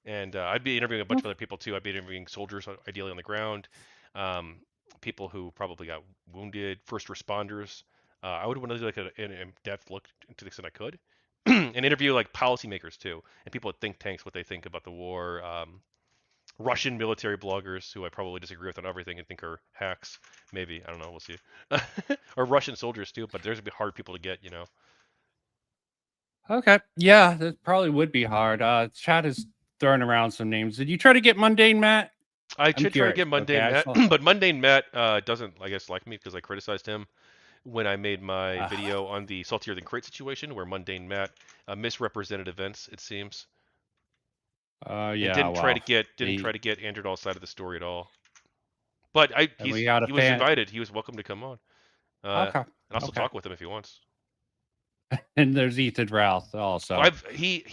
and I'd be interviewing a bunch of other people too. I'd be interviewing soldiers, ideally on the ground, um, people who probably got wounded, first responders. I would want to do like an in-depth look to the extent I could, and interview like policymakers too, and people at think tanks, what they think about the war. Russian military bloggers who I probably disagree with on everything and think are hacks. Maybe I don't know. We'll see. Or Russian soldiers too, but there's gonna be hard people to get. Okay. Yeah, that probably would be hard. Chat is throwing around some names. Did you try to get Mundane Matt? I I'm should try to curious. get Okay, Mundane I Matt, saw. but Mundane Matt doesn't, I guess, like me because I criticized him when I made my Uh, video on the saltier than crate situation, where Mundane Matt misrepresented events, it seems, and yeah. Well, didn't try to get Andrew Dahl's side of the story at all. But and we got a he was fan. invited. He was welcome to come on, Okay. and I'll still Okay. talk with him if he wants. And there's Ethan Routh also. I've I'm he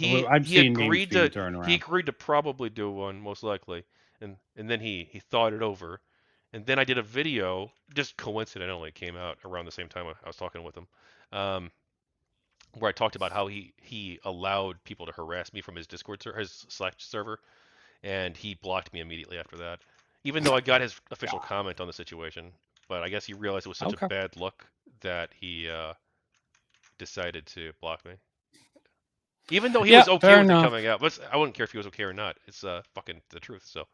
seeing names agreed being to thrown he around. agreed to probably do one most likely, and then he thought it over, and then I did a video just coincidentally it came out around the same time I was talking with him, um, where I talked about how he allowed people to harass me from his Discord server, his Slack server, and he blocked me immediately after that, even though I got his official Yeah. comment on the situation, but I guess he realized it was such a Okay. bad look that he decided to block me. Even though he Yeah, was okay fair with it enough. coming out, but I wouldn't care if he was okay or not. It's fucking the truth. So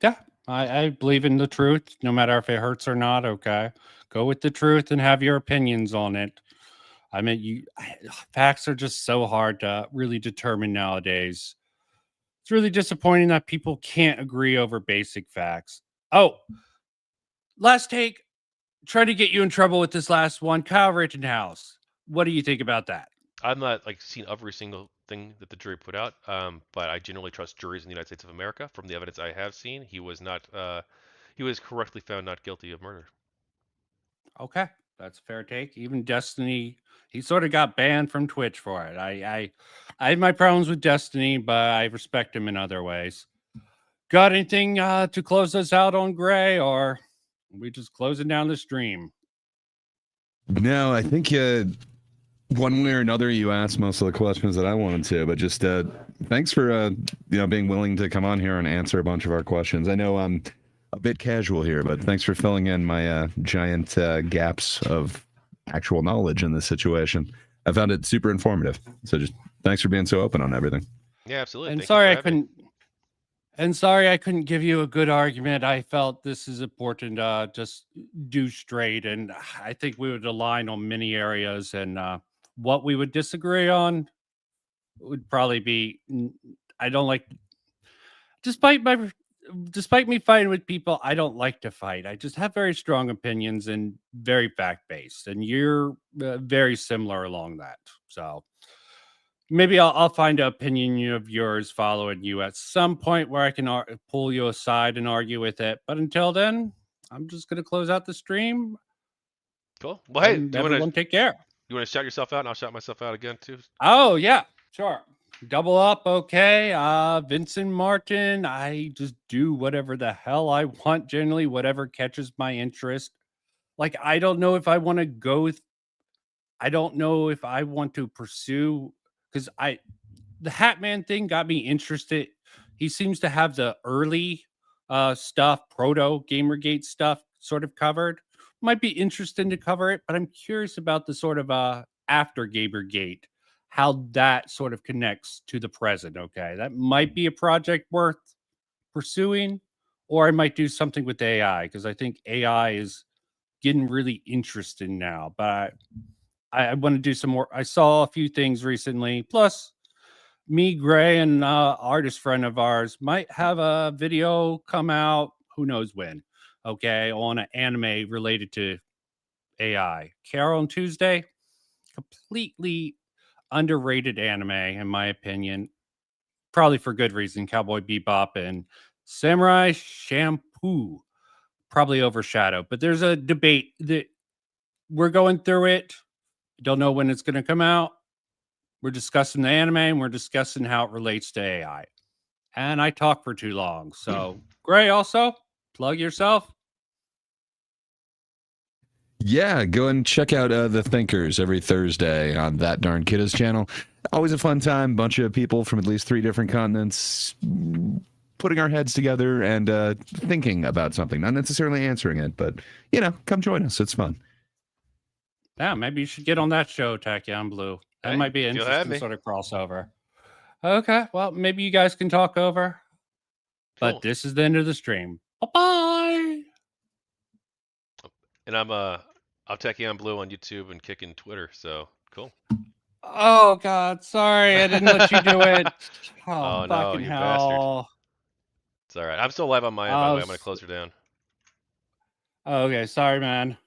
Yeah, I believe in the truth, no matter if it hurts or not. Okay, go with the truth and have your opinions on it. I mean, facts are just so hard to really determine nowadays. It's really disappointing that people can't agree over basic facts. Oh, last take. Try to get you in trouble with this last one. Kyle Rittenhouse. What do you think about that? I'm not like seen every single thing that the jury put out, but I generally trust juries in the United States of America. From the evidence I have seen, he was not. He was correctly found not guilty of murder. Okay, that's a fair take. Even Destiny, he sort of got banned from Twitch for it. I have my problems with Destiny, but I respect him in other ways. Got anything to close us out on, Gray, or are we just closing down the stream? No, I think one way or another you asked most of the questions that I wanted to, but just thanks for being willing to come on here and answer a bunch of our questions. I know I'm a bit casual here, but thanks for filling in my giant gaps of actual knowledge in this situation. I found it super informative. So just thanks for being so open on everything. Yeah, absolutely. And Thank sorry you I for having me. couldn't. And sorry I couldn't give you a good argument. I felt this is important to just do straight, and I think we would align on many areas. And what we would disagree on would probably be. I don't like, despite my, despite me fighting with people, I don't like to fight. I just have very strong opinions and very fact based, and you're very similar along that. So maybe I'll find an opinion of yours following you at some point where I can pull you aside and argue with it. But until then, I'm just going to close out the stream. Cool. Well, hey, And everyone take care. You want to shout yourself out, and I'll shout myself out again too. Oh, yeah, sure. Double up, okay. Vincent Martin, I just do whatever the hell I want, generally, whatever catches my interest. Like, I don't know if I want to go, I don't know if I want to pursue, because the Hatman thing got me interested. He seems to have the early stuff, proto GamerGate stuff sort of covered. Might be interesting to cover it, but I'm curious about the sort of after GamerGate, how that sort of connects to the present. Okay, that might be a project worth pursuing, or I might do something with AI because I think AI is getting really interesting now. But I want to do some more. I saw a few things recently. Plus, me, Gray, and artist friend of ours might have a video come out. Who knows when? Okay, on an anime related to AI. Carol on Tuesday, completely underrated anime in my opinion. Probably for good reason. Cowboy Bebop and Samurai Shampoo probably overshadowed. But there's a debate that we're going through it. Don't know when it's going to come out. We're discussing the anime and we're discussing how it relates to AI. And I talk for too long. So, Gray, also plug yourself. Yeah, go and check out The Thinkers every Thursday on That Darn Kidda's channel. Always a fun time. Bunch of people from at least 3 different continents putting our heads together and thinking about something. Not necessarily answering it, but, come join us. It's fun. Yeah, maybe you should get on that show, Tachyon Blue. That might be an interesting sort of crossover. Okay, well, maybe you guys can talk over. Cool. But this is the end of the stream. Bye-bye. And I'm Tachyon Blue on YouTube and kicking Twitter, so cool. Oh God, sorry, I didn't let you do it. Oh no, you bastard. It's all right. I'm still live on my end, by the way. I'm gonna close her down. Okay, sorry, man.